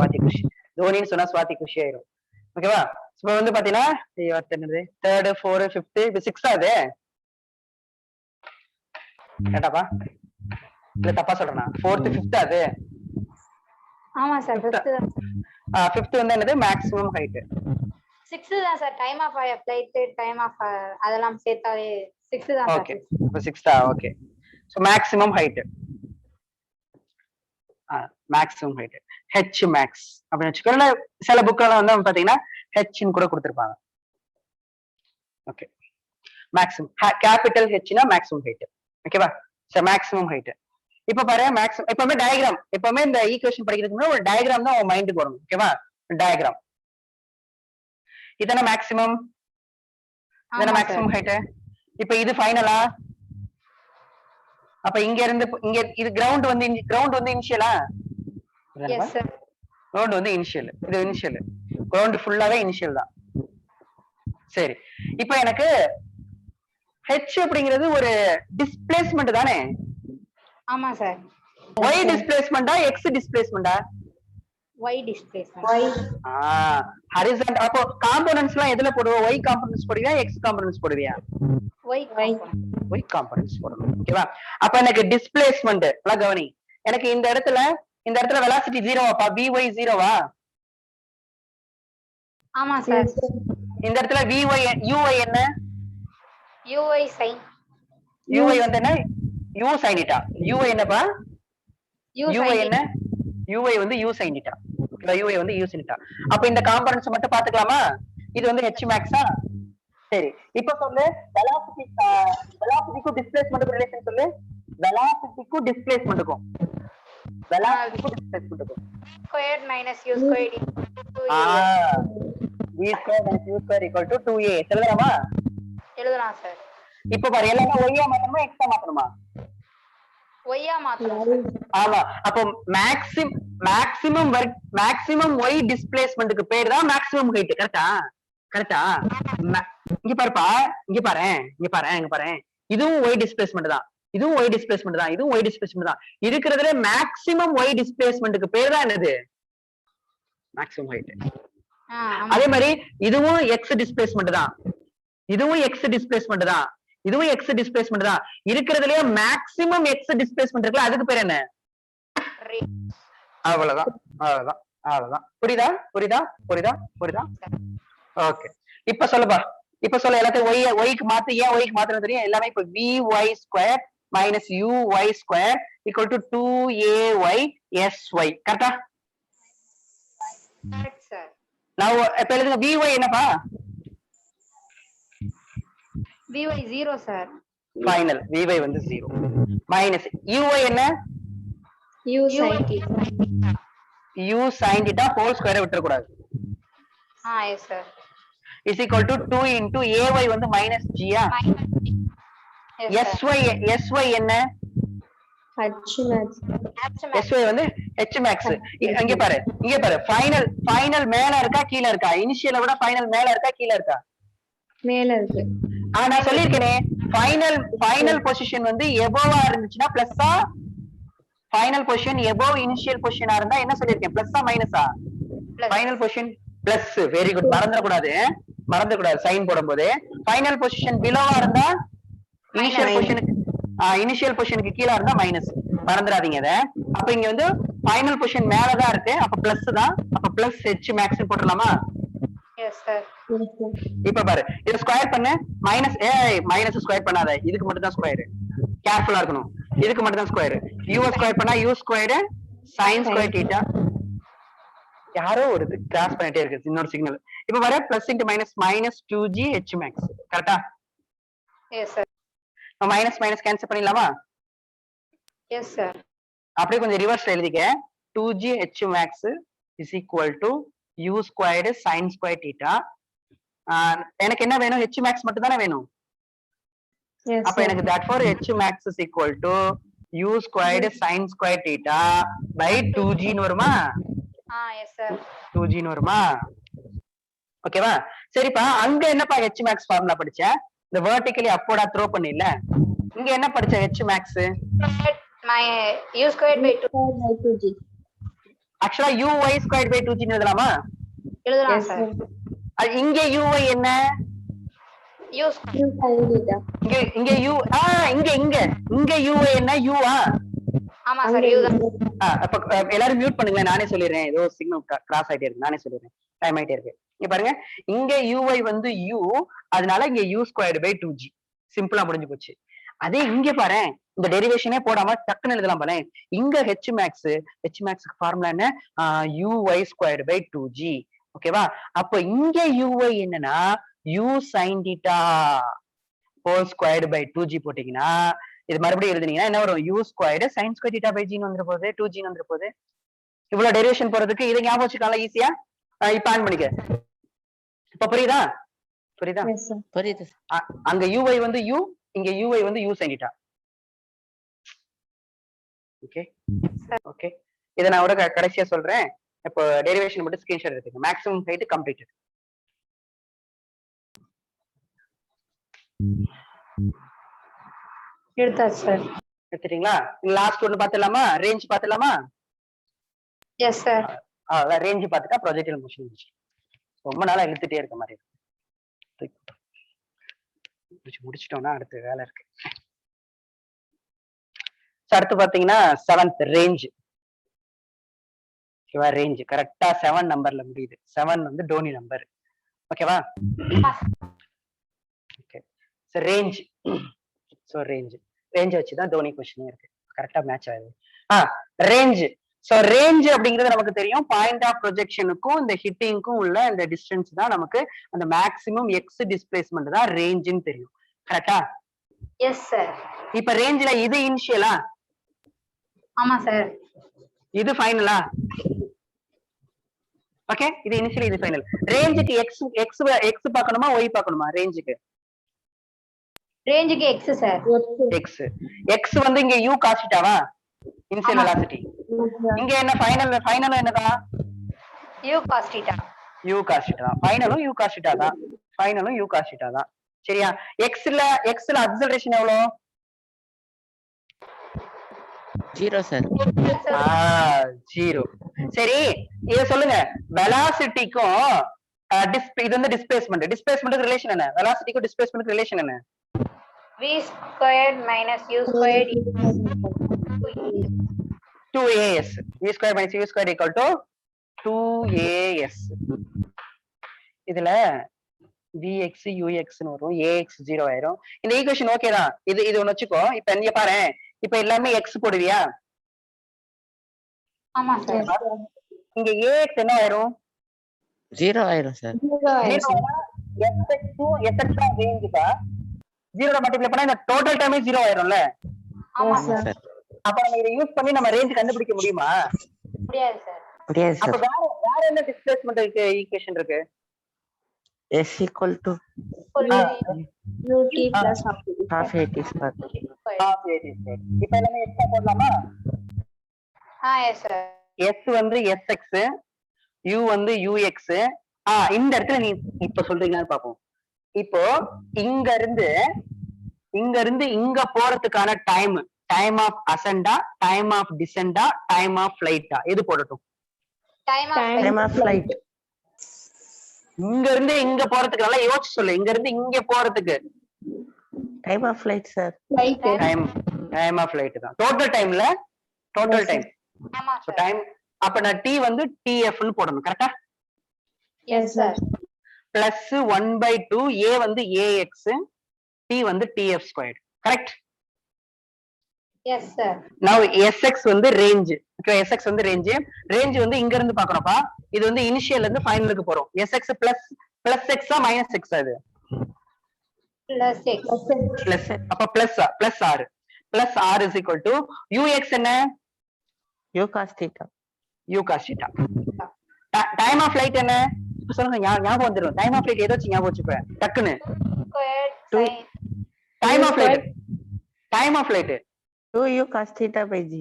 சுவாதி குஷி ஆயிரும். ஓகேவா? இப்போ வந்து பாத்தீங்கன்னா என்னது 3rd 4th 5th இது 6 ஆகுது. கேட்டாப்பா இல்ல தப்பா சொல்றேனா? 4th 5th அது. ஆமா சார். 5th வந்து என்னது மேக்ஸிமம் ஹைட். 6 தான் sir. Time of flight time of அதெல்லாம் சேர்த்தாலே 6 தான் சார். ஓகே, இப்போ 6 okay. So maximum height maximum height h max அப்படின்னு வச்சுக்கோங்க. சில புக்கெல்லாம் வந்து பாத்தீங்கன்னா h ன்னு கூட கொடுத்திருப்பாங்க. ஓகே, மேக்ஸிமம் கேபிட்டல் h னா மேக்ஸிமம் ஹைட். ஓகேவா? So maximum height. இப்ப பாரு மேக்ஸிமம் எப்பவுமே டயகிராம், எப்பவுமே இந்த ஈக்குவேஷன் படிக்கிறதுக்கு முன்னாடி ஒரு டயகிராம் தான் உன் மைண்டுக்கு வரும். ஓகேவா? டயகிராம் இதான மேக்ஸிமம், இதான மேக்ஸிமம் ஹைட். இப்ப இது ஃபைனலா? அப்ப இங்க இருந்து இங்க இது கிரவுண்ட் வந்து இனிஷியலா? Yes sir. கிரவுண்ட் வந்து இனிஷியல், இது இனிஷியல். கிரவுண்ட் ஃபுல்லாவே இனிஷியல் தான். சரி, இப்போ எனக்கு h அப்படிங்கிறது ஒரு டிஸ்பிளேஸ்மென்ட் தானே? ஆமா சார். y டிஸ்பிளேஸ்மென்ட்டா x டிஸ்பிளேஸ்மென்ட்டா? y displacement. ஹரிசாண்டல். அப்போ காம்போனன்ட்ஸ் எல்லாம் எதுல போடுவோம்? y காம்போனன்ட்ஸ் போடுவியா x காம்போனன்ட்ஸ் போடுவியா? y காம்போனன்ட்ஸ் போடணும். ஓகேவா? அப்ப எனக்கு டிஸ்பிளேஸ்மென்ட் எல்லாம் கவனி. எனக்கு இந்த இடத்துல வெலாசிட்டி 0 வாப்பா? vy 0 வா? ஆமா சார். இந்த இடத்துல uy என்ன? uy sin. uy வந்து என்ன? u sin theta. uy என்னப்பா? uy என்ன? uy வந்து u sin theta. uy வந்து u sin theta. அப்ப இந்த காம்போனன்ட்ஸ் மட்டும் பாத்துக்கலாமா? இது வந்து h max ஆ? சரி, இப்ப சொல்லு வெலாசிட்டிக்கும் டிஸ்பிளேஸ்மென்ட்க்கும் ரிலேஷன் சொல்லு. வெலாசிட்டிக்கும் டிஸ்பிளேஸ்மென்ட்க்கும் squared minus u squared v squared minus u squared equal to 2a. எழுதலாமா? எழுதலாம் சார். இப்ப பாரு, எல்லாமே y ஆ மாத்தணுமா x ஆ மாத்தணுமா? y ஆ மாத்தணும். ஆமா, அப்போ மேக்ஸிமம் y டிஸ்பிளேஸ்மென்ட்க்கு பேர் தான் மேக்ஸிமம் ஹைட். கரெக்டா? இங்க பாருப்பா, இங்க பாரு. இதுவும் y டிஸ்பிளேஸ்மென்ட் தான், இதுவும் y டிஸ்பிளேஸ்மென்ட் தான். இருக்கிறதுல மேக்ஸிமம் y டிஸ்பிளேஸ்மென்ட்க்கு பேர் தான் என்னது? Maximum height. அதே மாதிரி இதுவும் x டிஸ்பிளேஸ்மென்ட் தான், இதுவும் x டிஸ்பிளேஸ்மென்ட் தான். இருக்கிறதுலயே மேக்ஸிமம் x டிஸ்பிளேஸ்மென்ட் இருக்குல்ல, அதுக்கு பேர் என்ன? அவ்வளவுதான். புரியுதா? ஓகே, இப்ப சொல்லுப்பா. இப்ப சொல்ல எல்லாத்தையும் y க்கு மாத்து. ஏன் y க்கு மாத்துறது தெரியும்? எல்லாமே இப்ப vy square minus uy square equal to 2ay sy. கரெக்டா? Correct sir. நான் இப்ப எழுதுங்க. vy என்னப்பா? vy 0 sir. ஃபைனல் vy வந்து 0 மைனஸ் uy என்ன u sin theta. u sin theta whole square விட்டுற கூடாது yes sir. is equal to 2 into ay வந்து minus g ஆ Yes sir. sy என்ன H max. sy வந்து h max இங்க பாரு final மேல இருக்கா கீழ இருக்கா இனிஷியலை விட ஃபைனல் மேல இருக்கா கீழ இருக்கா மேல இருக்கு. நான் சொல்லிருக்கேனே ஃபைனல் பொசிஷன் வந்து எபோவா இருந்துச்சுன்னா பிளஸ்ஸா ஃபைனல் பொசிஷன் எபோவ் இனிஷியல் பொசிஷனா இருந்தா என்ன சொல்லிருக்கேன் பிளஸ்ஸா மைனஸா final position plus very good மறந்துடக்கூடாது சைன் போடும்போது ஃபைனல் பொசிஷன் பிலோவா இருந்தா இனிஷியல் பொசிஷனுக்கு கீழ இருந்தா மைனஸ் மறந்துடாதீங்க இத அப்ப இங்க வந்து ஃபைனல் பொசிஷன் மேலதான் இருக்கு அப்ப பிளஸ் தான் அப்ப பிளஸ் h max போட்டுடலாமா எஸ் சார். இப்ப பாரு இத ஸ்கொயர் பண்ணு மைனஸ் ஸ்கொயர் பண்ணாத இதுக்கு மட்டும் தான் ஸ்கொயர் கேர்ஃபுல்லா இருக்கணும் இதுக்கு மட்டும் தான் ஸ்கொயர் u ஸ்கொயர் பண்ணா u square sin square theta யாரோ ஒரு கிராஸ் பண்ணிட்டே இருக்கு இன்னொரு சிக்னல் இப்ப பாரு plus into minus 2g h max கரெக்ட்டா எஸ் சார். மைனஸ் கேன்சல் பண்ணிடலாமா எஸ் சார். அப்படியே கொஞ்சம் ரிவர்ஸ்ல எழுதிக்க 2g h max is equal to u squared sin square theta எனக்கு என்ன வேணும் h max மட்டும் தானே வேணும் அப்ப எனக்கு therefore h max is equal to u squared sin square theta by 2g ன்னு வருமா எஸ் சார். 2g ன்னு வருமா ஓகேவா சரிப்பா அங்க என்னப்பா h max ஃபார்முலா படிச்ச இந்த வெர்டிகலி அப்வர்டா த்ரோ பண்ணில இங்க என்ன படிச்ச h max my u squared by 2g. ஆக்சுவலா uy squared by 2g ன்னு எழுதலாமா எழுதலாம் சார். இங்க uy என்ன u sin theta. இங்க u இங்க uy என்ன u ஆமா சார் u தான். அப்ப எல்லாரும் மியூட் பண்ணுங்க நானே சொல்லிடுறேன் ஏதோ சிக்னல் கிராஸ் ஆயிட்டே இருக்கு நானே சொல்லிடுறேன் டைம் ஆயிட்டே இருக்கு இங்க பாருங்க இங்க uy வந்து u அதனால இங்க u squared by 2g சிம்பிளா முடிஞ்சு போச்சு அதே இங்க பாரு இந்த டெரிவேஷனே போடாம டக்குன்னு எழுதலாம் பாரு இங்க h max ஃபார்முலா என்ன uy squared by 2g ஓகேவா அப்ப இங்க uy என்னன்னா u sin theta whole squared by 2g போட்டீங்கன்னா இது மறுபடியும் எழுதுனீங்கன்னா என்ன வரும் u squared sin square theta by g ன்னு வந்துற போகுது 2g ன்னு வந்துற போகுது இவ்வளவு டெரிவேஷன் போறதுக்கு இதை ஞாபகம் வச்சுக்கலாம் ஈஸியா இப்ப ஆன் பண்ணிக்க இப்ப புரியுதா புரியுது அங்க uy வந்து u இங்க uy வந்து u sin theta ஓகே இத நான் ஒரு கடைசியா சொல்றேன் இப்போ டெரிவேஷன் மட்டும் ஸ்கிரீன்ஷாட் எடுத்துங்க மேக்ஸிமம் ஹைட் கம்ப்ளீட்டட் எடுத்தாச்சு சார். எடுத்துட்டீங்களா லாஸ்ட் ஒன்னு பாத்துலாமா ரேஞ்ச் பாத்துலாமா எஸ் சார். ரேஞ்ச் பாத்துட்டா ப்ரொஜெக்டில் முடிச்சு ரொம்ப நாளா இழுத்துட்டே இருக்க மாதிரி முடிச்சிட்டோம்னா அடுத்த வேலை இருக்கு அடுத்து பாத்தீங்கன்னா 7th ரேஞ்ச் ஓகேவா ரேஞ்ச் கரெக்டா 7 நம்பர்ல முடியுது 7 வந்து டோனி நம்பர் ஓகேவா ஓகே சோ ரேஞ்ச் வச்சுதான் டோனி क्वेश्चन இருக்கு கரெக்டா மேட்ச் ஆகுது ரேஞ்ச் சோ ரேஞ்ச் அப்படிங்கிறது நமக்கு தெரியும் பாயிண்ட் ஆஃப் ப்ரொஜெக்ஷனுக்கும் இந்த ஹிட்டிங்க்கும் உள்ள இந்த டிஸ்டன்ஸ் தான் நமக்கு அந்த மேக்ஸிமம் எக்ஸ் டிஸ்பிளேஸ்மெண்ட் தான் ரேஞ்சுன்னு தெரியும் கரெக்டா எஸ் சார். இப்ப ரேஞ்ச்ல இது இனிஷியலா ஆமா சார். இது ஃபைனலா ஓகே இது இனிஷியல் இது ஃபைனல் ரேஞ்சுக்கு எக்ஸ் பார்க்கணுமா ஒய் பார்க்கணுமா ரேஞ்சுக்கு x சார். எக்ஸ் வந்து இங்க u cos θவா இனிஷியல் வெலாசிட்டி இங்க என்ன ஃபைனல் என்னதா u cos θ ஃபைனலும் u cos θ தான் சரியா எக்ஸ்ல அக்ஸலரேஷன் எவ்வளவு 0 சார் 0 சரி இத சொல்லுங்க வெலாசிட்டிக்கும் இது வந்து டிஸ்பிளேஸ்மென்ட் ரிலேஷன் என்ன வெலாசிட்டிக்கும் டிஸ்பிளேஸ்மென்ட் ரிலேஷன் என்ன v squared minus u squared 2as v squared minus u squared equal to 2as இதுல vx ux ன்னு வரும் ax 0 ஆயிரும் இந்த ஈக்குவேஷன் ஓகே தான் இது ஒன்னு வச்சுக்கோ இப்ப இங்க பாரு இப்ப எல்லாமே x போடுவியா ஆமா சார். இங்க ax என்ன ஆயிரும் 0 ஆயிரும் சார் fx தான் ரேஞ்ச் பா ஜீரோட மல்டிப்ளை பண்ணா இந்த டோட்டல் டைமே ஜீரோ ஆயிரும்ல. ஆமா ஆமா சார். சார். அப்ப நம்ம இதை யூஸ் பண்ணி நம்ம ரேஞ்ச் கண்டுபிடிக்க முடியுமா? முடியாது சார். முடியாது அப்ப சார். வேற என்ன டிஸ்பிளேஸ்மென்ட் ஈக்குவேஷன் இருக்கு? S equal to UT plus half AT square. இப்ப எல்லாமே எக்ஸ்ட்ரா போடலாமா? Yes sir. S வந்து SX, U வந்து UX. இந்த இடத்துல நீ இப்ப சொல்றீங்களான்னு பாப்போம். இப்போ இங்க இருந்து இங்க போறதுக்கான டைம் ஆஃப் அசெண்டா, டைம் ஆஃப் டிசெண்டா, டைம் ஆஃப் ஃளைட்டா எது போடட்டும்? Time of flight. இங்க இருந்து இங்க போறதுக்கு நல்லா யோசிச்சு சொல்லு. இங்க இருந்து இங்க போறதுக்கு Time of flight sir. Time of flight தான். டோட்டல் டைம்ல டோட்டல் டைம். ஆமா சோ சார். டைம் அப்ப நான் T வந்து TF னு போடணும். கரெக்ட்டா? Yes sir. பிளஸ் 1/2 A வந்து AX, T வந்து TF squared. Correct? Yes sir. now SX வந்து ரேஞ்ச். ஓகே, SX வந்து ரேஞ்ச். ரேஞ்ச் வந்து இங்க இருந்து பாக்குறோம்ப்பா. இது வந்து இனிஷியல்ல இருந்து ஃபைனலுக்கு போறோம். SX plus X minus X அது பிளஸ் எக்ஸ். பிளஸ். அப்ப plus R. Plus R is equal to UX என்ன? U cos theta. U cos theta. Time of flight என்ன? இப்ப சொல்லுங்க, ஞாபகம் வந்துரும். டைம் ஆஃப் ஃளைட் ஏதாச்சும் ஞாபகம் வச்சுப்பேன் டக்குன்னு. Square Two. Sine. Time of flight 2U cos theta by G.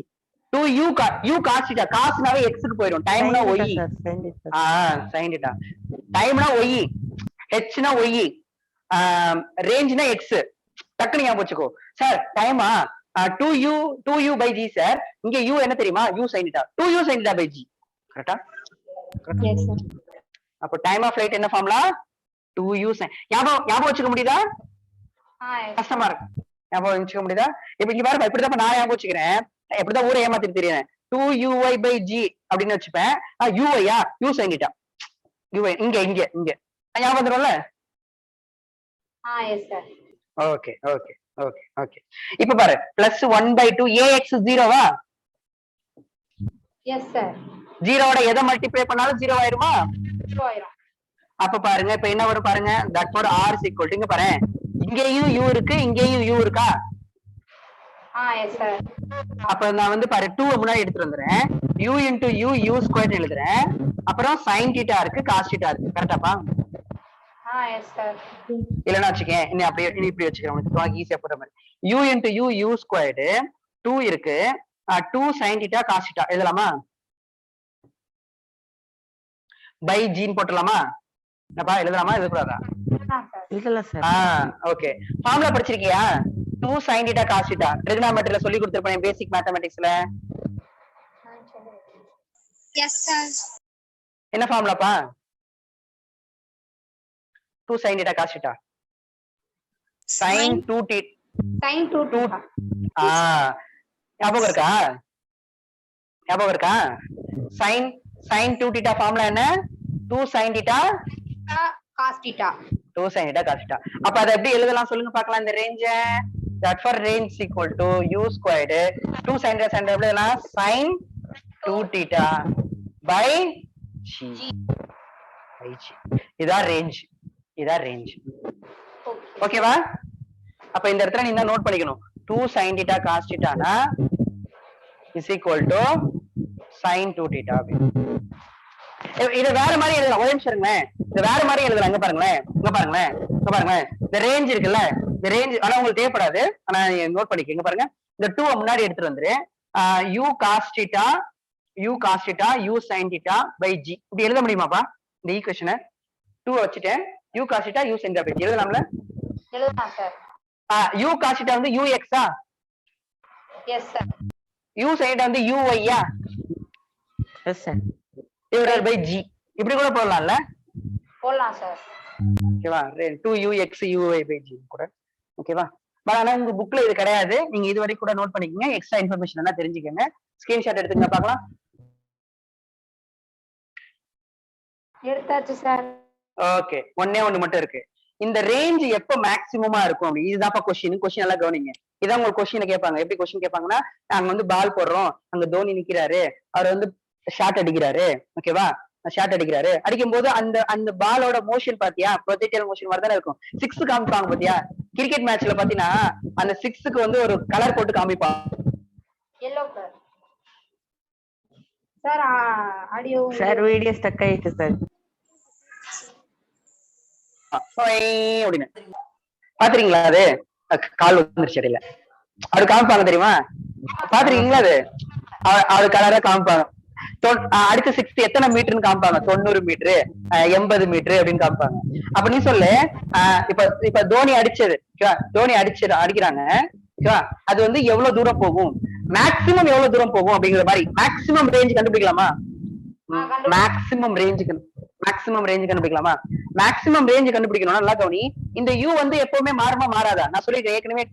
2U cos theta. காஸ்னாவே x க்கு போயிடும். டைம்னா Sin y. theta sir. Sin theta. sin theta. டைம்னா y, hனா y, ரேஞ்ச்னா x. டக்குனு ஞாபகம் வச்சுக்கோ. சார் டைமா 2U by G சார். இங்க u என்ன தெரியுமா? U sin theta. 2U sin theta by G. கரெக்ட்டா? Yes sir. அப்ப டைம் ஆஃப் ஃளைட் என்ன ஃபார்முலா? 2U sin. ஞாபகம் வச்சுக்க முடியுதா? எஸ். கஷ்டமா இருக்கு. ஞாபகம் வச்சுக்க முடியுதா? இப்ப இங்க பாருங்க, இப்படிதான் நான் ஞாபகம் வச்சுக்கிறேன். எப்படிதான் ஊரை ஏமாத்திட்டு தெரியும். 2uy by G அப்படின்னு வச்சுப்பேன். uy u sin theta. uy இங்க ஞாபகம் வந்துரும்ல? Yes sir. ஓகே. இப்ப பாரு, பிளஸ் 1/2 AX 0வா? Yes sir. 0ஓட எதை மல்டிப்ளை பண்ணாலும் 0 ஆயிருமா? 0 ஆயிரும். அப்ப பாருங்க, இப்ப என்ன வரும் பாருங்க. That for R is equal to, இங்க பாரு, இங்கேயும் u இருக்கு, இங்கேயும் u இருக்கா? Yes sir. அப்ப நான் வந்து பாரு 2 முன்னாடி எடுத்துட்டு வந்துறேன். u into u ஸ்கொயர் எழுதுறேன். அப்புறம் sin theta இருக்கு, cos theta இருக்கு. கரெக்டாப்பா? Yes sir. இல்லன்னா வச்சுக்கேன், இன்னும் அப்படியே இப்படி வச்சுக்கிறேன், உனக்கு ஈஸியா போற மாதிரி. u into u ஸ்கொயர்டு 2 இருக்கு, 2 sin theta cos theta எழுதலாமா? பை ஜீன் போட்டுடலாமா? என்னப்பா எழுதலாமா எழுதக்கூடாதா? இல்ல சார். ஓகே. ஃபார்முலா படிச்சிருக்கியா? 2 sin theta cos theta ட்ரிகோனோமெட்ரில சொல்லி கொடுத்திருப்பேன் பேசிக் மேத்தமேட்டிக்ஸ்ல. Yes sir. என்ன ஃபார்முலாப்பா? 2 sin theta cos theta sin 2 theta. sin 2 ஞாபகம் இருக்கா? sin 2 theta ஃபார்முலா என்ன? 2 sin theta cos theta. 2 sin theta cos theta. அப்ப அதை எப்படி எழுதலாம் சொல்லுங்க பார்க்கலாம். இந்த ரேஞ்ச that for range equal to u squared 2 sin theta எழுதலாம் sin 2 theta by g. இதான் ரேஞ்ச். ஓகேவா? அப்ப இந்த இடத்துல நீ நோட் பண்ணிக்கணும். 2 sin theta cos theta னா is equal to sin 2 theta. இத வேற மாதிரி எழுதலாம். ஒரே நிமிஷம் இருங்க. இத வேற மாதிரி எழுதலாம். இங்க பாருங்களேன். இந்த ரேஞ்ச் இருக்குல்ல, இந்த ரேஞ்ச் ஆனா உங்களுக்கு தேவைப்படாது. ஆனா நோட் பண்ணிக்க. இங்க பாருங்க, இந்த 2 முன்னாடி எடுத்துட்டு வந்துரு. u cos theta u sin theta by g. இப்படி எழுத முடியுமாப்பா இந்த ஈக்குவேஷனை? 2 வச்சுட்டேன், u cos theta u sin theta by g எழுதலாம்ல? எழுதலாம் சார். u cos theta வந்து ux yes sir. u sin theta வந்து uy yes sir. divided by g. இப்படி கூட போடலாம்ல? போடலாம் சார். ஓகேவா? 2ux uy by g கூட. ஓகேவா? பட் ஆனா உங்க புக்ல இது கிடையாது. நீங்க இது வரைக்கும் கூட நோட் பண்ணிக்கங்க. எக்ஸ்ட்ரா இன்ஃபர்மேஷன் எல்லாம் தெரிஞ்சுக்கங்க. ஸ்கிரீன்ஷாட் எடுத்துங்க பார்க்கலாம். எடுத்தாச்சு சார். ஓகே. ஒண்ணு மட்டும் இருக்கு. இந்த ரேஞ்ச் எப்ப மேக்ஸிமமா இருக்கும் அப்படி? இதுதான்ப்பா கொஸ்டின் எல்லாம் கவனிங்க. இதான் உங்களுக்கு கொஸ்டின் கேட்பாங்க. எப்படி கொஸ்டின் கேட்பாங்கன்னா, நாங்க வந்து பால் போடுறோம், அங்க தோனி நிக்கிறாரு, அவர் வந்து ஷாட் அடிக்கிறாரு. ஓகேவா? ஷாட் அடிக்கிறாரு. அடிக்கும் போது அந்த பாலோட மோஷன் பாத்தியா? ப்ரொஜெக்டைல் மோஷன் மாதிரி தானே இருக்கும். 6 காமிப்பாங்க பாத்தியா? கிரிக்கெட் மேட்ச்ல பாத்தீங்கன்னா அந்த 6க்கு வந்து ஒரு கலர் போட்டு காமிப்பான். Yellow colour. Sir audio sir video stuck ஆயிடுச்சு சார். அப்படின்னு பாத்துறீங்களா? அது கால் வந்துருச்சு இடையில. அது காமிப்பாங்க தெரியுமா? பாத்துருக்கீங்களா? அது கலரா காமிப்பாங்க. அடுத்த 6 எத்தனை மீட்டர்னு காமிப்பாங்க. 90 மீட்டரு 80 மீட்டரு அப்படின்னு காமிப்பாங்க. அப்ப நீ சொல்லு, இப்ப தோனி அடிச்சது, தோனி அடிக்கிறாங்க, அது வந்து எவ்வளவு தூரம் போகும், மேக்சிமம் எவ்வளவு தூரம் போகும் அப்படிங்கிற மாதிரி மேக்சிமம் ரேஞ்ச் கண்டுபிடிக்கலாமா? மேக்சிமம் ரேஞ்ச் கண்டுபிடிக்கலாமா? மேக்சிமம் ரேஞ்ச் கண்டுபிடிக்கணும். நல்லா கவனி. இந்த யூ வந்து எப்பவுமே மாறுமா மாறாதா? நான் சொல்லிருக்கேன் ஏற்கனவே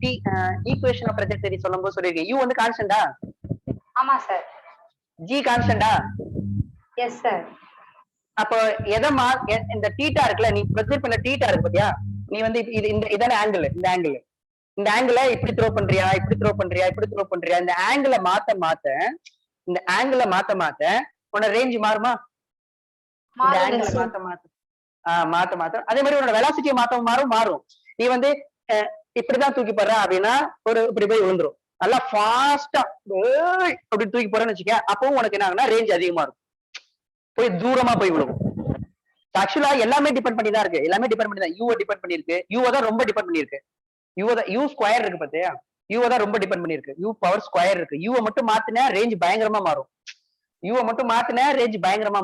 ஈக்குவேஷன் ஆஃப் ட்ரெஜெக்டரி சொல்லும் போது சொல்லிருக்கேன். யூ வந்து கான்ஸ்டன்டா? ஆமா சார். ஜி கான்ஸ்டன்டா? Yes sir. அப்போ இந்த தீட்டா இருக்குல்ல, நீ ப்ரொஜெக்ட் பண்ண தீட்டா இருக்கு பாத்தியா, நீ வந்து இதான ஆங்கிள், இந்த ஆங்கிள இப்படி த்ரோ பண்றியா, இப்படி த்ரோ பண்றியா, இப்படி த்ரோ பண்றியா, இந்த ஆங்கிள மாத்த உன்னோட ரேஞ்ச் மாறுமா? இந்த ஆங்கிள் மாத்த அதே மாதிரி உன்னோட வெலாசிட்டியை மாறும். நீ வந்து இப்படிதான் தூக்கி போடுற அப்படின்னா இப்படி போய் விழுந்துரும். நல்லா ஃபாஸ்டா அப்படி தூக்கி போறேன்னு வச்சுக்க, அப்பவும் உனக்கு என்ன ஆகுனா ரேஞ்ச் அதிகமா இருக்கும், போய் தூரமா போய் விழுகும். ஆக்சுவலா எல்லாமே டிபெண்ட் பண்ணி தான் இருக்கு. எல்லாமே டிபெண்ட் பண்ணி தான். யூ டிபெண்ட் பண்ணிருக்கு, யூ தான் ரொம்ப டிபெண்ட் பண்ணிருக்கு. யூ ஸ்கொயர் இருக்கு பாத்தியா, யூ தான் ரொம்ப டிபெண்ட் பண்ணிருக்கு. யூ பவர் ஸ்கொயர் இருக்கு. யூ மட்டும் மாத்தினா ரேஞ்ச் பயங்கரமா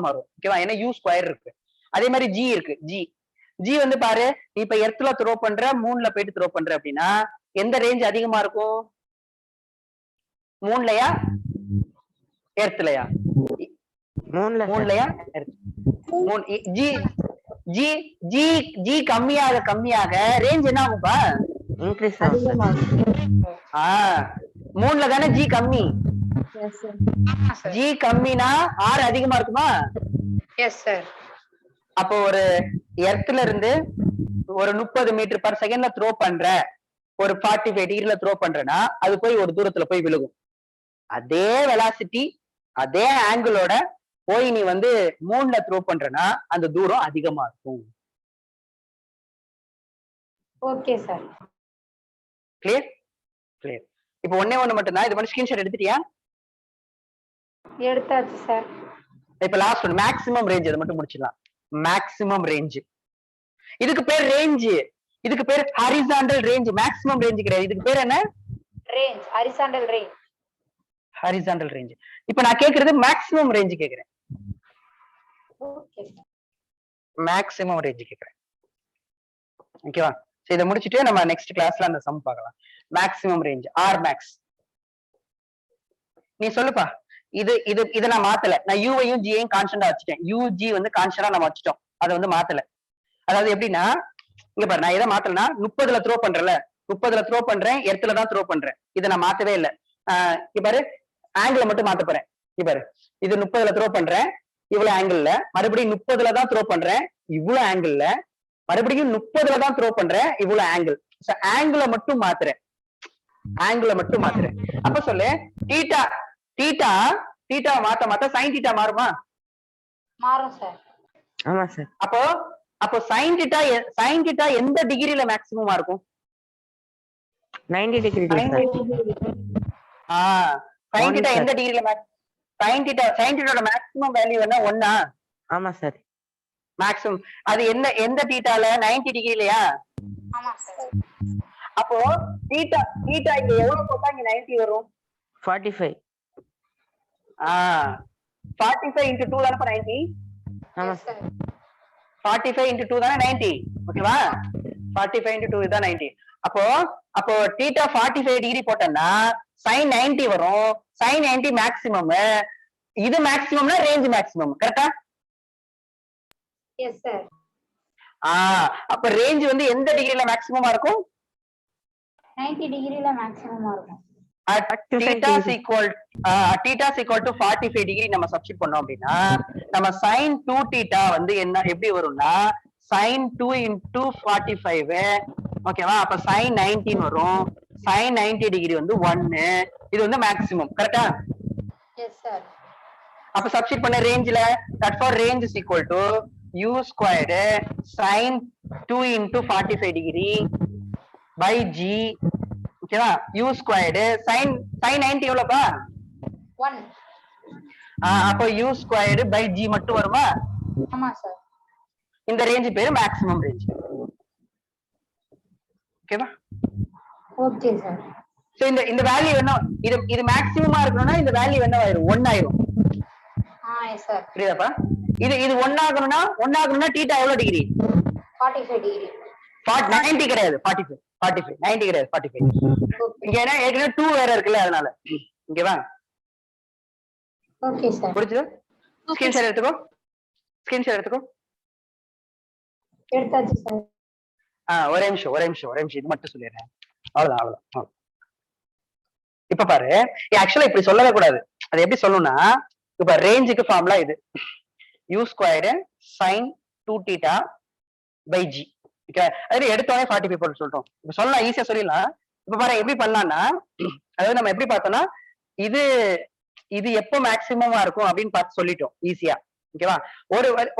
மாறும். ஓகேவா? ஏன்னா யூ ஸ்கொயர் இருக்கு. அதே மாதிரி ஜி இருக்கு. ஜி வந்து பாரு, இப்ப எர்த்ல த்ரோ பண்ற, மூன்ல போயிட்டு த்ரோ பண்ற அப்படின்னா எந்த ரேஞ்ச் அதிகமா இருக்கும்? மூன்லயா எர்த்லயா? மூன்லயா? ஜி கம்மியாக ரேஞ்ச் என்ன ஆகும்பா? இன்க்ரீஸ் ஆகும். மூன்ல தானே ஜி கம்மி. ஜி கம்மினா ஆர் அதிகமா இருக்குமா? S sir. அப்போ ஒரு எர்த்ல இருந்து ஒரு 30 மீட்டர் பர் செகண்ட்ல த்ரோ பண்ற, ஒரு 45 டிகிரில த்ரோ பண்றேன்னா அது போய் ஒரு தூரத்துல போய் விழுகும். அதே வெலாசிட்டி அதே ஆங்கிளோட போய் நீ வந்து மூன்ல த்ரோ பண்றனா அந்த தூரம் அதிகமா இருக்கும். Okay sir. கிளியர்? இப்போ ஒண்ணு மட்டும் தான். இது மாதிரி ஸ்கிரீன்ஷாட் எடுத்துட்டியா? எடுத்தாச்சு சார். இப்ப லாஸ்ட் ஒன், மேக்ஸிமம் ரேஞ்ச். அதை மட்டும் முடிச்சிடலாம். மேக்ஸிமம் ரேஞ்ச், இதுக்கு பேர் ரேஞ்ச், இதுக்கு பேர் ஹாரிசான்டல் ரேஞ்ச். மேக்ஸிமம் ரேஞ்ச் கிடையாது. இதுக்கு பேர் என்ன? ரேஞ்ச். Horizontal range. இப்ப நான் கேக்குறது மேக்ஸிமம் ரேஞ்ச் கேக்குறேன். Okay sir. மேக்ஸிமம் ரேஞ்ச் கேக்குறேன். ஓகேவா? சரி, இதை முடிச்சிட்டு நம்ம நெக்ஸ்ட் கிளாஸ்ல அந்த சம் பார்க்கலாம். Maximum range R max. நீ சொல்லுப்பா. இதை நான் மாத்தல. நான் யூவையும் ஜியையும் கான்ஸ்டன்டா வச்சுட்டேன். யூ ஜி வந்து கான்ஸ்டன்டா நம்ம வச்சுட்டோம். அதை வந்து மாத்தல. அதாவது எப்படின்னா, இங்க பாரு, நான் எதை மாத்தலன்னா 30ல த்ரோ பண்றேன்ல, 30ல த்ரோ பண்றேன், எர்த்ல தான் த்ரோ பண்றேன். இதை நான் மாத்தவே இல்லை. இங்க பாரு, ஆங்கிள் மட்டும் மாத்த போறேன். இங்க பாரு, இது 30ல த்ரோ பண்றேன், இவ்வளவு ஆங்கிள், மறுபடியும் 30ல தான் த்ரோ பண்றேன், இவ்வளவு ஆங்கிள், மறுபடியும் 30ல தான் த்ரோ பண்றேன், இவ்வளவு ஆங்கிள். ஆங்கிளை மட்டும் மாத்துறேன். அப்ப சொல்லு, தீட்டா மாத்த சைன் தீட்டா மாறுமா? மாறும் சார். ஆமா சார். அப்போ சைன் தீட்டா எந்த டிகிரில மேக்ஸிமமா இருக்கும்? 90 டிகிரி. சைன் தீட்டா எந்த டிகிரில சைன் தீட்டாவோட மேக்ஸிமம் வேல்யூ என்ன? 1. ஆமா சார். மேக்ஸிமம் அது எந்த தீட்டால? 90 டிகிரிலயா? ஆமா சார். அப்போ தீட்டா இங்க எவ்வளவு போட்டா இங்க 90 வரும்? 45. 45 into 2 தானே 90? ஆமா சார். 45 into 2 தானே 90. ஓகேவா? 45 into 2 தான் 90. அப்போ தீட்டா 45 டிகிரி போட்டோம்னா sin 90 வரும். sin 90 maximum. இது மேக்ஸிமம்னா ரேஞ்ச் மேக்ஸிமம். கரெக்டா? Yes sir. அப்ப ரேஞ்ச் வந்து எந்த டிகிரில மேக்ஸிமமா இருக்கும்? 90 டிகிரில மேக்ஸிமமா இருக்கும். theta is equal to 45 degree நம்ம சப்ஸ்டிட் பண்ணோம் அப்படின்னா நம்ம sin 2 theta வந்து என்ன எப்படி வரும்னா sin 2 into 45. ஓகேவா? அப்ப sin 19 வரும். sin 90 டிகிரி வந்து 1. இது வந்து மேக்ஸிமம். கரெக்டா? Yes sir. அப்ப சப்ஸ்டிட் பண்ண ரேஞ்ச்ல that for range is equal to u squared sin 2 into 45 degree by G ஓகேவா யூ ஸ்கொயர்டு சைன் சைன் 90 எவ்வளவுப்பா 1. அப்போ யூ ஸ்கொயர்டு பை ஜி மட்டும் வருமா? ஆமா சார். இந்த ரேஞ்ச் பேரு மேக்ஸிமம் ரேஞ்ச். ஓகேவா? Okay sir. சோ இந்த வேல்யூ என்ன இது மேக்ஸிமமா இருக்கணும்னா இந்த வேல்யூ என்ன ஆயிரும் 1 ஆயிரும். Yes sir. புரியுதாப்பா? இது 1 ஆகணும்னா தீட்டா எவ்வளவு டிகிரி? 45 டிகிரி. 90 கிடையாது 45 90 கிடையாது 45. இங்க ஏன்னா ஏற்கனவே 2 வேற இருக்குல்ல அதனால. ஓகேவா? Okay sir. புரியுதா? ஸ்கிரீன்ஷாட் எடுத்துக்கோ. எடுத்தாச்சு சார். ஒரே நிமிஷம் இது மட்டும் சொல்லிடுறேன். அவ்வளவுதான். இப்ப பாரு ஆக்சுவலா இப்படி சொல்லவே கூடாது. அது எப்படி சொல்லணும்னா இப்ப ரேஞ்சுக்கு ஃபார்முலா இது U squared sine 2 theta by G. அது எடுத்தோடனே 45 போட்டு சொல்லிட்டோம். இப்ப சொல்லலாம் ஈஸியா சொல்லிடலாம். இப்ப பாரு எப்படி பண்ணலாம்னா அதாவது நம்ம எப்படி பார்த்தோம்னா இது எப்போ மேக்சிமமா இருக்கும் அப்படின்னு பார்த்து சொல்லிட்டோம் ஈஸியா. ஓகேவா?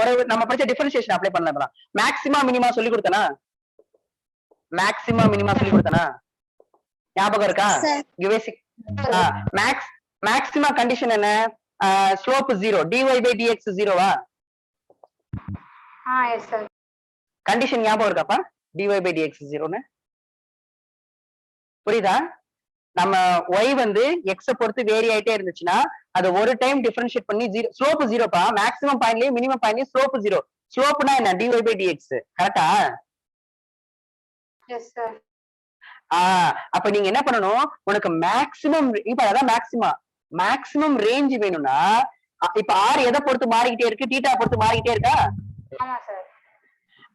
ஒரு நம்ம படிச்ச டிஃபரன்சியேஷன் அப்ளை பண்ணலாம். மேக்ஸிமா மினிமா சொல்லி கொடுத்தனா ஞாபகம் இருக்கா? மேக்ஸிமா கண்டிஷன் என்ன? ஸ்லோப் 0 dy by dx 0வா? Yes sir. கண்டிஷன் ஞாபகம் இருக்காப்பா? dy by dx 0ன்னு புரியுதா? நம்ம y வந்து x பொறுத்து வேரி ஆயிட்டே இருந்துச்சுன்னா அது ஒரு டைம் டிஃபரன்ஷியேட் பண்ணி ஸ்லோப் 0பா. மேக்ஸிமம் பாயிண்ட்லயும் மினிமம் பாயிண்ட்லயும் ஸ்லோப் 0. ஸ்லோப்னா என்ன? dy by dx. கரெக்டா? Yes sir. அப்ப நீங்க என்ன பண்ணணும்? உனக்கு மேக்ஸிமம் இப்ப அதான் மேக்ஸிமம் ரேஞ்ச் வேணும்னா இப்ப r எதை பொறுத்து மாறிக்கிட்டே இருக்கு? தீட்டா பொறுத்து மாறிக்கிட்டே இருக்கா? ஆமா சார்.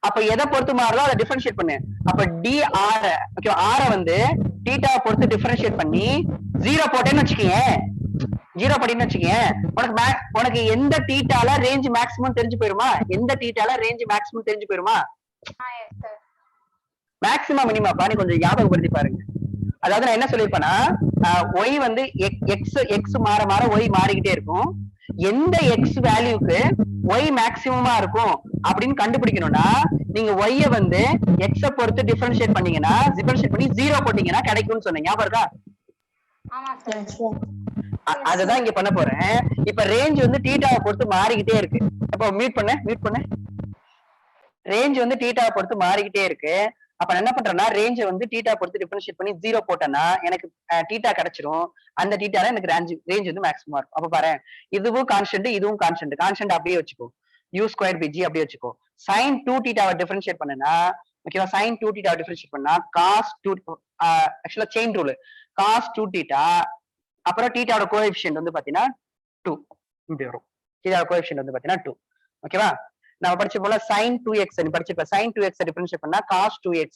அப்ப எதை பொறுத்து மாறுதோ அதை டிஃபரன்ஷியேட் பண்ணு. அப்ப dr ஓகே r வந்து தீட்டா பொறுத்து டிஃபரன்ஷியேட் பண்ணி 0 போட்டேன்னு வச்சுக்கீங்க. உனக்கு எந்த தீட்டால ரேஞ்ச் மேக்ஸிமம் தெரிஞ்சு போயிருமா? Yes sir. மேக்ஸிமம் மினிமாப்பா நீ கொஞ்சம் ஞாபகப்படுத்தி பாருங்க. அதாவது நான் என்ன சொல்லிருப்பேன்னா y வந்து எக்ஸ் மாற y மாறிக்கிட்டே இருக்கும். எந்த எக்ஸ் வேல்யூக்கு y மேக்ஸிமமா இருக்கும் அப்படின்னு கண்டுபிடிக்கணும்னா நீங்க y வந்து எக்ஸ பொறுத்து டிஃபரன்ஷியேட் பண்ணி 0 போட்டீங்கன்னா கிடைக்கும்னு சொன்னேன். ஞாபகம் இருக்கா? ஆமா சார். அதுதான் இங்க பண்ண போறேன். இப்ப ரேஞ்ச் வந்து தீட்டாவை பொறுத்து மாறிக்கிட்டே இருக்கு. அப்ப மியூட் பண்ண ரேஞ்ச் வந்து தீட்டாவை பொறுத்து மாறிக்கிட்டே இருக்கு. அப்ப என்ன பண்றேன்னா ரேஞ்ச வந்து தீட்டா பொறுத்து டிஃபரன்ஷியேட் பண்ணி 0 போட்டேன்னா எனக்கு தீட்டா கிடைச்சிரும். அந்த தீட்டால எனக்கு ரேஞ்ச் வந்து மேக்ஸிமம் இருக்கும். அப்ப பாரு இதுவும் கான்ஸ்டன்ட் இதுவும் கான்ஸ்டன்ட் அப்படியே வச்சுக்கோ. யூ ஸ்கொயர் பை ஜி அப்படியே வச்சுக்கோ. சைன் 2 தீட்டாவை டிஃபரன்ஷியேட் பண்ணனா ஓகேவா? சைன் 2 தீட்டாவை டிஃபரன்ஷியேட் பண்ணா காஸ் 2 ஆக்சுவலா செயின் ரூல் காஸ் 2 தீட்டா அப்புறம் தீட்டாவோட கோஎஃபிஷியன்ட் வந்து பாத்தீங்கன்னா 2 இப்படி வரும். தீட்டாவோட கோஎஃபிஷியன்ட் வந்து பாத்தீங்கன்னா 2. ஓகேவா? நம்ம படிச்ச போல sin 2x நீ படிச்சிருப்ப. sin 2x டிஃபரன்ஷியேட் பண்ணா cos 2x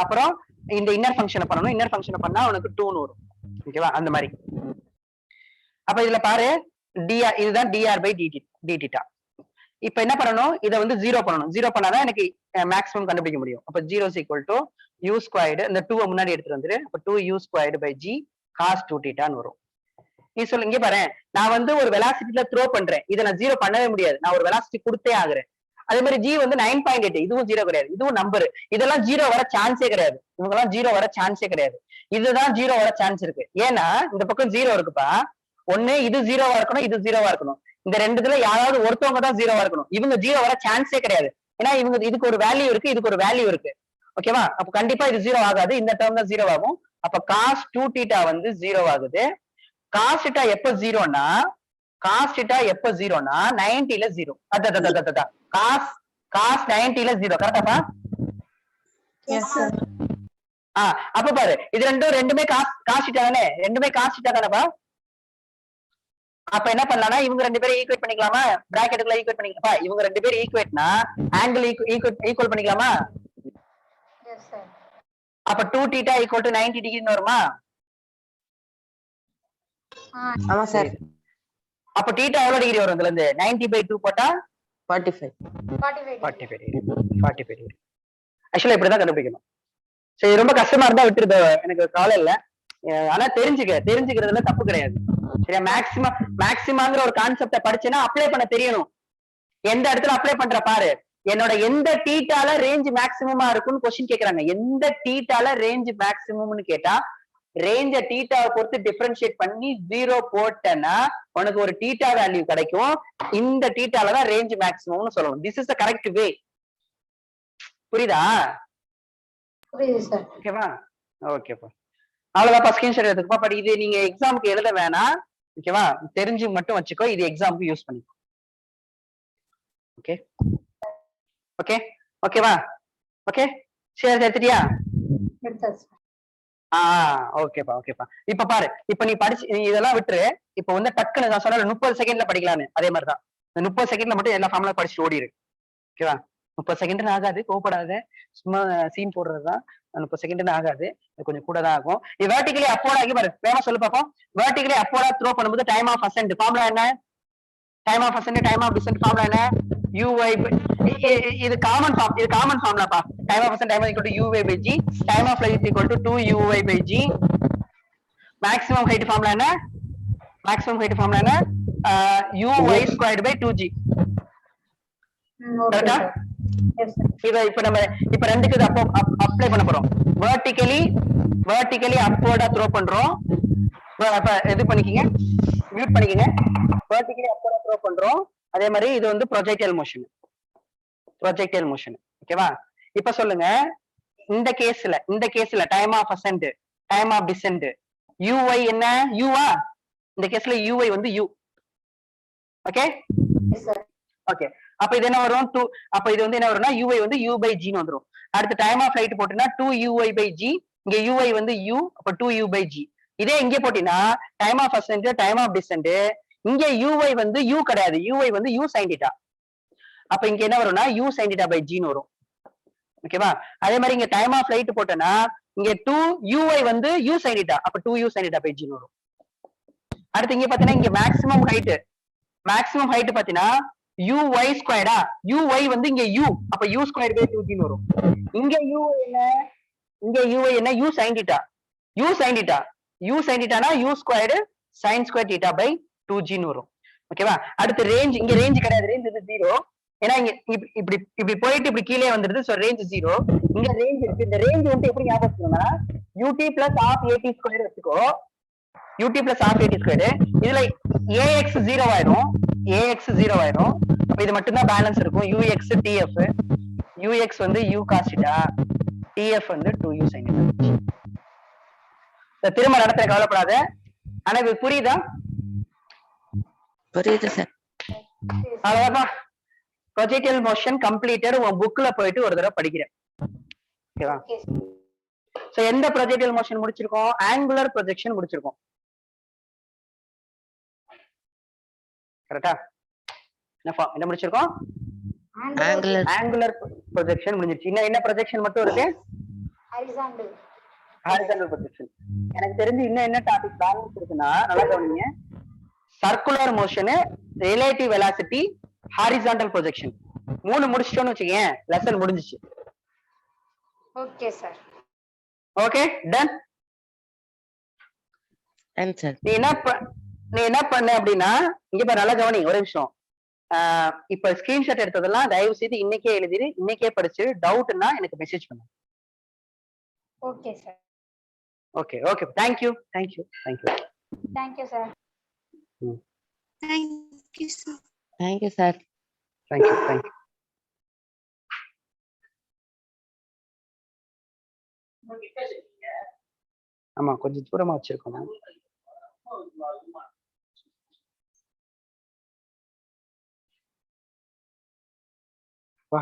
அப்புறம் இந்த இன்னர் ஃபங்க்ஷனை பண்ணணும். இன்னர் ஃபங்க்ஷனை பண்ணா உனக்கு 2ன்னு வரும். ஓகேவா? அந்த மாதிரி. அப்ப இதுல பாரு dr இதுதான் dr by dθ. இப்ப என்ன பண்ணணும்? இதை வந்து 0 பண்ணணும். 0 பண்ணாதான் எனக்கு மேக்ஸிமம் கண்டுபிடிக்க முடியும். அப்ப 0 is equal to u squared இந்த 2 முன்னாடி எடுத்துட்டு வந்துரு. அப்ப 2u squared by g cos 2θன்னு வரும். நீ சொல்லு இங்க பாரு நான் வந்து ஒரு வெலாசிட்டில த்ரோ பண்றேன். இதை நான் 0 பண்ணவே முடியாது. நான் ஒரு வெலாசிட்டி கொடுத்தே ஆகுறேன். அதே மாதிரி g வந்து 9.8 இதுவும் 0 கிடையாது. இதுவும் நம்பர். இதெல்லாம் 0 வர சான்ஸே கிடையாது. இவங்கெல்லாம் 0 வர சான்ஸே கிடையாது. இதுதான் 0 வர சான்ஸ் இருக்கு. ஏன்னா இந்த பக்கம் 0 இருக்குப்பா. ஒண்ணு இது 0வா இருக்கணும், இது 0வா இருக்கணும். இந்த ரெண்டுத்துல யாராவது ஒருத்தவங்க தான் 0வா இருக்கணும். இவங்க 0 வர சான்ஸே கிடையாது. ஏன்னா இவங்க இதுக்கு ஒரு வேல்யூ இருக்கு, இதுக்கு ஒரு வேல்யூ இருக்கு. ஓகேவா? அப்ப கண்டிப்பா இது 0 ஆகாது. இந்த டேர்ம் தான் 0 ஆகும். அப்ப cos 2θ வந்து 0 ஆகுது. cos θ எப்ப 0னா 90ல 0. cos 90ல 0 கரெக்டாப்பா? Yes sir. அப்ப பாரு இது ரெண்டுமே cos θ தானே? ரெண்டுமே cos θ தானேப்பா? அப்ப என்ன பண்ணலாம்னா இவங்க ரெண்டு பேரும் ஈக்குவேட் பண்ணிக்கலாமா? பிராக்கெட்டுக்குள்ள ஈக்குவேட் பண்ணிக்கலாமா? இவங்க ரெண்டு பேரும் ஈக்குவேட்னா ஆங்கிள் ஈக்குவல் பண்ணிக்கலாமா? S sir. அப்ப 2θ = 90 டிகிரின்னு வருமா? ஆமா சார். அப்ப θ எவ்வளவு டிகிரி வரும்? இதுல இருந்து 90/2 போட்டா 45. 45 டிகிரி. ஆக்சுவலா இப்படிதான் கண்டுபிடிக்கணும். சரி ரொம்ப கஷ்டமா இருந்தா விட்டுருது, எனக்கு கவலை இல்ல. ஆனா தெரிஞ்சுக்கிறதுல தப்பு கிடையாது. சரியா? மேக்ஸிமம்ங்கிற ஒரு கான்செப்ட படிச்சேன்னா அப்ளை பண்ண தெரியணும். எந்த இடத்துல அப்ளை பண்ற பாரு. என்னோட எந்த டீட்டால ரேஞ்ச் மேக்சிமமா இருக்கும்னு கொஸ்டின் கேக்குறாங்க. எந்த டீட்டால ரேஞ்ச் மேக்சிமம்னு கேட்டா ரேஞ்ச டீட்டாவை பொறுத்து டிஃபரன்ஷியேட் பண்ணி 0 போட்டேன்னா உனக்கு ஒரு டீட்டா வேல்யூ கிடைக்கும். இந்த டீட்டால தான் ரேஞ்ச் மேக்சிமம்னு சொல்லணும். This is the correct way. புரியுதா? புரியுது சார். ஓகேவா? ஓகேப்பா. அவ்வளவுதான் ஸ்கிரீன்ஷாட் எடுத்துக்கப்பா. பட் இது நீங்க எக்ஸாமுக்கு எழுத வேணாம். ஓகேவா? தெரிஞ்சு மட்டும் வச்சுக்கோ. இது எக்ஸாமுக்கு யூஸ் பண்ணிக்கோ. ஓகே ஓகே ஓகேவா? ஓகே சரி எடுத்துட்டியா? ஓகேப்பா ஓகேப்பா. இப்ப பாரு, இப்ப நீ படிச்சு நீ இதெல்லாம் விட்டுரு. இப்ப வந்து டக்குன்னு நான் சொன்ன 30 செகண்ட்ல படிக்கலான்னு அதே மாதிரிதான். இந்த 30 செகண்ட்ல மட்டும் எல்லா ஃபார்முலா படிச்சுட்டு ஓடிடு. ஓகேவா? 30 செகண்ட் ஆகாது, கோவப்படாத. சும்மா சீன் போடுறதுதான். 30 செகண்ட் ஆகாது, கொஞ்சம் கூட தான் ஆகும். நீ வெர்டிகலி அப்போர்ட் ஆகி பாரு, வேகமா சொல்லு பாப்போம். வெர்டிகலி அப்போர்டா த்ரோ பண்ணும்போது டைம் ஆஃப் அசென்ட் ஃபார்முலா என்ன? Time of ascent time of descent formula என்ன? uy இது காமன் ஃபார்ம், இது காமன் ஃபார்முலாப்பா. Time of ascent time equal to uy by g, time of flight equal to 2uy by g. Maximum height formula என்ன? Maximum height formula என்ன? uy squared by 2g. கரெக்ட்டா? இப்ப நம்ம இப்ப ரெண்டுக்கு இது அப்ளை பண்ண போறோம். வெர்டிகலி அப்வர்டா த்ரோ பண்றோம். அப்ப இது பண்ணிக்கங்க, மியூட் பண்ணிக்கங்க. வெர்டிகலி அப்வர்டா த்ரோ பண்றோம். அதே மாதிரி இது வந்து ப்ரொஜெக்டைல் மோஷன். ஓகேவா? இப்ப சொல்லுங்க, இந்த கேஸ்ல time of ascent time of descent uy என்ன? uவா? இந்த கேஸ்ல uy வந்து u. Okay okay. அப்ப இது என்ன வரும்? 2. அப்ப இது வந்து என்ன வரும்னா uy வந்து u by g ன்னு வந்துரும். அடுத்து டைம் ஆஃப் ஃளைட் போட்டுனா 2uy by g. இங்க uy வந்து u, அப்ப 2u by g. இதே இங்கே போட்டினா time of ascent time of descent, இங்க uy வந்து u கிடையாது, uy வந்து u sin θ. அப்ப இங்க என்ன வரும்னா u sin θ by g ன்னு வரும். ஓகேவா? அதே மாதிரி இங்க டைம் ஆஃப் ஃளைட் போட்டனா இங்க 2uy வந்து u sin θ, அப்ப 2u sin θ by g ன்னு வரும். அடுத்து இங்க பாத்தீங்கன்னா இங்க மேக்ஸிமம் ஹைட் பாத்தீங்கன்னா uy ஸ்கொயர்டா, uy வந்து இங்க u, அப்ப u ஸ்கொயர் by 2g ன்னு வரும். இங்க uy என்ன? u sin θ. u sin θனா u squared sin square θ by 2g ன்னு வரும். ஓகேவா? அடுத்து ரேஞ்ச், இங்க ரேஞ்ச் கிடையாது, ரேஞ்ச் இது 0. ஏன்னா இங்க இப்படி போயிட்டு இப்படி கீழே வந்துருது, சோ ரேஞ்ச் 0. இங்க ரேஞ்ச் இருக்கு. இந்த ரேஞ்ச் வந்து எப்படி ஞாபகம் வச்சுக்கணும்னா ut plus half at square வச்சுக்கோ. ut plus half at square. இதுல ax 0 ஆயிடும். அப்ப இது மட்டும் தான் பேலன்ஸ் இருக்கும். ux tf, ux வந்து u cos θ, tf வந்து 2u sin θ. திரும்ப நடத்த கவலைப்படாத. ஆனா இது புரியுதா? புரியுது சார். அவ்வளவுதான். Projectile motion completed. உன் புக்ல போயிட்டு ஒரு தடவை படிக்கிறேன். ஓகேவா? சோ எந்த ப்ரொஜெக்டைல் மோஷன் முடிச்சிருக்கோம்? ஆங்குலர் ப்ரொஜெக்ஷன் முடிச்சிருக்கோம். கரெக்டா? என்ன முடிச்சிருக்கோம்? ஆங்குலர் ப்ரொஜெக்ஷன் முடிஞ்சிருச்சு. இன்னும் என்ன ப்ரொஜெக்ஷன் மட்டும் இருக்கு? Horizontal projection. எனக்கு தெரிஞ்சு இன்னும் என்ன டாபிக் பேலன்ஸ் இருக்குன்னா, நல்லா கவனிங்க. Circular motion, relative velocity, horizontal projection 3 முடிச்சிட்டோம்னு வச்சுக்கேன், லெசன் முடிஞ்சிச்சு. Okay sir. Okay done. நீ என்ன பண்ண அப்படின்னா, இங்க பாரு நல்லா கவனி ஒரு நிமிஷம். இப்ப ஸ்கிரீன்ஷாட் எடுத்ததெல்லாம் தயவு செய்து இன்னைக்கே எழுதிரு, இன்னைக்கே படிச்சு டவுட்னா எனக்கு மெசேஜ் பண்ணு. Okay sir. Okay okay. Thank you sir. Thank you sir. ஆமா, கொஞ்சம் தூரமா வச்சிருக்கோம். வா.